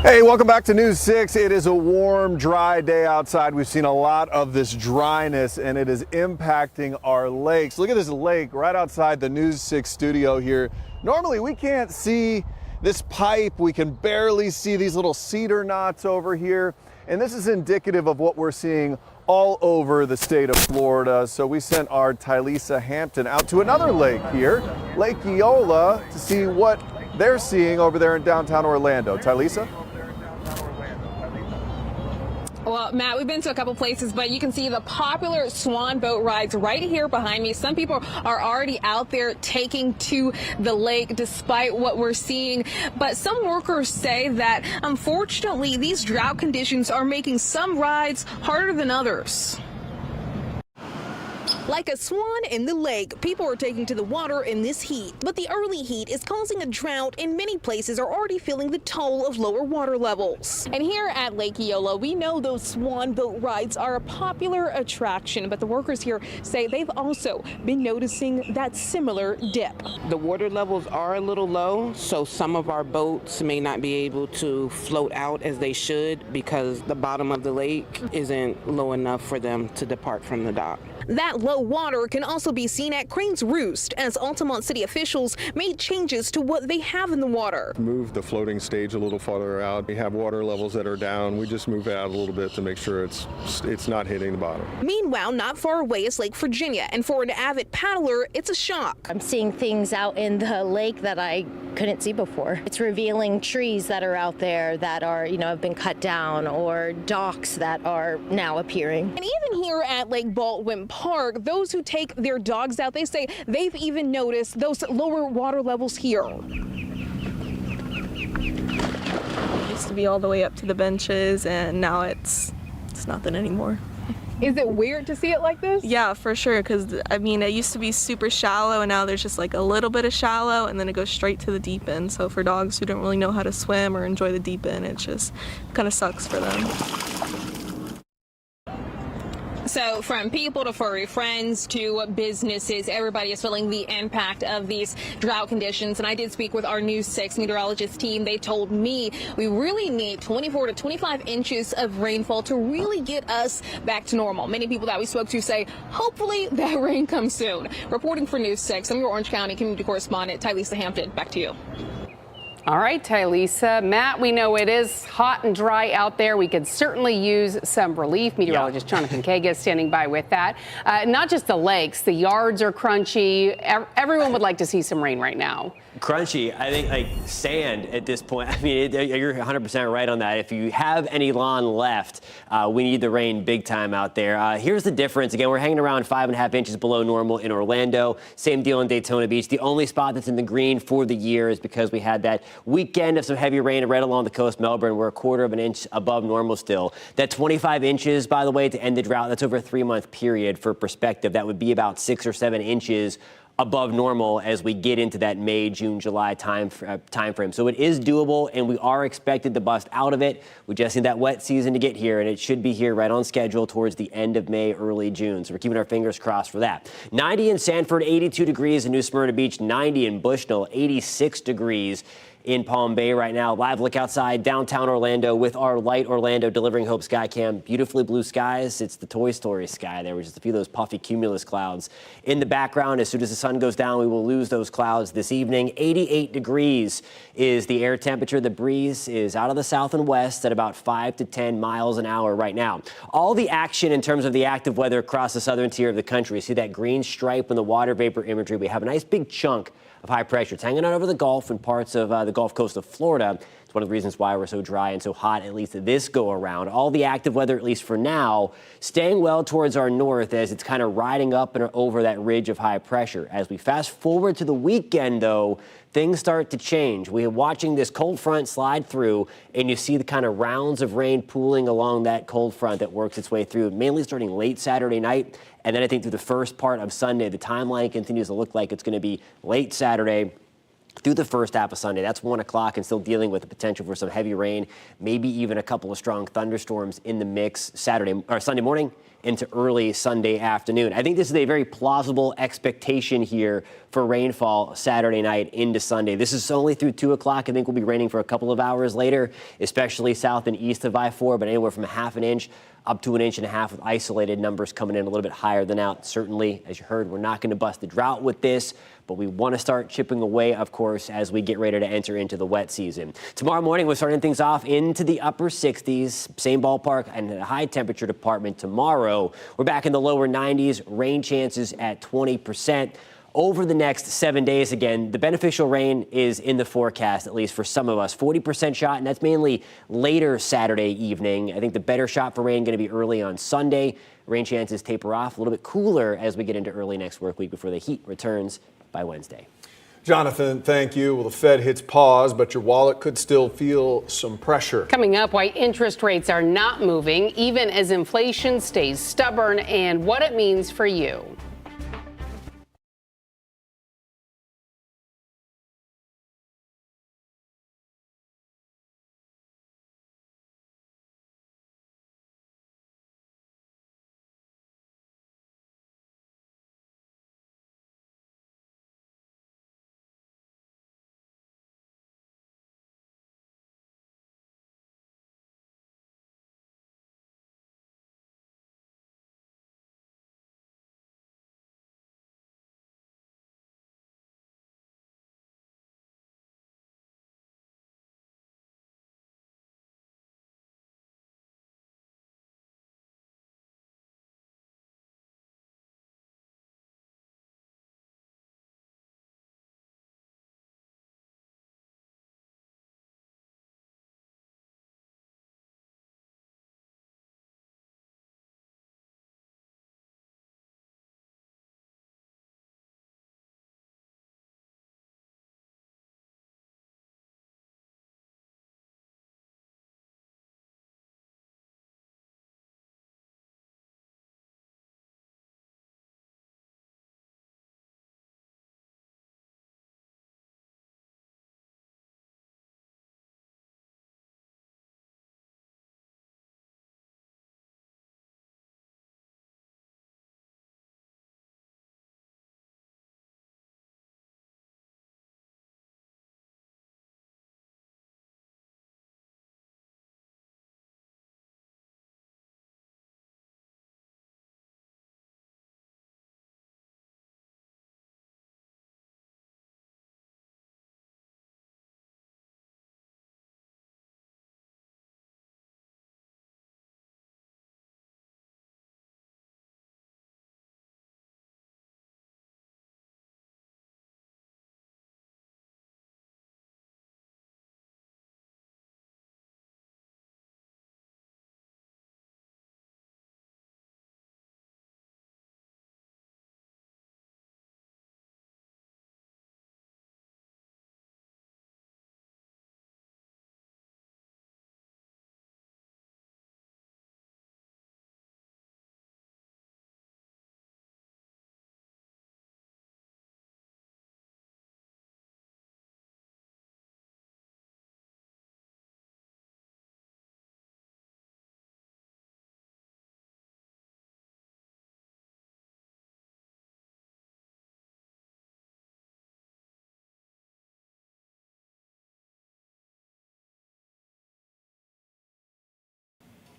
Hey, welcome back to News 6. It is a warm, dry day outside. We've seen a lot of this dryness, and it is impacting our lakes. Look at this lake right outside the News 6 studio here. Normally, we can't see this pipe. We can barely see these little cedar knots over here. And this is indicative of what we're seeing all over the state of Florida. So we sent our Tylisa Hampton out to another lake here, Lake Eola, to see what they're seeing over there in downtown Orlando. Tylisa? Well, Matt, we've been to a couple places, but you can see the popular swan boat rides right here behind me. Some people are already out there taking to the lake despite what we're seeing. But some workers say that, unfortunately, these drought conditions are making some rides harder than others. Like a swan in the lake, people are taking to the water in this heat. But the early heat is causing a drought, and many places are already feeling the toll of lower water levels. And here at Lake Eola, we know those swan boat rides are a popular attraction, but the workers here say they've also been noticing that similar dip. The water levels are a little low, so some of our boats may not be able to float out as they should because the bottom of the lake isn't low enough for them to depart from the dock. That low water can also be seen at Crane's Roost as Altamont city officials made changes to what they have in the water. Move the floating stage a little farther out. We have water levels that are down. We just move it out a little bit to make sure it's not hitting the bottom. Meanwhile, not far away is Lake Virginia, and for an avid paddler, it's a shock. I'm seeing things out in the lake that I couldn't see before. It's revealing trees that are out there that are, have been cut down, or docks that are now appearing. And even here at Lake Baldwin Park, those who take their dogs out, they say they've even noticed those lower water levels here. It used to be all the way up to the benches, and now it's nothing anymore. Is it weird to see it like this? Yeah, for sure, because it used to be super shallow, and now there's just like a little bit of shallow, and then it goes straight to the deep end. So for dogs who don't really know how to swim or enjoy the deep end, it just kind of sucks for them. So from people to furry friends to businesses, everybody is feeling the impact of these drought conditions. And I did speak with our News 6 meteorologist team. They told me we really need 24 to 25 inches of rainfall to really get us back to normal. Many people that we spoke to say, hopefully that rain comes soon. Reporting for News 6, I'm your Orange County community correspondent, Tylisa Hampton. Back to you. All right, Tylisa. Matt, we know it is hot and dry out there. We could certainly use some relief. Meteorologist Jonathan Kaga is standing by with that. Not just the lakes, the yards are crunchy. Everyone would like to see some rain right now. Crunchy. I think like sand at this point. You're 100% right on that. If you have any lawn left, we need the rain big time out there. Here's the difference. Again, we're hanging around 5.5 inches below normal in Orlando. Same deal in Daytona Beach. The only spot that's in the green for the year is because we had that weekend of some heavy rain right along the coast. Melbourne, we're 1/4 of an inch above normal still. That 25 inches, by the way, to end the drought, that's over a 3-month period. For perspective, that would be about 6 or 7 inches above normal as we get into that May, June, July time frame. So it is doable, and we are expected to bust out of it. We just need that wet season to get here, and it should be here right on schedule towards the end of May, early June. So we're keeping our fingers crossed for that. 90 in Sanford, 82 degrees in New Smyrna Beach, 90 in Bushnell, 86 degrees in Palm Bay right now. Live look outside downtown Orlando with our Light Orlando Delivering Hope Skycam. Beautifully blue skies. It's the Toy Story sky there, with just a few of those puffy cumulus clouds in the background. As soon as the sun goes down, we will lose those clouds this evening. 88 degrees is the air temperature. The breeze is out of the south and west at about 5 to 10 miles an hour right now. All the action in terms of the active weather across the southern tier of the country. See that green stripe in the water vapor imagery. We have a nice big chunk of high pressure. It's hanging out over the Gulf and parts of the Gulf Coast of Florida. It's one of the reasons why we're so dry and so hot, at least this go around. All the active weather, at least for now, staying well towards our north as it's kind of riding up and over that ridge of high pressure. As we fast forward to the weekend, though, things start to change. We are watching this cold front slide through, and you see the kind of rounds of rain pooling along that cold front that works its way through, mainly starting late Saturday night. And then I think through the first part of Sunday, the timeline continues to look like it's going to be late Saturday through the first half of Sunday. That's 1 o'clock and still dealing with the potential for some heavy rain, maybe even a couple of strong thunderstorms in the mix Sunday morning into early Sunday afternoon. I think this is a very plausible expectation here for rainfall Saturday night into Sunday. This is only through 2 o'clock. I think we'll be raining for a couple of hours later, especially south and east of I-4, but anywhere from a half an inch up to 1.5 inches with isolated numbers coming in a little bit higher than out. Certainly, as you heard, we're not going to bust the drought with this, but we want to start chipping away, of course, as we get ready to enter into the wet season. Tomorrow morning, we're starting things off into the upper 60s, same ballpark, and the high temperature department tomorrow. We're back in the lower 90s, rain chances at 20%. Over the next 7 days, again, the beneficial rain is in the forecast, at least for some of us. 40% shot, and that's mainly later Saturday evening. I think the better shot for rain going to be early on Sunday. Rain chances taper off, a little bit cooler as we get into early next work week before the heat returns by Wednesday. Jonathan, thank you. Well, the Fed hits pause, but your wallet could still feel some pressure. Coming up, why interest rates are not moving, even as inflation stays stubborn, and what it means for you.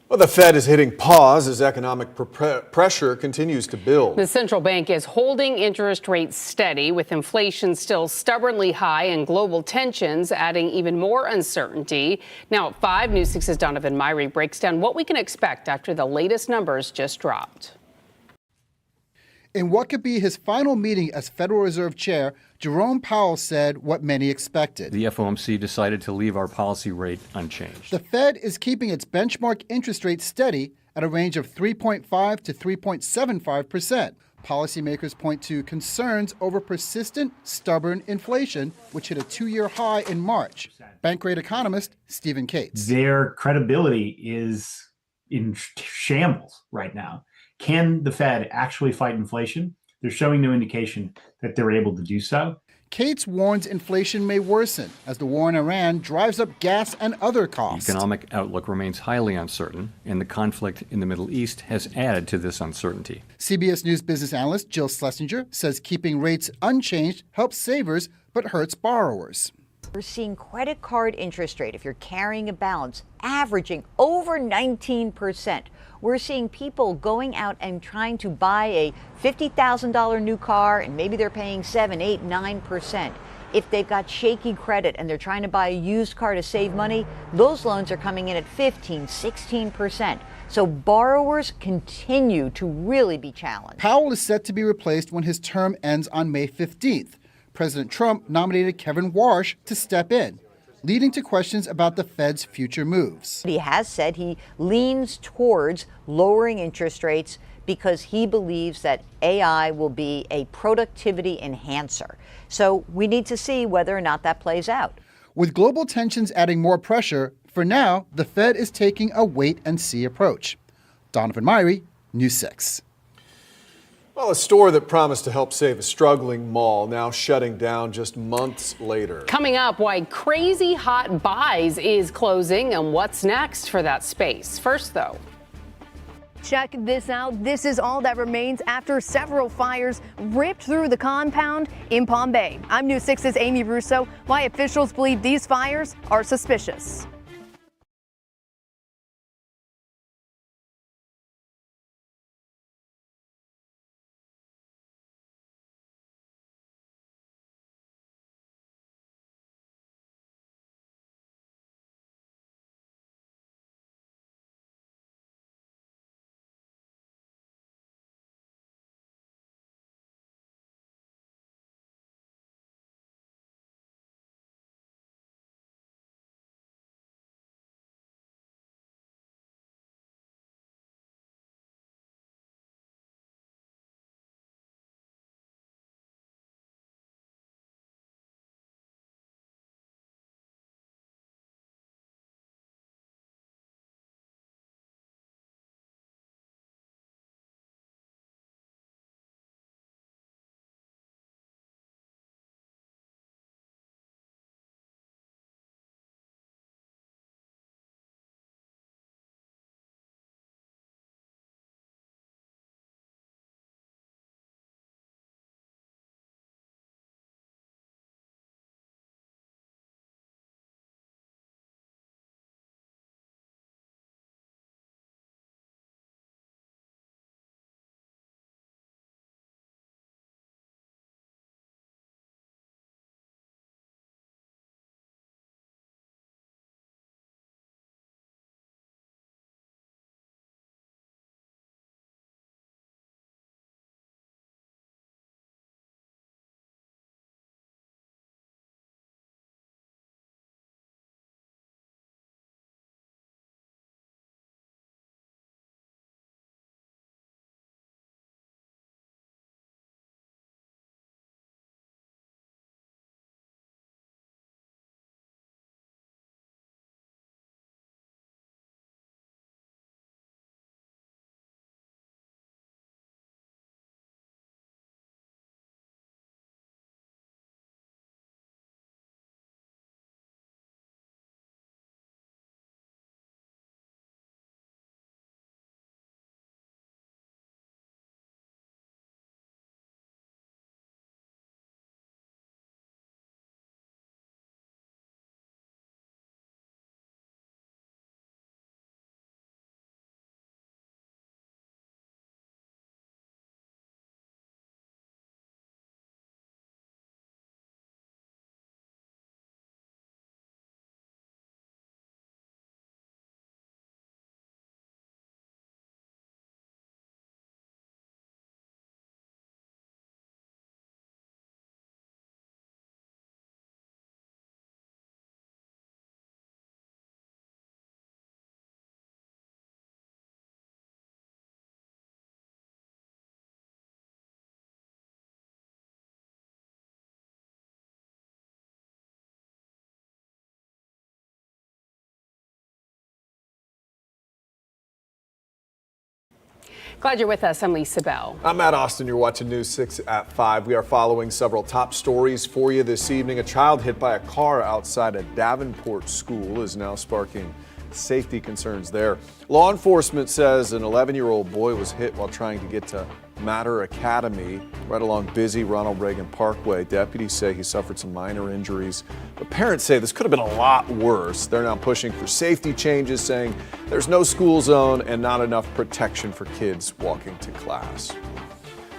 Well, the Fed is hitting pause as economic pressure continues to build. The central bank is holding interest rates steady, with inflation still stubbornly high and global tensions adding even more uncertainty. Now at 5, News 6's Donovan Myrie breaks down what we can expect after the latest numbers just dropped. In what could be his final meeting as Federal Reserve Chair, Jerome Powell said what many expected. The FOMC decided to leave our policy rate unchanged. The Fed is keeping its benchmark interest rate steady at a range of 3.5 to 3.75%. Policymakers point to concerns over persistent, stubborn inflation, which hit a 2-year high in March. Bankrate economist Stephen Cates. Their credibility is in shambles right now. Can the Fed actually fight inflation? They're showing no indication that they're able to do so. Cates warns inflation may worsen as the war in Iran drives up gas and other costs. Economic outlook remains highly uncertain, and the conflict in the Middle East has added to this uncertainty. CBS News business analyst Jill Schlesinger says keeping rates unchanged helps savers but hurts borrowers. We're seeing credit card interest rate, if you're carrying a balance, averaging over 19%. We're seeing people going out and trying to buy a $50,000 new car, and maybe they're paying 7, 8, 9%. If they've got shaky credit and they're trying to buy a used car to save money, those loans are coming in at 15, 16%. So borrowers continue to really be challenged. Powell is set to be replaced when his term ends on May 15th. President Trump nominated Kevin Warsh to step in, leading to questions about the Fed's future moves. He has said he leans towards lowering interest rates because he believes that AI will be a productivity enhancer. So we need to see whether or not that plays out. With global tensions adding more pressure, for now, the Fed is taking a wait-and-see approach. Donovan Myrie, News 6. Well, a store that promised to help save a struggling mall now shutting down just months later. Coming up, why Crazy Hot Buys is closing and what's next for that space. First, though. Check this out. This is all that remains after several fires ripped through the compound in Palm Bay. I'm News 6's Amy Russo. Why officials believe these fires are suspicious. Glad you're with us. I'm Lisa Bell. I'm Matt Austin. You're watching News 6 at 5. We are following several top stories for you this evening. A child hit by a car outside a Davenport school is now sparking safety concerns there. Law enforcement says an 11-year-old boy was hit while trying to get to Matter Academy right along busy Ronald Reagan Parkway. Deputies say he suffered some minor injuries, but parents say this could have been a lot worse. They're now pushing for safety changes, saying there's no school zone and not enough protection for kids walking to class.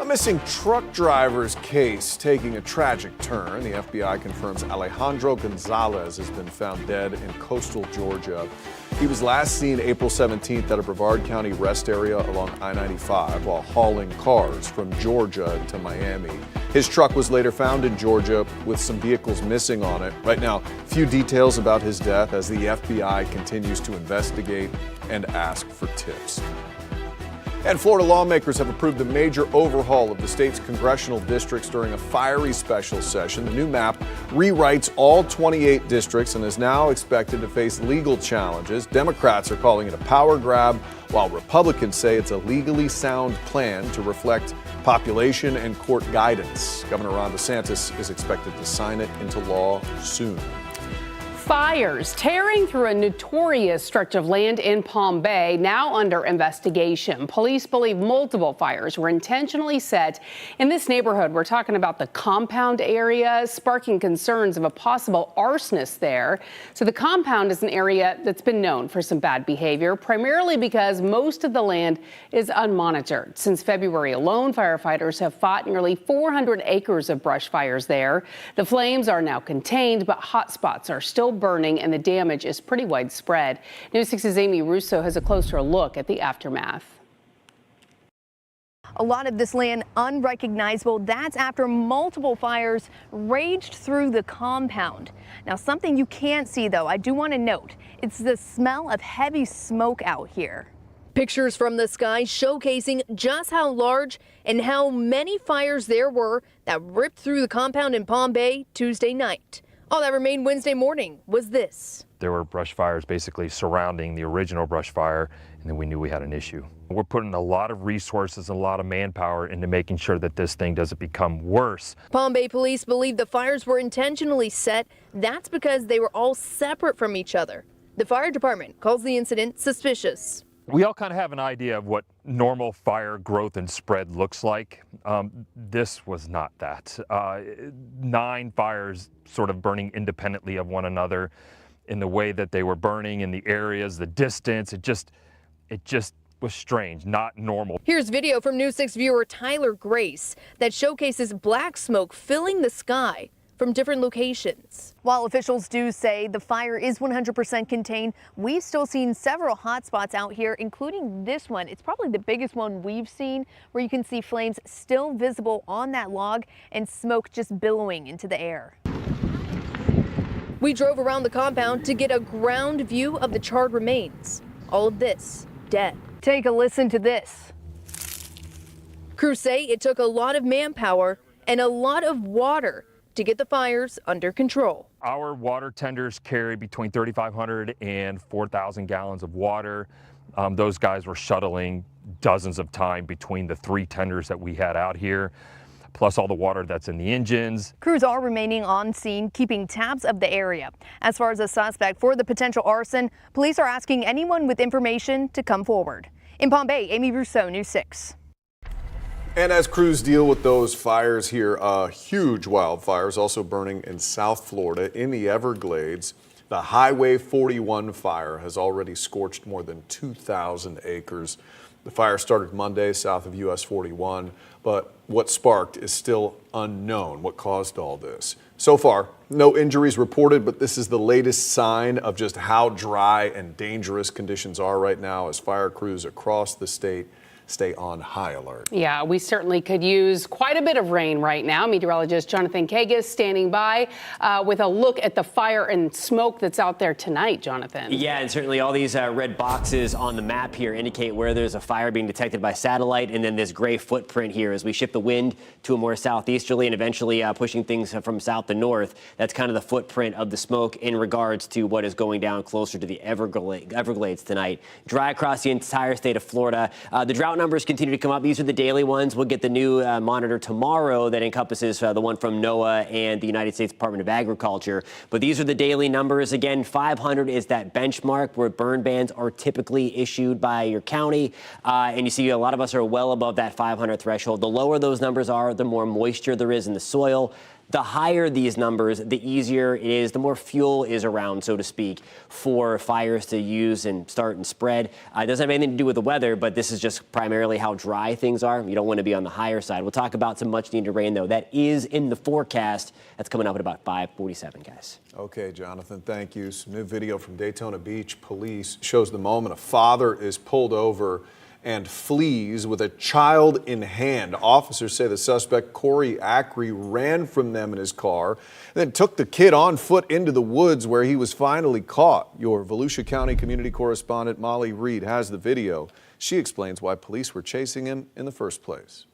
A missing truck driver's case taking a tragic turn. The FBI confirms Alejandro Gonzalez has been found dead in coastal Georgia. He was last seen April 17th at a Brevard County rest area along I-95 while hauling cars from Georgia to Miami. His truck was later found in Georgia with some vehicles missing on it. Right now, few details about his death as the FBI continues to investigate and ask for tips. And Florida lawmakers have approved a major overhaul of the state's congressional districts during a fiery special session. The new map rewrites all 28 districts and is now expected to face legal challenges. Democrats are calling it a power grab, while Republicans say it's a legally sound plan to reflect population and court guidance. Governor Ron DeSantis is expected to sign it into law soon. Fires tearing through a notorious stretch of land in Palm Bay, now under investigation. Police believe multiple fires were intentionally set in this neighborhood. We're talking about the compound area, sparking concerns of a possible arsonist there. So the compound is an area that's been known for some bad behavior, primarily because most of the land is unmonitored. Since February alone, firefighters have fought nearly 400 acres of brush fires there. The flames are now contained, but hot spots are still burning and the damage is pretty widespread. News 6's Amy Russo has a closer look at the aftermath. A lot of this land unrecognizable. That's after multiple fires raged through the compound. Now, something you can't see, though, I do want to note, it's the smell of heavy smoke out here. Pictures from the sky showcasing just how large and how many fires there were that ripped through the compound in Palm Bay Tuesday night. All that remained Wednesday morning was this. There were brush fires basically surrounding the original brush fire, and then we knew we had an issue. We're putting a lot of resources and a lot of manpower into making sure that this thing doesn't become worse. Palm Bay police believe the fires were intentionally set. That's because they were all separate from each other. The fire department calls the incident suspicious. We all kind of have an idea of what normal fire growth and spread looks like. This was not that. 9 fires sort of burning independently of one another in the way that they were burning, in the areas, the distance. It just was strange, not normal. Here's video from News 6 viewer Tyler Grace that showcases black smoke filling the sky from different locations. While officials do say the fire is 100% contained, we've still seen several hot spots out here, including this one. It's probably the biggest one we've seen, where you can see flames still visible on that log and smoke just billowing into the air. We drove around the compound to get a ground view of the charred remains. All of this dead. Take a listen to this. Crews say it took a lot of manpower and a lot of water to get the fires under control. Our water tenders carry between 3,500 and 4,000 gallons of water. Those guys were shuttling dozens of times between the 3 tenders that we had out here, plus all the water that's in the engines. Crews are remaining on scene, keeping tabs of the area. As far as a suspect for the potential arson, police are asking anyone with information to come forward. In Palm Bay, Amy Russo, News 6. And as crews deal with those fires here, huge wildfires also burning in South Florida in the Everglades. The Highway 41 fire has already scorched more than 2,000 acres. The fire started Monday south of US 41, but what sparked is still unknown. What caused all this? So far, no injuries reported, but this is the latest sign of just how dry and dangerous conditions are right now as fire crews across the state stay on high alert. Yeah, we certainly could use quite a bit of rain right now. Meteorologist Jonathan Kagas standing by with a look at the fire and smoke that's out there tonight, Jonathan. Yeah, and certainly all these red boxes on the map here indicate where there's a fire being detected by satellite, and then this gray footprint here as we shift the wind to a more southeasterly and eventually pushing things from south to north. That's kind of the footprint of the smoke in regards to what is going down closer to the Everglades tonight. Dry across the entire state of Florida. The drought drought numbers continue to come up. These are the daily ones. We'll get the new monitor tomorrow that encompasses the one from NOAA and the United States Department of Agriculture. But these are the daily numbers. Again, 500 is that benchmark where burn bans are typically issued by your county. And you see a lot of us are well above that 500 threshold. The lower those numbers are, the more moisture there is in the soil. The higher these numbers, the easier it is, the more fuel is around, so to speak, for fires to use and start and spread. It doesn't have anything to do with the weather, but this is just primarily how dry things are. You don't want to be on the higher side. We'll talk about some much needed rain, though. That is in the forecast. That's coming up at about 5:47, guys. Okay, Jonathan, thank you. Some new video from Daytona Beach police shows the moment a father is pulled over and flees with a child in hand. Officers say the suspect, Corey Acree, ran from them in his car, then took the kid on foot into the woods where he was finally caught. Your Volusia County community correspondent Molly Reed has the video. She explains why police were chasing him in the first place.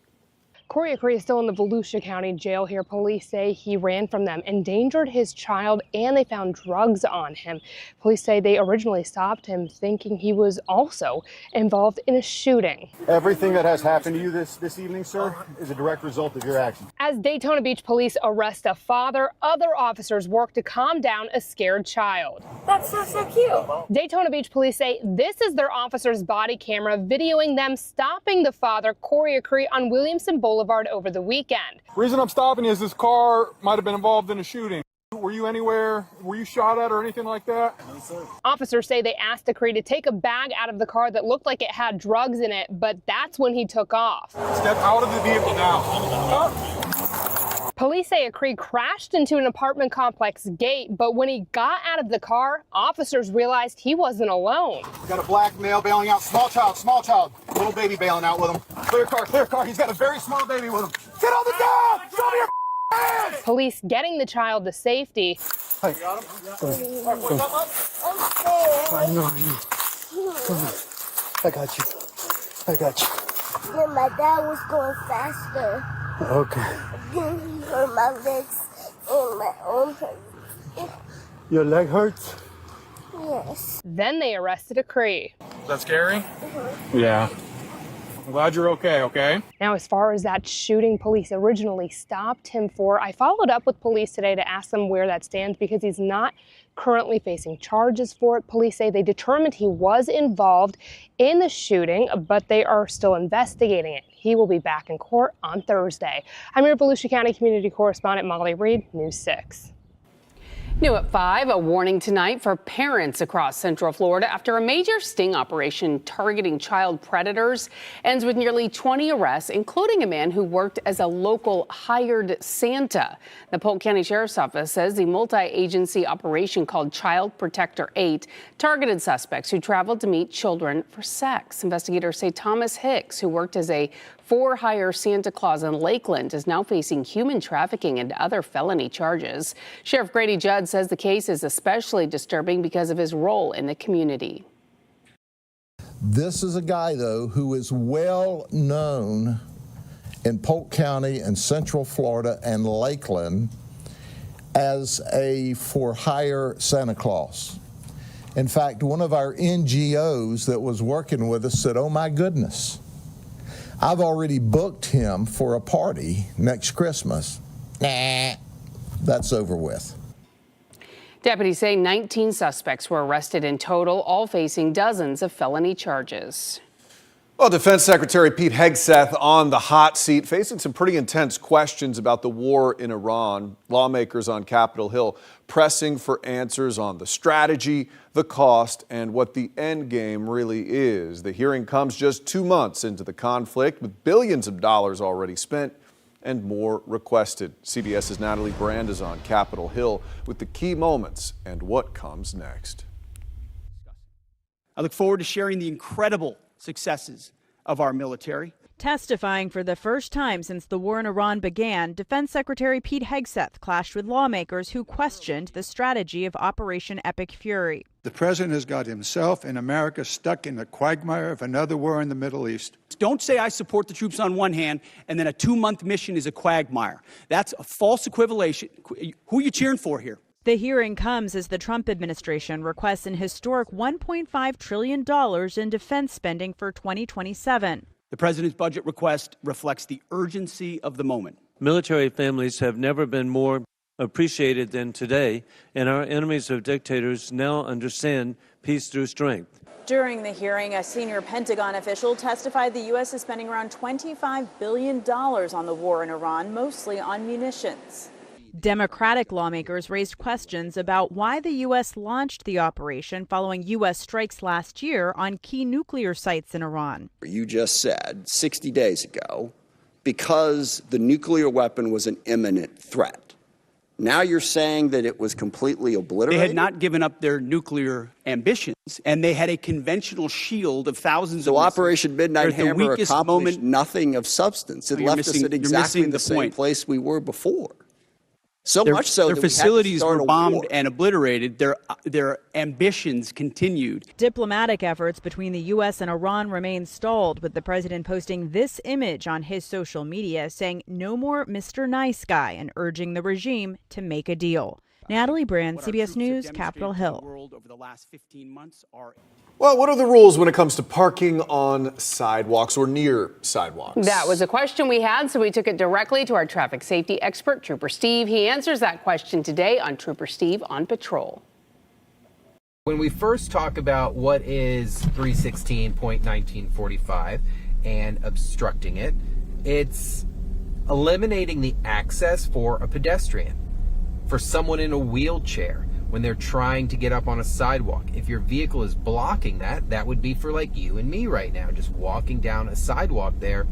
Corey Acree is still in the Volusia County Jail here. Police say he ran from them, endangered his child, and they found drugs on him. Police say they originally stopped him thinking he was also involved in a shooting. Everything that has happened to you this evening, sir, is a direct result of your actions. As Daytona Beach police arrest a father, other officers work to calm down a scared child. That's so cute. Daytona Beach police say this is their officer's body camera videoing them stopping the father, Corey Acree, on Williamson Boulevard over the weekend. The reason I'm stopping is this car might have been involved in a shooting. Were you anywhere? Were you shot at or anything like that? No, sir. Officers say they asked Acree to take a bag out of the car that looked like it had drugs in it, but that's when he took off. Step out of the vehicle now. Police say Acree crashed into an apartment complex gate, but when he got out of the car, officers realized he wasn't alone. We got a black male bailing out, small child, little baby bailing out with him. Clear car. He's got a very small baby with him. Get on the dog! Show me your hands! Police getting the child to safety. Hey. I'm scared. I know you. I got you. Yeah, my dad was going faster. Okay. Then he hurt my legs and my arm hurt. Your leg hurts? Yes. Then they arrested Acree. Is that scary? Yeah. I'm glad you're okay? Now, as far as that shooting police originally stopped him for, I followed up with police today to ask them where that stands because he's not currently facing charges for it. Police say they determined he was involved in the shooting, but they are still investigating it. He will be back in court on Thursday. I'm your Volusia County community correspondent Molly Reed, News 6. New at 5, a warning tonight for parents across Central Florida after a major sting operation targeting child predators ends with nearly 20 arrests, including a man who worked as a local hired Santa. The Polk County Sheriff's Office says the multi-agency operation called Child Protector 8 targeted suspects who traveled to meet children for sex. Investigators say Thomas Hicks, who worked as a for-hire Santa Claus in Lakeland, is now facing human trafficking and other felony charges. Sheriff Grady Judd says the case is especially disturbing because of his role in the community. This is a guy, though, who is well known in Polk County and Central Florida and Lakeland as a for-hire Santa Claus. In fact, one of our NGOs that was working with us said, "Oh my goodness, I've already booked him for a party next Christmas." Nah, that's over with. Deputies say 19 suspects were arrested in total, all facing dozens of felony charges. Well, Defense Secretary Pete Hegseth on the hot seat, facing some pretty intense questions about the war in Iran. Lawmakers on Capitol Hill pressing for answers on the strategy, the cost, and what the end game really is. The hearing comes just 2 months into the conflict, with billions of dollars already spent and more requested. CBS's Natalie Brand is on Capitol Hill with the key moments and what comes next. I look forward to sharing the incredible successes of our military. Testifying for the first time since the war in Iran began, Defense Secretary Pete Hegseth clashed with lawmakers who questioned the strategy of Operation Epic Fury. The president has got himself and America stuck in the quagmire of another war in the Middle East. Don't say I support the troops on one hand and then a 2-month mission is a quagmire. That's a false equivalation. Who are you cheering for here? The hearing comes as the Trump administration requests an historic $1.5 trillion in defense spending for 2027. The president's budget request reflects the urgency of the moment. Military families have never been more appreciated than today, and our enemies of dictators now understand peace through strength. During the hearing, a senior Pentagon official testified the U.S. is spending around $25 billion on the war in Iran, mostly on munitions. Democratic lawmakers raised questions about why the U.S. launched the operation following U.S. strikes last year on key nuclear sites in Iran. You just said 60 days ago, because the nuclear weapon was an imminent threat. Now you're saying that it was completely obliterated? They had not given up their nuclear ambitions, and they had a conventional shield of thousands of missiles. So Operation Midnight Hammer accomplished nothing of substance. It left us at exactly the same place we were before. So much so their that facilities we had to start were a bombed war. and obliterated. Their ambitions continued. Diplomatic efforts between the U.S. and Iran remain stalled, with the president posting this image on his social media saying no more Mr. Nice Guy and urging the regime to make a deal. Natalie Brand, CBS News, Capitol Hill. Over the last 15 months are Well, what are the rules when it comes to parking on sidewalks or near sidewalks? That was a question we had, so we took it directly to our traffic safety expert, Trooper Steve. He answers that question today on Trooper Steve on Patrol. When we first talk about what is 316.1945 and obstructing it, it's eliminating the access for a pedestrian, for someone in a wheelchair, when they're trying to get up on a sidewalk. If your vehicle is blocking that, that would be for like you and me right now, just walking down a sidewalk there.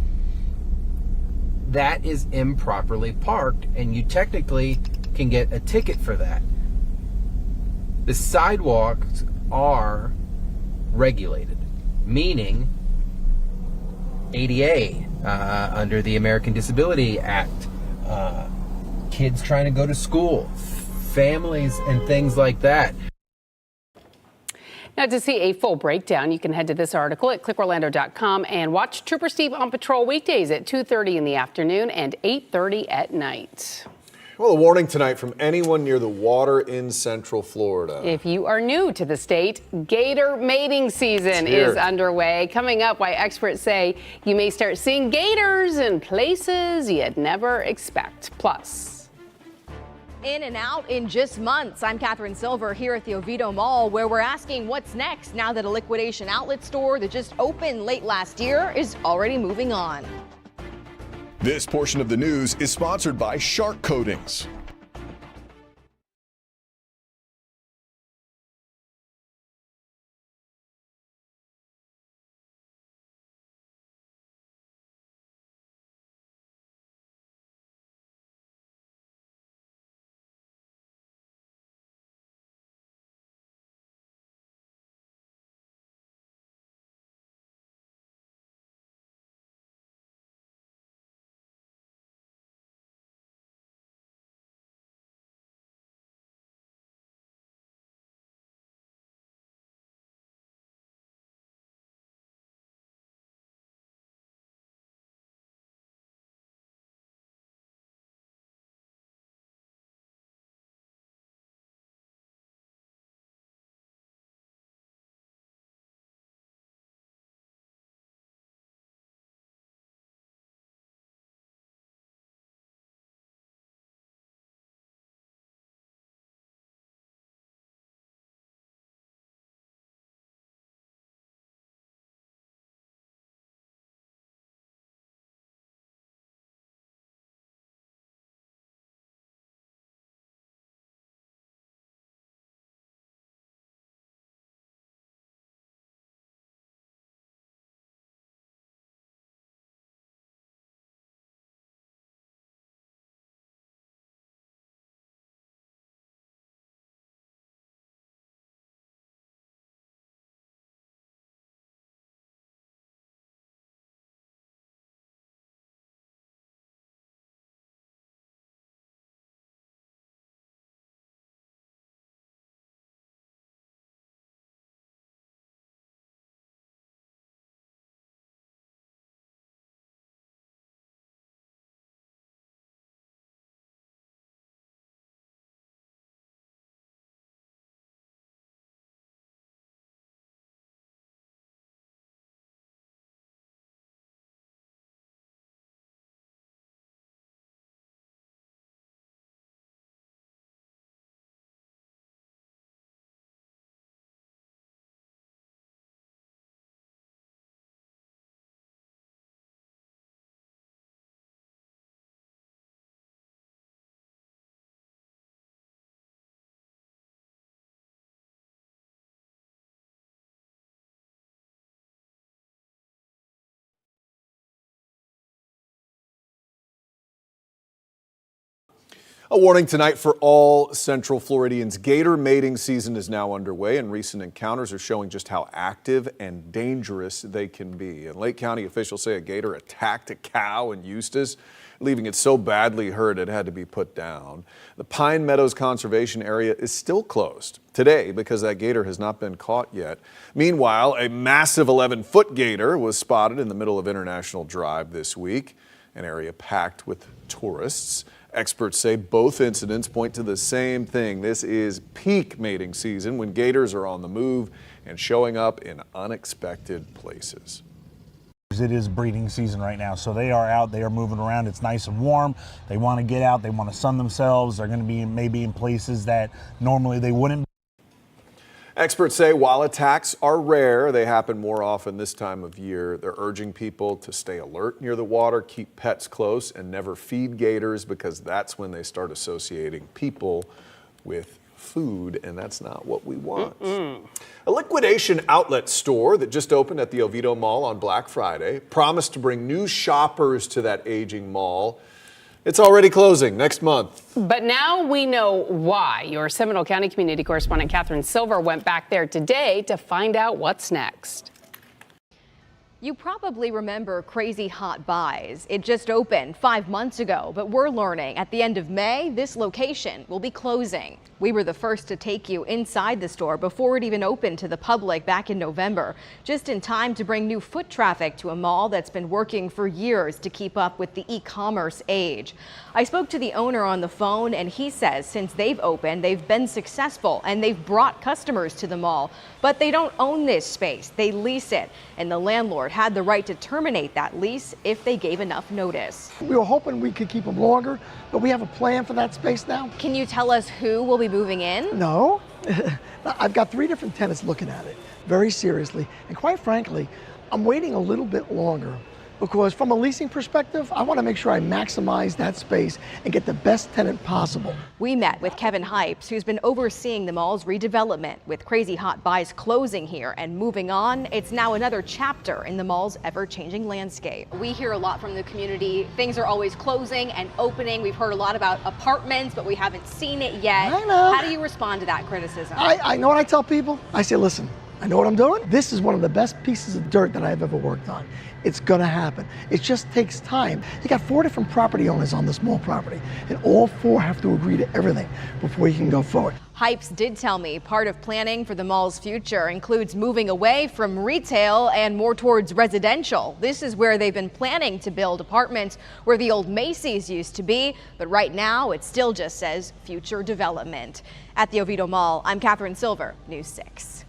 That is improperly parked, and you technically can get a ticket for that. The sidewalks are regulated, meaning ADA, under the American Disability Act, kids trying to go to school, families and things like that. Now, to see a full breakdown, you can head to this article at clickorlando.com and watch Trooper Steve on Patrol weekdays at 2:30 in the afternoon and 8:30 at night. Well, a warning tonight from anyone near the water in Central Florida. If you are new to the state, gator mating season is underway. Coming up, why experts say you may start seeing gators in places you'd never expect. Plus, In and out in just months. I'm Catherine Silver here at the Oviedo Mall, where we're asking what's next now that a liquidation outlet store that just opened late last year is already moving on. This portion of the news is sponsored by Shark Coatings. A warning tonight for all Central Floridians. Gator mating season is now underway, and recent encounters are showing just how active and dangerous they can be. In Lake County, officials say a gator attacked a cow in Eustis, leaving it so badly hurt it had to be put down. The Pine Meadows Conservation Area is still closed today because that gator has not been caught yet. Meanwhile, a massive 11-foot gator was spotted in the middle of International Drive this week, an area packed with tourists. Experts say both incidents point to the same thing. This is peak mating season when gators are on the move and showing up in unexpected places. It is breeding season right now, so they are out, they are moving around. It's nice and warm. They want to get out, they want to sun themselves. They're going to be maybe in places that normally they wouldn't. Experts say while attacks are rare, they happen more often this time of year. They're urging people to stay alert near the water, keep pets close, and never feed gators because that's when they start associating people with food, and that's not what we want. A liquidation outlet store that just opened at the Oviedo Mall on Black Friday promised to bring new shoppers to that aging mall. It's already closing next month. But now we know why. Your Seminole County community correspondent Catherine Silver went back there today to find out what's next. You probably remember Crazy Hot Buys. It just opened 5 months ago, but we're learning at the end of May, this location will be closing. We were the first to take you inside the store before it even opened to the public back in November, just in time to bring new foot traffic to a mall that's been working for years to keep up with the e-commerce age. I spoke to the owner on the phone, and he says since they've opened, they've been successful and they've brought customers to the mall, but they don't own this space. They lease it, and the landlord had the right to terminate that lease if they gave enough notice. We were hoping we could keep them longer, but we have a plan for that space now. Can you tell us who will be moving in? No. I've got 3 different tenants looking at it very seriously, and quite frankly, I'm waiting a little bit longer because from a leasing perspective, I want to make sure I maximize that space and get the best tenant possible. We met with Kevin Hypes, who's been overseeing the mall's redevelopment. With Crazy Hot Buys closing here and moving on, it's now another chapter in the mall's ever-changing landscape. We hear a lot from the community. Things are always closing and opening. We've heard a lot about apartments, but we haven't seen it yet. I know. How do you respond to that criticism? I know what I tell people. I say, listen, I know what I'm doing. This is one of the best pieces of dirt that I've ever worked on. It's gonna happen. It just takes time. You got 4 different property owners on this mall property, and all 4 have to agree to everything before you can go forward. Hypes did tell me part of planning for the mall's future includes moving away from retail and more towards residential. This is where they've been planning to build apartments where the old Macy's used to be, but right now it still just says future development. At the Oviedo Mall, I'm Catherine Silver, News 6.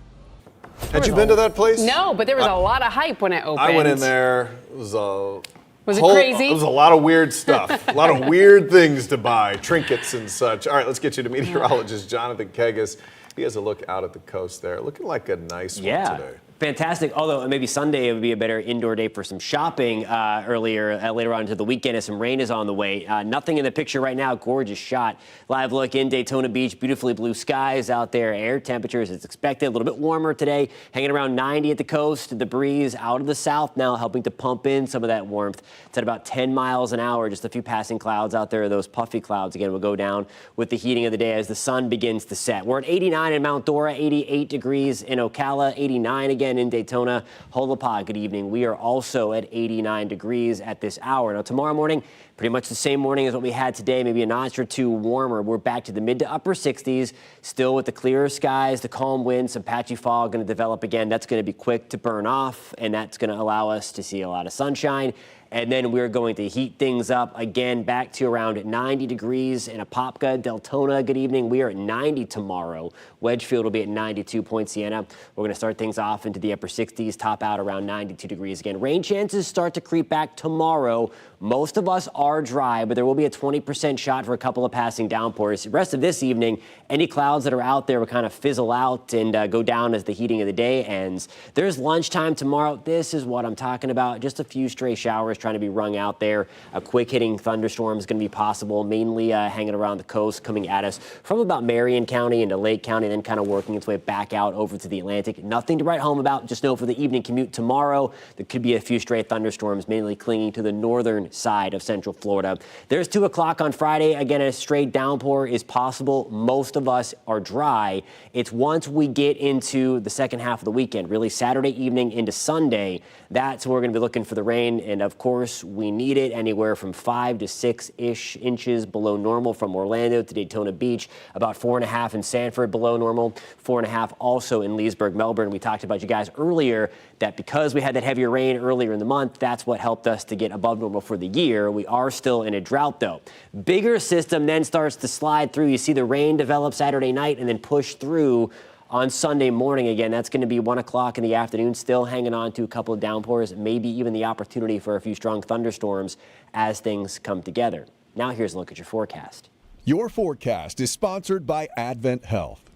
Had you been to that place? No, but there was a lot of hype when it opened. I went in there. It was it crazy? It was a lot of weird stuff. A lot of weird things to buy, trinkets and such. All right, let's get you to meteorologist Jonathan Kegas. He has a look out at the coast there. Looking like a nice one today. Fantastic. Although maybe Sunday would be a better indoor day for some shopping later on into the weekend as some rain is on the way. Nothing in the picture right now. Gorgeous shot. Live look in Daytona Beach. Beautifully blue skies out there. Air temperatures as expected. A little bit warmer today. Hanging around 90 at the coast. The breeze out of the south now helping to pump in some of that warmth. It's at about 10 miles an hour. Just a few passing clouds out there. Those puffy clouds again will go down with the heating of the day as the sun begins to set. We're at 89 in Mount Dora. 88 degrees in Ocala. 89 again in Daytona. Holopah, good evening. We are also at 89 degrees at this hour. Now, tomorrow morning, pretty much the same morning as what we had today, maybe a notch or 2 warmer. We're back to the mid to upper 60s, still with the clearer skies, the calm winds, some patchy fog going to develop again. That's going to be quick to burn off, and that's going to allow us to see a lot of sunshine. And then we're going to heat things up again back to around 90 degrees in Apopka, Deltona. Good evening. We are at 90 tomorrow. Wedgefield will be at 92. Point Siena. We're going to start things off into the upper 60s, top out around 92 degrees again. Rain chances start to creep back tomorrow. Most of us are dry, but there will be a 20% shot for a couple of passing downpours. The rest of this evening, any clouds that are out there will kind of fizzle out and go down as the heating of the day ends. There's lunchtime tomorrow. This is what I'm talking about. Just a few stray showers trying to be wrung out there. A quick hitting thunderstorm is going to be possible, mainly hanging around the coast, coming at us from about Marion County into Lake County, then kind of working its way back out over to the Atlantic. Nothing to write home about. Just know for the evening commute tomorrow, there could be a few stray thunderstorms, mainly clinging to the northern side of Central Florida. There's 2 o'clock on Friday. Again, a straight downpour is possible. Most of us are dry. It's once we get into the second half of the weekend, really Saturday evening into Sunday, that's when we're going to be looking for the rain. And of course, we need it anywhere from 5 to 6-ish inches below normal from Orlando to Daytona Beach, about 4.5 in Sanford below normal, 4.5 also in Leesburg, Melbourne. We talked about you guys earlier that because we had that heavier rain earlier in the month, that's what helped us to get above normal for the year. We are still in a drought, though. Bigger system then starts to slide through. You see the rain develop Saturday night and then push through on Sunday morning again. That's going to be 1 o'clock in the afternoon, still hanging on to a couple of downpours, maybe even the opportunity for a few strong thunderstorms as things come together. Now here's a look at your forecast. Your forecast is sponsored by Advent Health.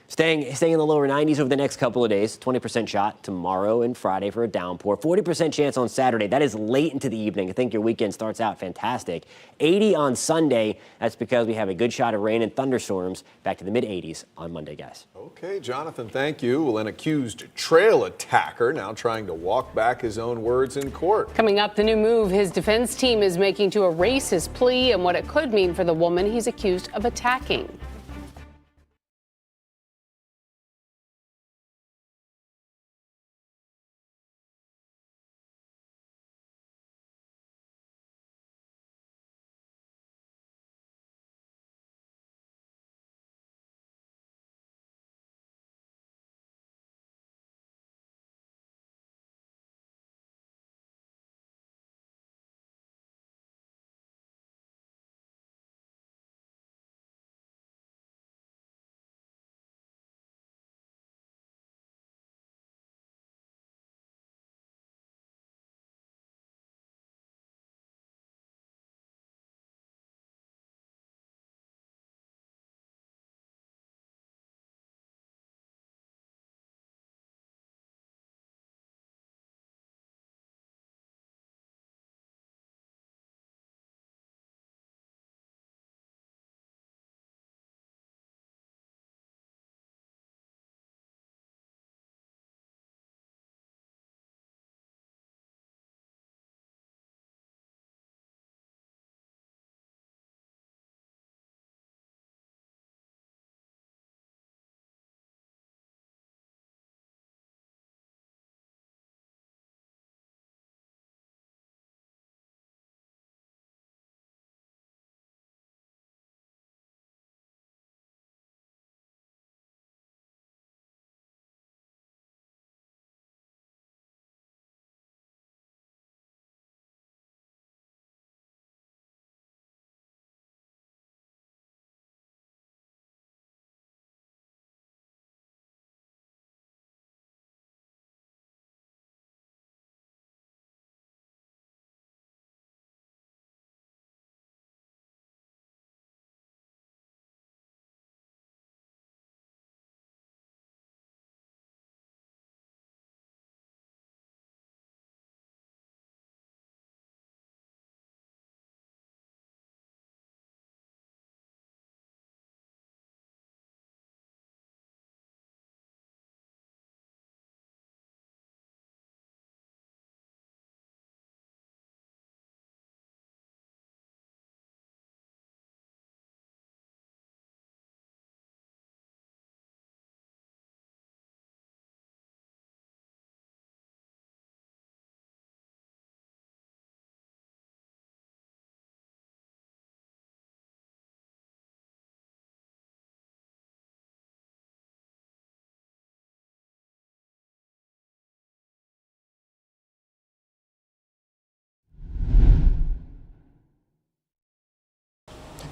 Staying in the lower 90s over the next couple of days. 20% shot tomorrow and Friday for a downpour. 40% chance on Saturday. That is late into the evening. I think your weekend starts out fantastic. 80 on Sunday. That's because we have a good shot of rain and thunderstorms back to the mid-80s on Monday, guys. Okay, Jonathan, thank you. Well, an accused trail attacker now trying to walk back his own words in court. Coming up, the new move his defense team is making to erase his plea and what it could mean for the woman he's accused of attacking.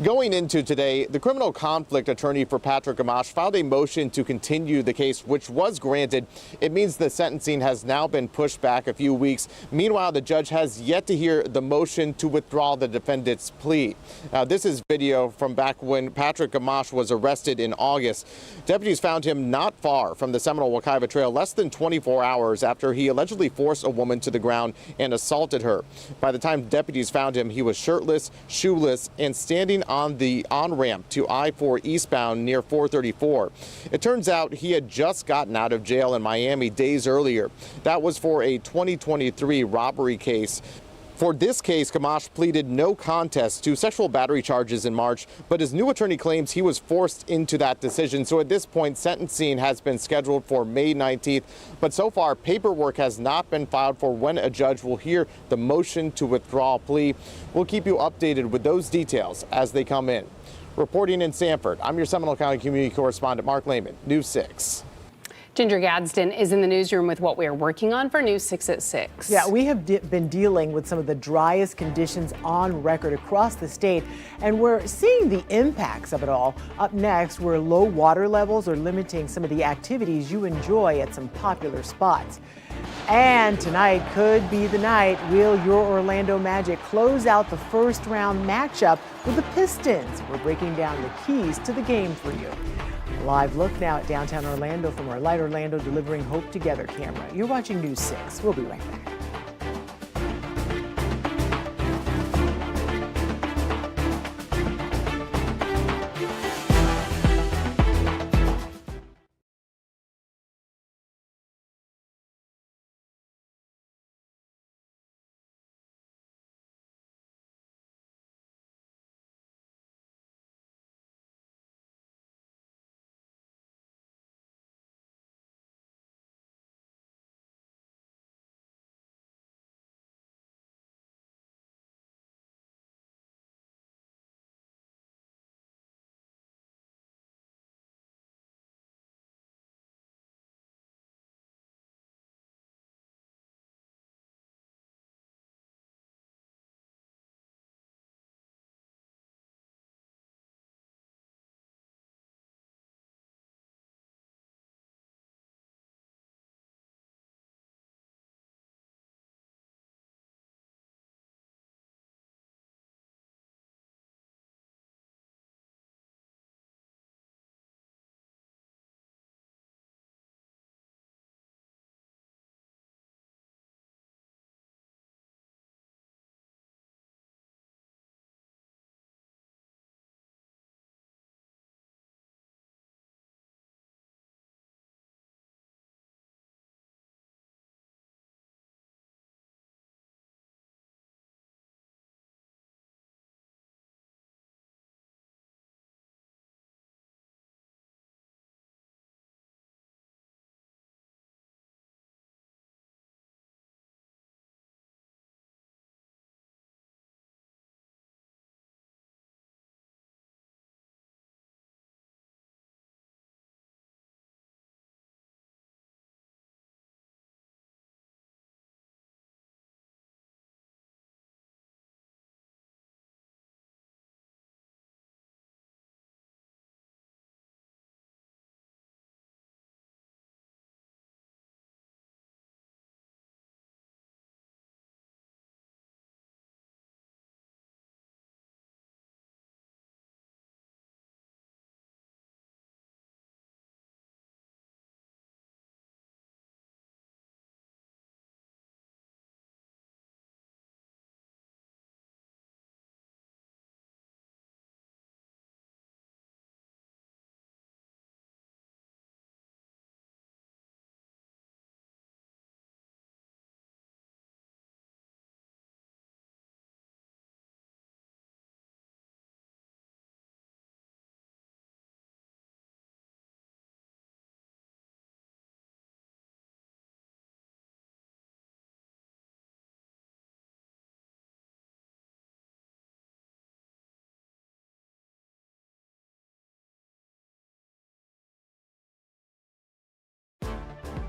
Going into today, the criminal conflict attorney for Patrick Gamache filed a motion to continue the case, which was granted. It means the sentencing has now been pushed back a few weeks. Meanwhile, the judge has yet to hear the motion to withdraw the defendant's plea. Now, this is video from back when Patrick Gamache was arrested in August. Deputies found him not far from the Seminole Wekiva Trail less than 24 hours after he allegedly forced a woman to the ground and assaulted her. By the time deputies found him, he was shirtless, shoeless, and standing on the on-ramp to I-4 eastbound near 434. It turns out he had just gotten out of jail in Miami days earlier. That was for a 2023 robbery case. For this case, Gamache pleaded no contest to sexual battery charges in March, but his new attorney claims he was forced into that decision. So at this point, sentencing has been scheduled for May 19th. But so far, paperwork has not been filed for when a judge will hear the motion to withdraw a plea. We'll keep you updated with those details as they come in. Reporting in Sanford, I'm your Seminole County community correspondent, Mark Lehman, News 6. Ginger Gadsden is in the newsroom with what we are working on for News 6 at 6. Yeah, we have been dealing with some of the driest conditions on record across the state, and we're seeing the impacts of it all. Up next, where low water levels are limiting some of the activities you enjoy at some popular spots. And tonight could be the night. Will your Orlando Magic close out the first round matchup with the Pistons? We're breaking down the keys to the game for you. Live look now at downtown Orlando from our Light Orlando Delivering Hope Together camera. You're watching News 6. We'll be right back.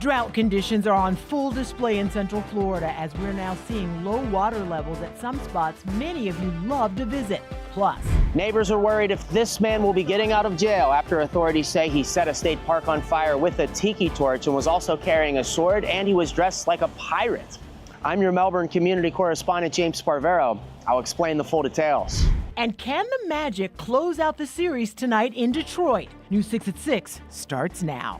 Drought conditions are on full display in Central Florida as we're now seeing low water levels at some spots many of you love to visit. Plus, neighbors are worried if this man will be getting out of jail after authorities say he set a state park on fire with a tiki torch and was also carrying a sword, and he was dressed like a pirate. I'm your Melbourne community correspondent, James Sparvero. I'll explain the full details. And can the Magic close out the series tonight in Detroit? News 6 at 6 starts now.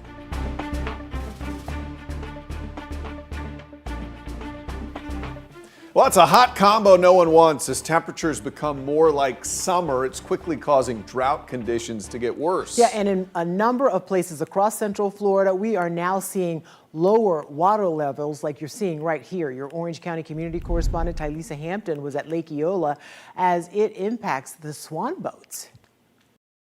Well, it's a hot combo no one wants. As temperatures become more like summer, it's quickly causing drought conditions to get worse. Yeah, and in a number of places across Central Florida, we are now seeing lower water levels like you're seeing right here. Your Orange County community correspondent Tylisa Hampton was at Lake Eola as it impacts the swan boats.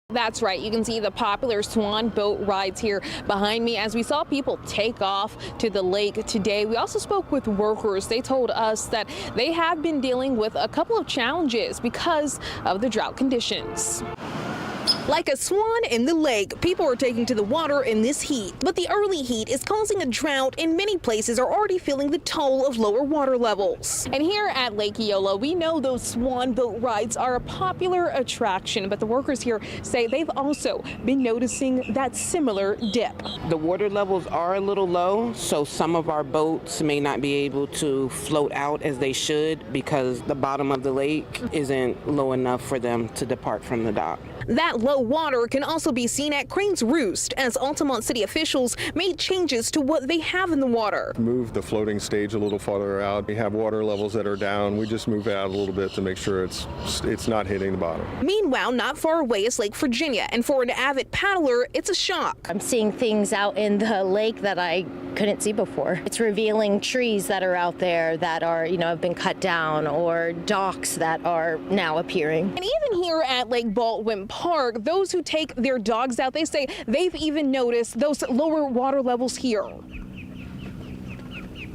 That's right. You can see the popular swan boat rides here behind me as we saw people take off to the lake today. We also spoke with workers. They told us that they have been dealing with a couple of challenges because of the drought conditions. Like a swan in the lake, people are taking to the water in this heat. But the early heat is causing a drought, and many places are already feeling the toll of lower water levels. And here at Lake Eola, we know those swan boat rides are a popular attraction, but the workers here say they've also been noticing that similar dip. The water levels are a little low, so some of our boats may not be able to float out as they should because the bottom of the lake isn't low enough for them to depart from the dock. That low water can also be seen at Cranes Roost as Altamont City officials made changes to what they have in the water. Move the floating stage a little farther out. We have water levels that are down. We just move it out a little bit to make sure it's not hitting the bottom. Meanwhile, not far away is Lake Virginia, and for an avid paddler, it's a shock. I'm seeing things out in the lake that I couldn't see before. It's revealing trees that are out there that are, have been cut down, or docks that are now appearing. And even here at Lake Baldwin Park, those who take their dogs out, they say they've even noticed those lower water levels here.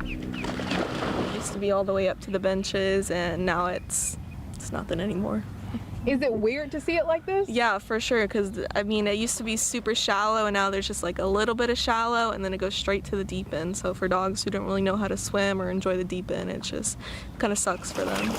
It used to be all the way up to the benches, and now it's nothing anymore. Is it weird to see it like this? Yeah, for sure, because it used to be super shallow, and now there's just like a little bit of shallow, and then it goes straight to the deep end. So for dogs who don't really know how to swim or enjoy the deep end, it just kind of sucks for them.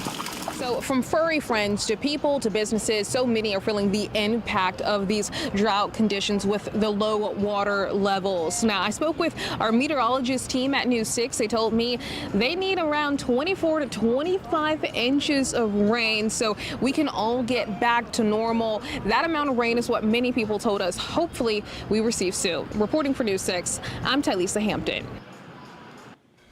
So from furry friends to people to businesses, so many are feeling the impact of these drought conditions with the low water levels. Now, I spoke with our meteorologist team at News 6. They told me they need around 24 to 25 inches of rain so we can all get back to normal. That amount of rain is what many people told us hopefully we receive soon. Reporting for News 6, I'm Tylisa Hampton.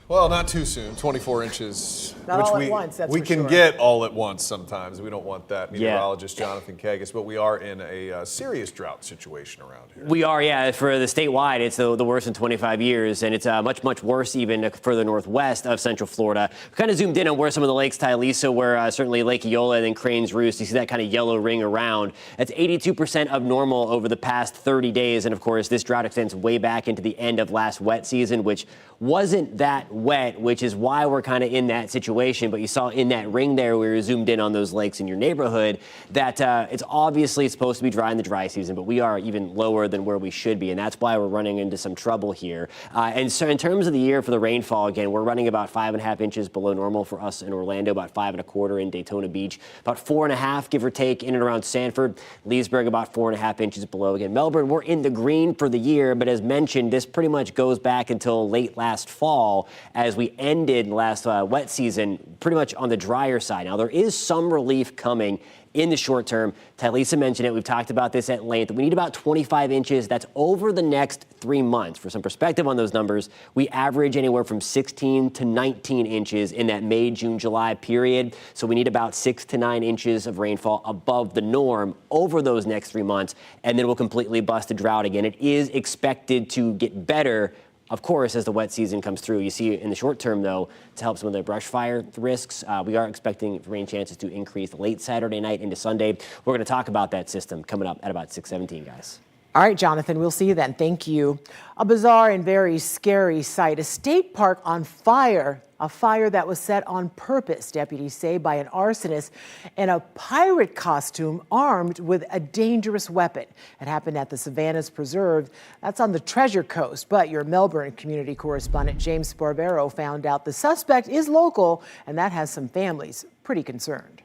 Well, not too soon. 24 inches. Not all at once, that's we for can sure. get all at once sometimes. We don't want that. Meteorologist Jonathan Kagas, but we are in a serious drought situation around here. We are, yeah. For the statewide, it's the worst in 25 years, and it's much, much worse even further northwest of Central Florida. We kind of zoomed in on where some of the lakes, Tylisa, where certainly Lake Eola and then Cranes Roost, you see that kind of yellow ring around. That's 82% of normal over the past 30 days, and of course, this drought extends way back into the end of last wet season, which wasn't that wet, which is why we're kind of in that situation. But you saw in that ring there, we were zoomed in on those lakes in your neighborhood, that it's obviously supposed to be dry in the dry season, but we are even lower than where we should be, and that's why we're running into some trouble here. And so in terms of the year for the rainfall, again, we're running about 5.5 inches below normal for us in Orlando, about 5.25 in Daytona Beach, about 4.5, give or take, in and around Sanford. Leesburg, about 4.5 inches below. Again, Melbourne, we're in the green for the year, but as mentioned, this pretty much goes back until late last fall as we ended last wet season pretty much on the drier side. Now, there is some relief coming in the short term. Tylisa mentioned it. We've talked about this at length. We need about 25 inches. That's over the next 3 months. For some perspective on those numbers, we average anywhere from 16 to 19 inches in that May, June, July period. So we need about 6 to 9 inches of rainfall above the norm over those next 3 months, and then we'll completely bust the drought again. It is expected to get better, of course, as the wet season comes through. You see in the short term, though, to help some of the brush fire risks, we are expecting rain chances to increase late Saturday night into Sunday. We're going to talk about that system coming up at about 6:17, guys. All right, Jonathan, we'll see you then. Thank you. A bizarre and very scary sight. A state park on fire. A fire that was set on purpose, deputies say, by an arsonist in a pirate costume armed with a dangerous weapon. It happened at the Savannah's Preserve. That's on the Treasure Coast. But your Melbourne community correspondent James Barbero found out the suspect is local, and that has some families pretty concerned.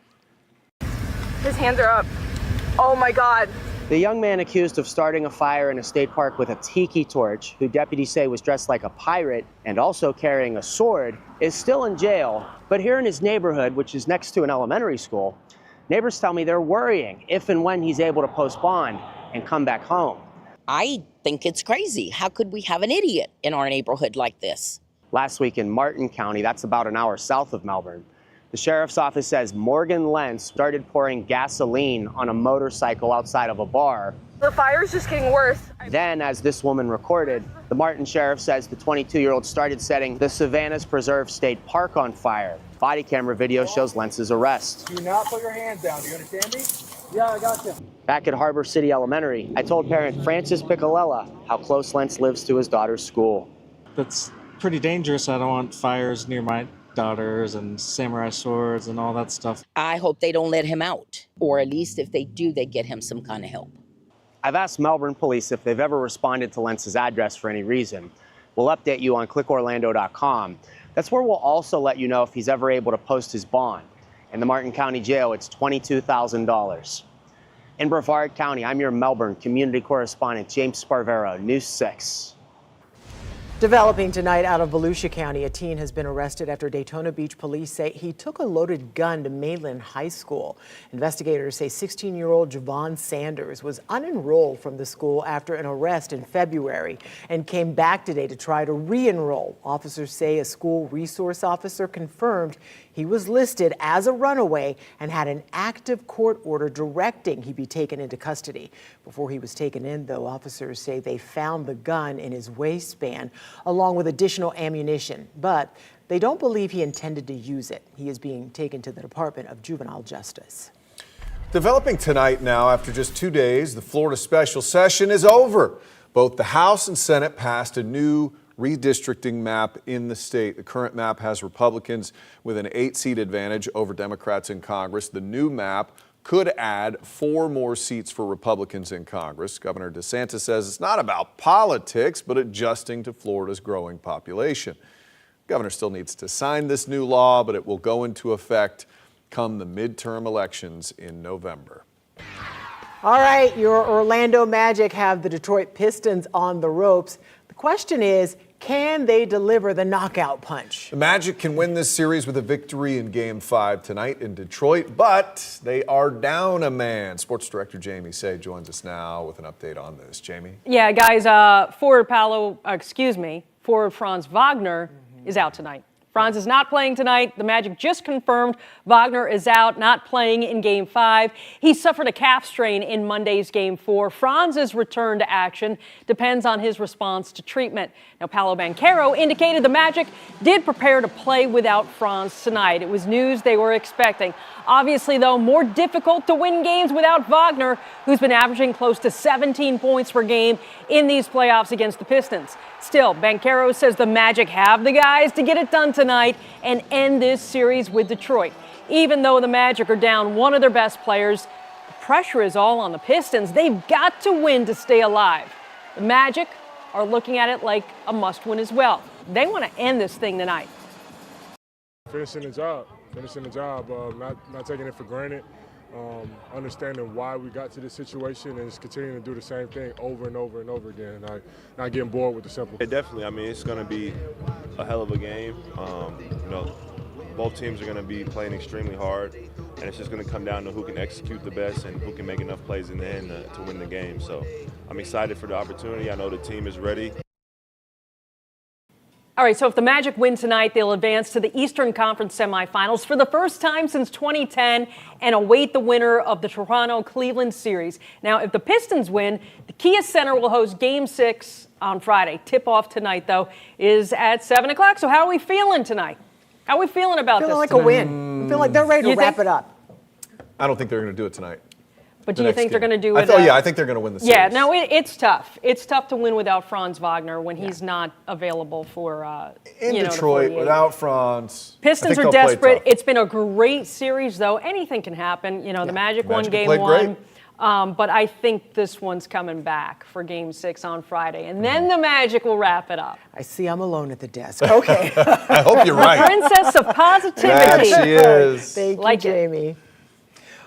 His hands are up. Oh my God. The young man accused of starting a fire in a state park with a tiki torch, who deputies say was dressed like a pirate and also carrying a sword, is still in jail. But here in his neighborhood, which is next to an elementary school, neighbors tell me they're worrying if and when he's able to post bond and come back home. I think it's crazy. How could we have an idiot in our neighborhood like this? Last week in Martin County, that's about an hour south of Melbourne, the sheriff's office says Morgan Lentz started pouring gasoline on a motorcycle outside of a bar. The fire's just getting worse. Then, as this woman recorded, the Martin sheriff says the 22-year-old started setting the Savannah's Preserve State Park on fire. Body camera video shows Lentz's arrest. Do not put your hands down. Do you understand me? Yeah, I got you. Back at Harbor City Elementary, I told parent Francis Piccolella how close Lentz lives to his daughter's school. That's pretty dangerous. I don't want fires near my daughters and samurai swords and all that stuff. I hope they don't let him out, or at least if they do, they get him some kind of help. I've asked Melbourne police if they've ever responded to Lentz's address for any reason. We'll update you on clickorlando.com. That's where we'll also let you know if he's ever able to post his bond. In the Martin County Jail, it's $22,000. In Brevard County, I'm your Melbourne community correspondent, James Sparvero, News 6. Developing tonight out of Volusia County, a teen has been arrested after Daytona Beach police say he took a loaded gun to Mainland High School. Investigators say 16-year-old Javon Sanders was unenrolled from the school after an arrest in February and came back today to try to re-enroll. Officers say a school resource officer confirmed he was listed as a runaway and had an active court order directing he be taken into custody. Before he was taken in, though, officers say they found the gun in his waistband along with additional ammunition, but they don't believe he intended to use it. He is being taken to the Department of Juvenile Justice. Developing tonight now, after just 2 days, the Florida special session is over. Both the House and Senate passed a new redistricting map in the state. The current map has Republicans with an 8-seat advantage over Democrats in Congress. The new map could add 4 more seats for Republicans in Congress. Governor DeSantis says it's not about politics, but adjusting to Florida's growing population. The governor still needs to sign this new law, but it will go into effect come the midterm elections in November. All right, your Orlando Magic have the Detroit Pistons on the ropes. The question is, can they deliver the knockout punch? The Magic can win this series with a victory in Game 5 tonight in Detroit, but they are down a man. Sports Director Jamie Say joins us now with an update on this. Jamie? Yeah, guys, forward Franz Wagner is out tonight. Franz is not playing tonight. The Magic just confirmed Wagner is out, not playing in Game 5. He suffered a calf strain in Monday's Game 4. Franz's return to action depends on his response to treatment. Now, Paolo Banchero indicated the Magic did prepare to play without Franz tonight. It was news they were expecting. Obviously, though, more difficult to win games without Wagner, who's been averaging close to 17 points per game in these playoffs against the Pistons. Still, Banchero says the Magic have the guys to get it done tonight and end this series with Detroit. Even though the Magic are down one of their best players, the pressure is all on the Pistons. They've got to win to stay alive. The Magic are looking at it like a must-win as well. They want to end this thing tonight. Finishing the job, not taking it for granted, understanding why we got to this situation and just continuing to do the same thing over and over and over again, not getting bored with the simple. Yeah, definitely. I mean, it's going to be a hell of a game. Both teams are going to be playing extremely hard, and it's just going to come down to who can execute the best and who can make enough plays in the end to win the game. So I'm excited for the opportunity. I know the team is ready. All right, so if the Magic win tonight, they'll advance to the Eastern Conference semifinals for the first time since 2010 and await the winner of the Toronto-Cleveland series. Now, if the Pistons win, the Kia Center will host Game 6 on Friday. Tip-off tonight, though, is at 7 o'clock. So how are we feeling tonight? How are we feeling about this? Feeling like a win. I feel like they're ready to wrap it up. I don't think they're going to do it tonight. But do you think they're going to do it? I think they're going to win the series. Yeah, no, it's tough. It's tough to win without Franz Wagner when he's not available for in Detroit without Franz. Pistons are desperate. It's been a great series, though. Anything can happen. The Magic won Game 1. But I think this one's coming back for Game 6 on Friday. And then the Magic will wrap it up. I see I'm alone at the desk. Okay. I hope you're right. Princess of positivity. That she is. Thank you, Jamie.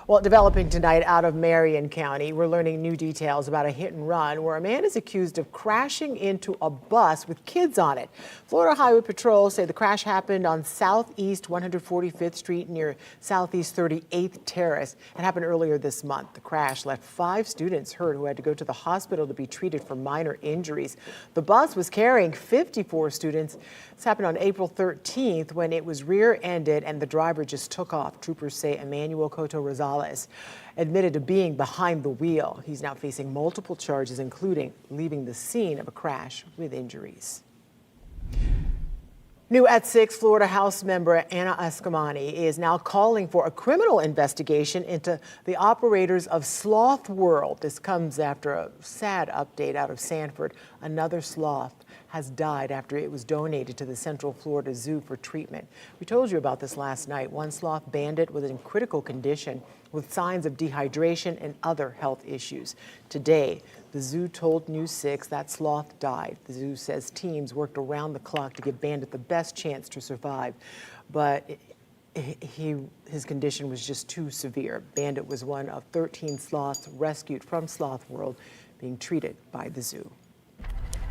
Well, developing tonight out of Marion County, we're learning new details about a hit and run where a man is accused of crashing into a bus with kids on it. Florida Highway Patrol say the crash happened on Southeast 145th Street near Southeast 38th Terrace. It happened earlier this month. The crash left 5 students hurt who had to go to the hospital to be treated for minor injuries. The bus was carrying 54 students. This happened on April 13th when it was rear-ended and the driver just took off. Troopers say Emmanuel Cotto Rosales Gonzalez admitted to being behind the wheel. He's now facing multiple charges, including leaving the scene of a crash with injuries. New at 6, Florida House member Anna Eskamani is now calling for a criminal investigation into the operators of Sloth World. This comes after a sad update out of Sanford. Another sloth has died after it was donated to the Central Florida Zoo for treatment. We told you about this last night. One sloth bandit was in critical condition with signs of dehydration and other health issues. Today, the zoo told News 6 that sloth died. The zoo says teams worked around the clock to give Bandit the best chance to survive, but his condition was just too severe. Bandit was one of 13 sloths rescued from Sloth World being treated by the zoo.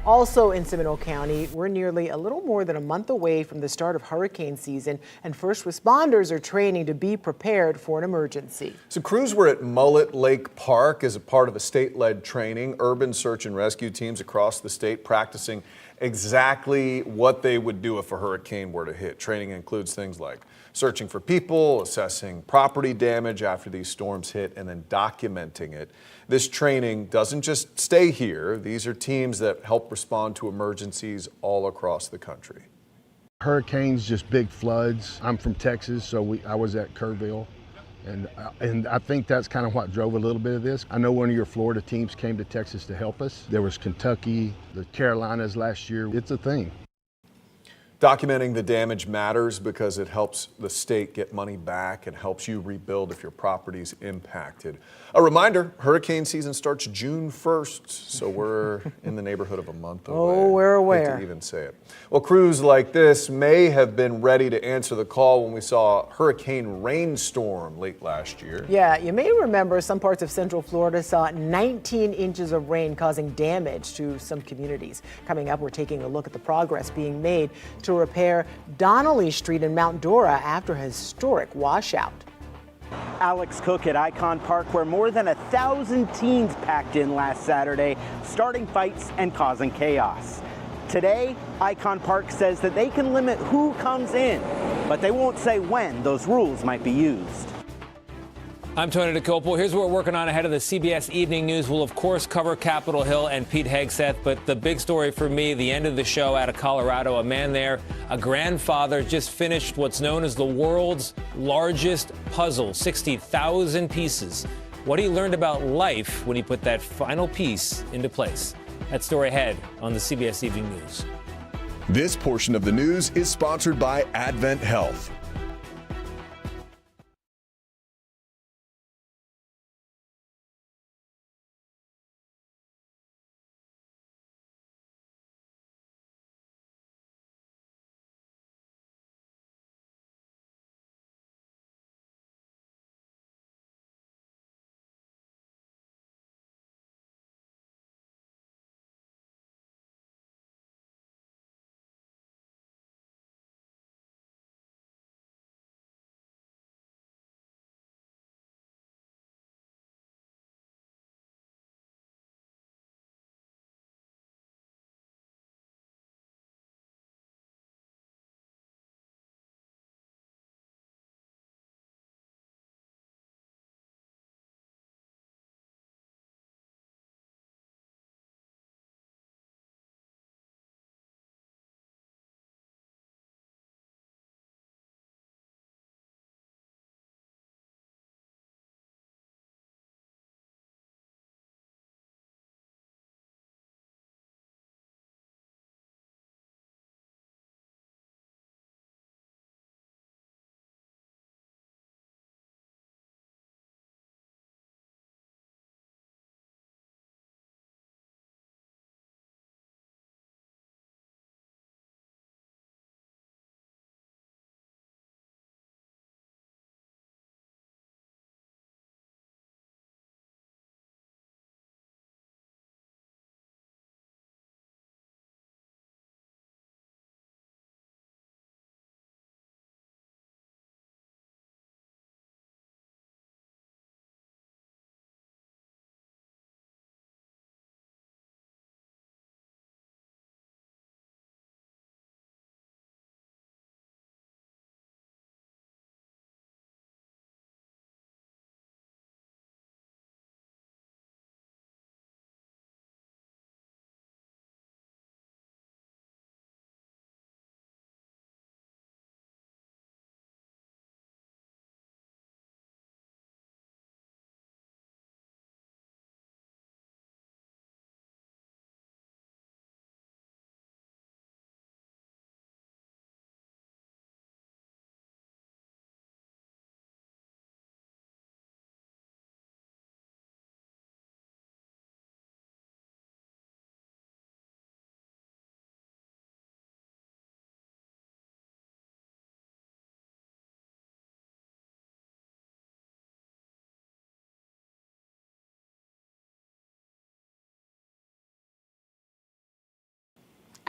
Also in Seminole County, we're nearly a little more than a month away from the start of hurricane season, and first responders are training to be prepared for an emergency. So crews were at Mullet Lake Park as a part of a state-led training. Urban search and rescue teams across the state practicing exactly what they would do if a hurricane were to hit. Training includes things like searching for people, assessing property damage after these storms hit, and then documenting it. This training doesn't just stay here. These are teams that help respond to emergencies all across the country. Hurricanes, just big floods. I'm from Texas, so I was at Kerrville, and I think that's kind of what drove a little bit of this. I know one of your Florida teams came to Texas to help us. There was Kentucky, the Carolinas last year. It's a thing. Documenting the damage matters because it helps the state get money back and helps you rebuild if your property's impacted. A reminder, hurricane season starts June 1st, so we're in the neighborhood of a month away. Oh, we're aware. Hate to even say it. Well, crews like this may have been ready to answer the call when we saw a hurricane rainstorm late last year. Yeah, you may remember some parts of Central Florida saw 19 inches of rain causing damage to some communities. Coming up, we're taking a look at the progress being made to repair Donnelly Street in Mount Dora after a historic washout. Alex Cook at Icon Park, where more than 1,000 teens packed in last Saturday, starting fights and causing chaos. Today, Icon Park says that they can limit who comes in, but they won't say when those rules might be used. I'm Tony DeCopel. Here's what we're working on ahead of the CBS Evening News. We'll, of course, cover Capitol Hill and Pete Hegseth, but the big story for me, the end of the show out of Colorado, a man there, a grandfather, just finished what's known as the world's largest puzzle, 60,000 pieces. What he learned about life when he put that final piece into place. That story ahead on the CBS Evening News. This portion of the news is sponsored by Advent Health.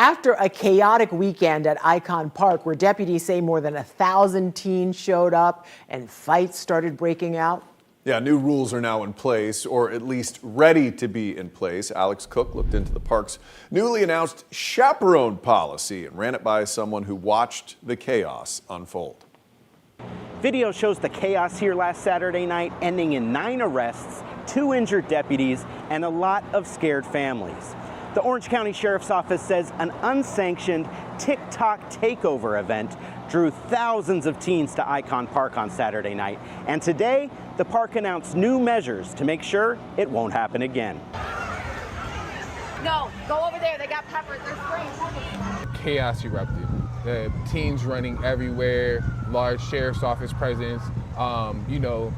After a chaotic weekend at Icon Park, where deputies say more than 1,000 teens showed up and fights started breaking out. Yeah, new rules are now in place, or at least ready to be in place. Alex Cook looked into the park's newly announced chaperone policy and ran it by someone who watched the chaos unfold. Video shows the chaos here last Saturday night, ending in 9 arrests, 2 injured deputies, and a lot of scared families. The Orange County Sheriff's Office says an unsanctioned TikTok takeover event drew thousands of teens to Icon Park on Saturday night. And today, the park announced new measures to make sure it won't happen again. No, go over there. They got peppers. They're spraying peppers. Chaos erupted. The teens running everywhere, large sheriff's office presence. The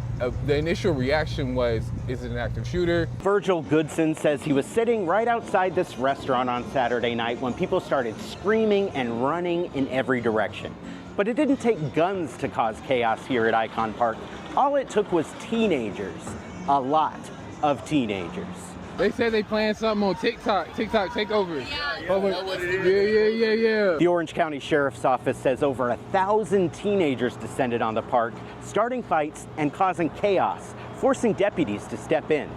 initial reaction was, is it an active shooter? Virgil Goodson says he was sitting right outside this restaurant on Saturday night when people started screaming and running in every direction. But it didn't take guns to cause chaos here at Icon Park. All it took was teenagers, a lot of teenagers. They said they planned something on TikTok takeover. Yeah. The Orange County Sheriff's Office says over 1,000 teenagers descended on the park, starting fights and causing chaos, forcing deputies to step in.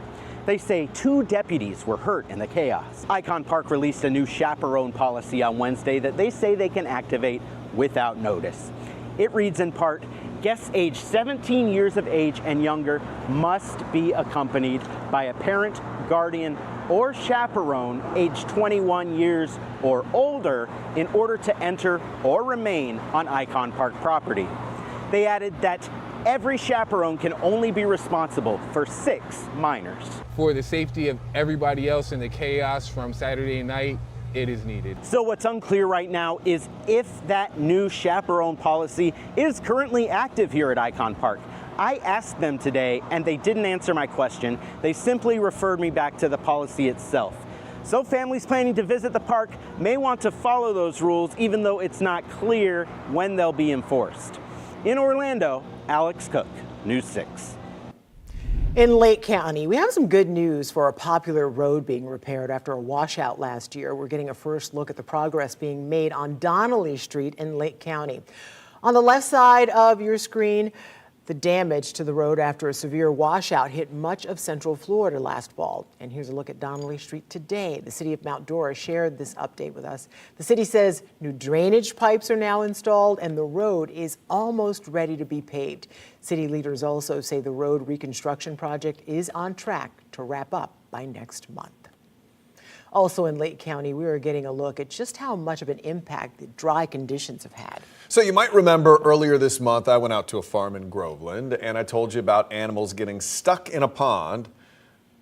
They say 2 deputies were hurt in the chaos. Icon Park released a new chaperone policy on Wednesday that they say they can activate without notice. It reads in part, guests aged 17 years of age and younger must be accompanied by a parent, guardian, or chaperone aged 21 years or older in order to enter or remain on Icon Park property. They added that every chaperone can only be responsible for 6 minors. For the safety of everybody else in the chaos from Saturday night, it is needed. So what's unclear right now is if that new chaperone policy is currently active here at Icon Park. I asked them today and they didn't answer my question. They simply referred me back to the policy itself. So families planning to visit the park may want to follow those rules even though it's not clear when they'll be enforced. In Orlando, Alex Cook, News 6. In Lake County, we have some good news for a popular road being repaired after a washout last year. We're getting a first look at the progress being made on Donnelly Street in Lake County. On the left side of your screen, the damage to the road after a severe washout hit much of Central Florida last fall. And here's a look at Donnelly Street today. The city of Mount Dora shared this update with us. The city says new drainage pipes are now installed and the road is almost ready to be paved. City leaders also say the road reconstruction project is on track to wrap up by next month. Also in Lake County, we are getting a look at just how much of an impact the dry conditions have had. So you might remember earlier this month, I went out to a farm in Groveland and I told you about animals getting stuck in a pond,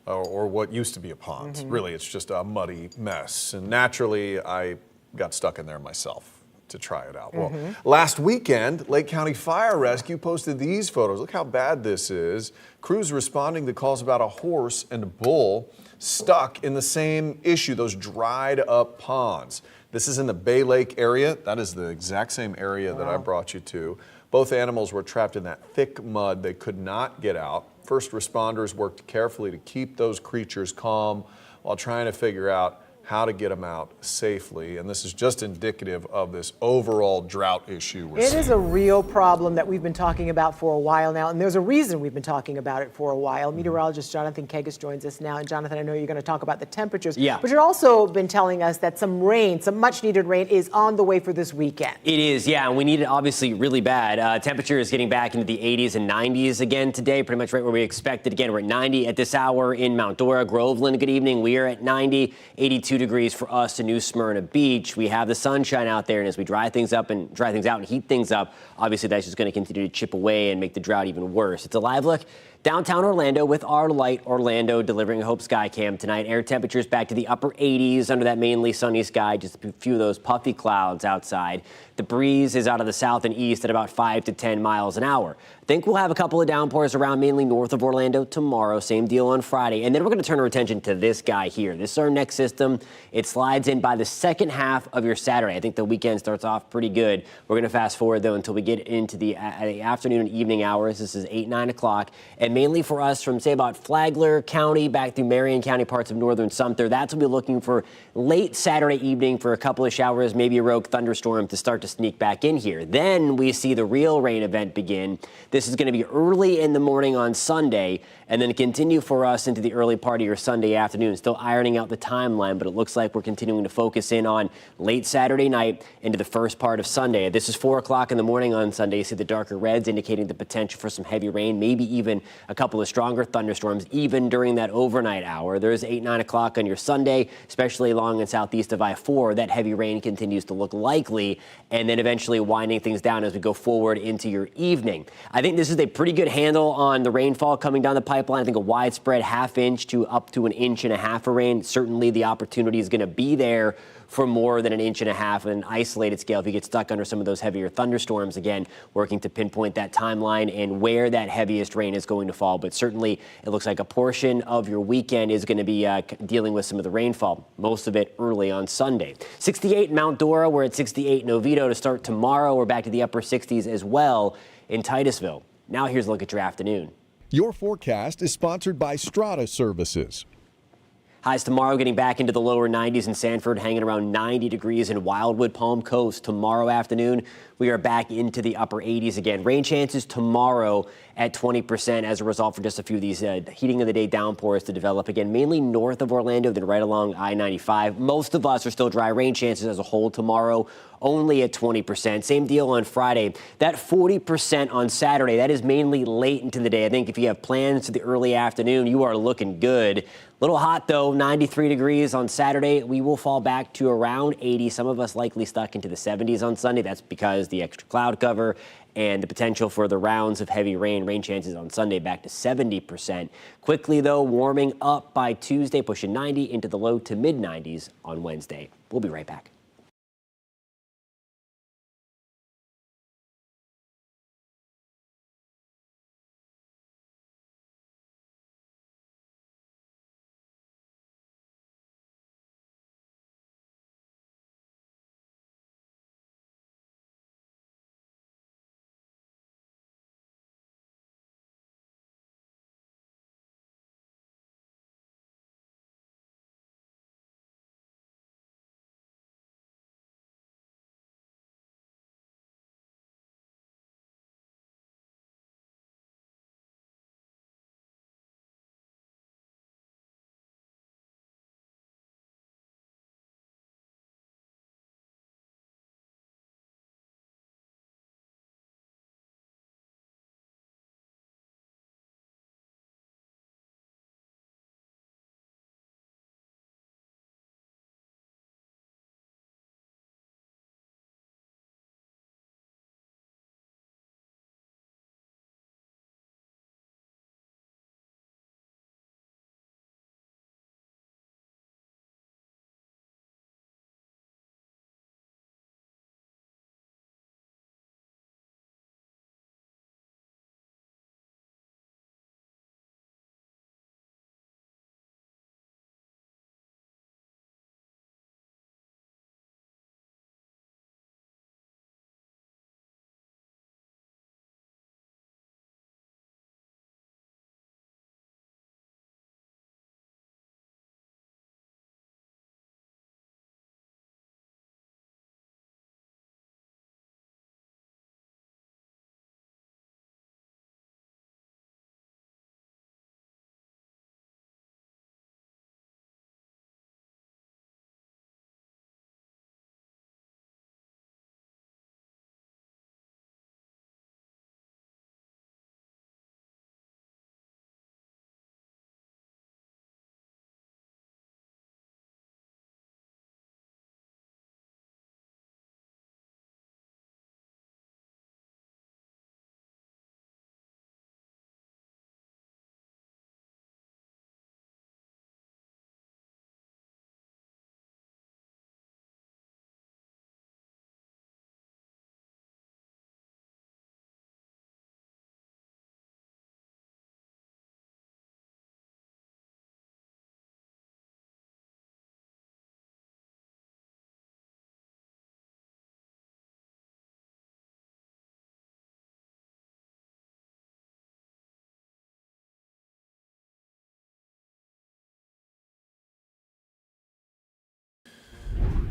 or what used to be a pond. Really, it's just a muddy mess. And naturally, I got stuck in there myself to try it out. Well, last weekend, Lake County Fire Rescue posted these photos. Look how bad this is. Crews responding to calls about a horse and a bull stuck in the same issue, those dried up ponds. This is in the Bay Lake area. That is the exact same area that I brought you to. Both animals were trapped in that thick mud. They could not get out. First responders worked carefully to keep those creatures calm while trying to figure out how to get them out safely. And this is just indicative of this overall drought issue we're seeing. It is a real problem that we've been talking about for a while now, and there's a reason we've been talking about it for a while. Meteorologist Jonathan Kegas joins us now. And Jonathan, I know you're going to talk about the temperatures, but you've also been telling us that some rain, some much needed rain, is on the way for this weekend. It is, yeah, and we need it obviously really bad. Temperature is getting back into the 80s and 90s again today, pretty much right where we expected. Again, we're at 90 at this hour in Mount Dora, Groveland. Good evening. We are at 90, 82 degrees for us in New Smyrna Beach. We have the sunshine out there, and as we dry things out and heat things up, obviously that's just going to continue to chip away and make the drought even worse. It's a live look downtown Orlando with our Light Orlando delivering Hope Skycam tonight. Air temperatures back to the upper 80s under that mainly sunny sky, just a few of those puffy clouds outside. The breeze is out of the south and east at about 5 to 10 miles an hour. I think we'll have a couple of downpours around mainly north of Orlando tomorrow. Same deal on Friday. And then we're going to turn our attention to this guy here. This is our next system. It slides in by the second half of your Saturday. I think the weekend starts off pretty good. We're going to fast forward, though, until we get into the afternoon and evening hours. This is 8, 9 o'clock. And mainly for us from, say, about Flagler County back through Marion County, parts of northern Sumter. That's what we're looking for late Saturday evening for a couple of showers, maybe a rogue thunderstorm to start to sneak back in here. Then we see the real rain event begin. This is going to be early in the morning on Sunday and then continue for us into the early part of your Sunday afternoon. Still ironing out the timeline, but it looks like we're continuing to focus in on late Saturday night into the first part of Sunday. This is 4 o'clock in the morning on Sunday. You see the darker reds indicating the potential for some heavy rain, maybe even a couple of stronger thunderstorms, even during that overnight hour. There's 8, 9 o'clock on your Sunday, especially along and southeast of I-4. That heavy rain continues to look likely, and then eventually winding things down as we go forward into your evening. I think this is a pretty good handle on the rainfall coming down the pipeline. I think a widespread half-inch to up to 1.5 inches of rain. Certainly the opportunity is going to be there for more than 1.5 inches on an isolated scale if you get stuck under some of those heavier thunderstorms. Again, working to pinpoint that timeline and where that heaviest rain is going to fall. But certainly it looks like a portion of your weekend is going to be dealing with some of the rainfall, most of it early on Sunday. 68 in Mount Dora. We're at 68 in Oviedo to start tomorrow. We're back to the upper 60s as well in Titusville. Now here's a look at your afternoon. Your forecast is sponsored by Strata Services. Highs tomorrow getting back into the lower 90s in Sanford, hanging around 90 degrees in Wildwood, Palm Coast. Tomorrow afternoon, we are back into the upper 80s again. Rain chances tomorrow at 20% as a result for just a few of these heating of the day downpours to develop again, mainly north of Orlando, then right along I-95. Most of us are still dry. Rain chances as a whole tomorrow only at 20%. Same deal on Friday. That 40% on Saturday, that is mainly late into the day. I think if you have plans for the early afternoon, you are looking good. A little hot though, 93 degrees on Saturday. We will fall back to around 80. Some of us likely stuck into the 70s on Sunday. That's because the extra cloud cover and the potential for the rounds of heavy rain. Rain chances on Sunday back to 70%. Quickly though, warming up by Tuesday, pushing 90 into the low to mid 90s on Wednesday. We'll be right back.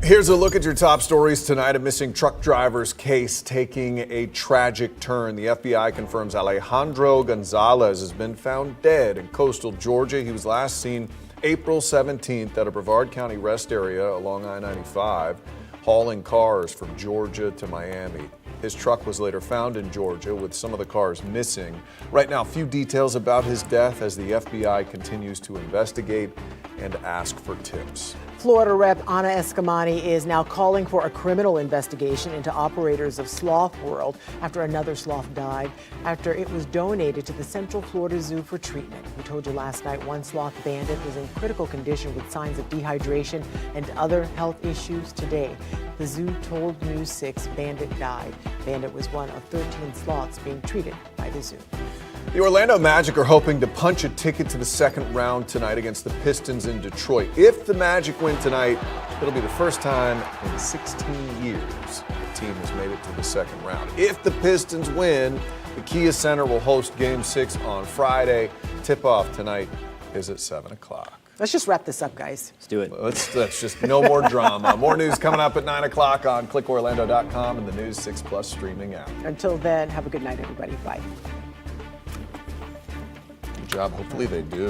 Here's a look at your top stories tonight. A missing truck driver's case taking a tragic turn. The FBI confirms Alejandro Gonzalez has been found dead in coastal Georgia. He was last seen April 17th at a Brevard County rest area along I-95, hauling cars from Georgia to Miami. His truck was later found in Georgia with some of the cars missing. Right now, few details about his death as the FBI continues to investigate and ask for tips. Florida Rep. Ana Escamani is now calling for a criminal investigation into operators of Sloth World after another sloth died after it was donated to the Central Florida Zoo for treatment. We told you last night one sloth Bandit was in critical condition with signs of dehydration and other health issues today. The zoo told News 6 Bandit died. Bandit was one of 13 sloths being treated by the zoo. The Orlando Magic are hoping to punch a ticket to the second round tonight against the Pistons in Detroit. If the Magic win tonight, it'll be the first time in 16 years the team has made it to the second round. If the Pistons win, the Kia Center will host Game 6 on Friday. Tip-off tonight is at 7 o'clock. Let's just wrap this up, guys. Let's do it. Let's just no more drama. More news coming up at 9 o'clock on clickorlando.com and the News 6 Plus streaming app. Until then, have a good night, everybody. Bye. Good job. Hopefully they do.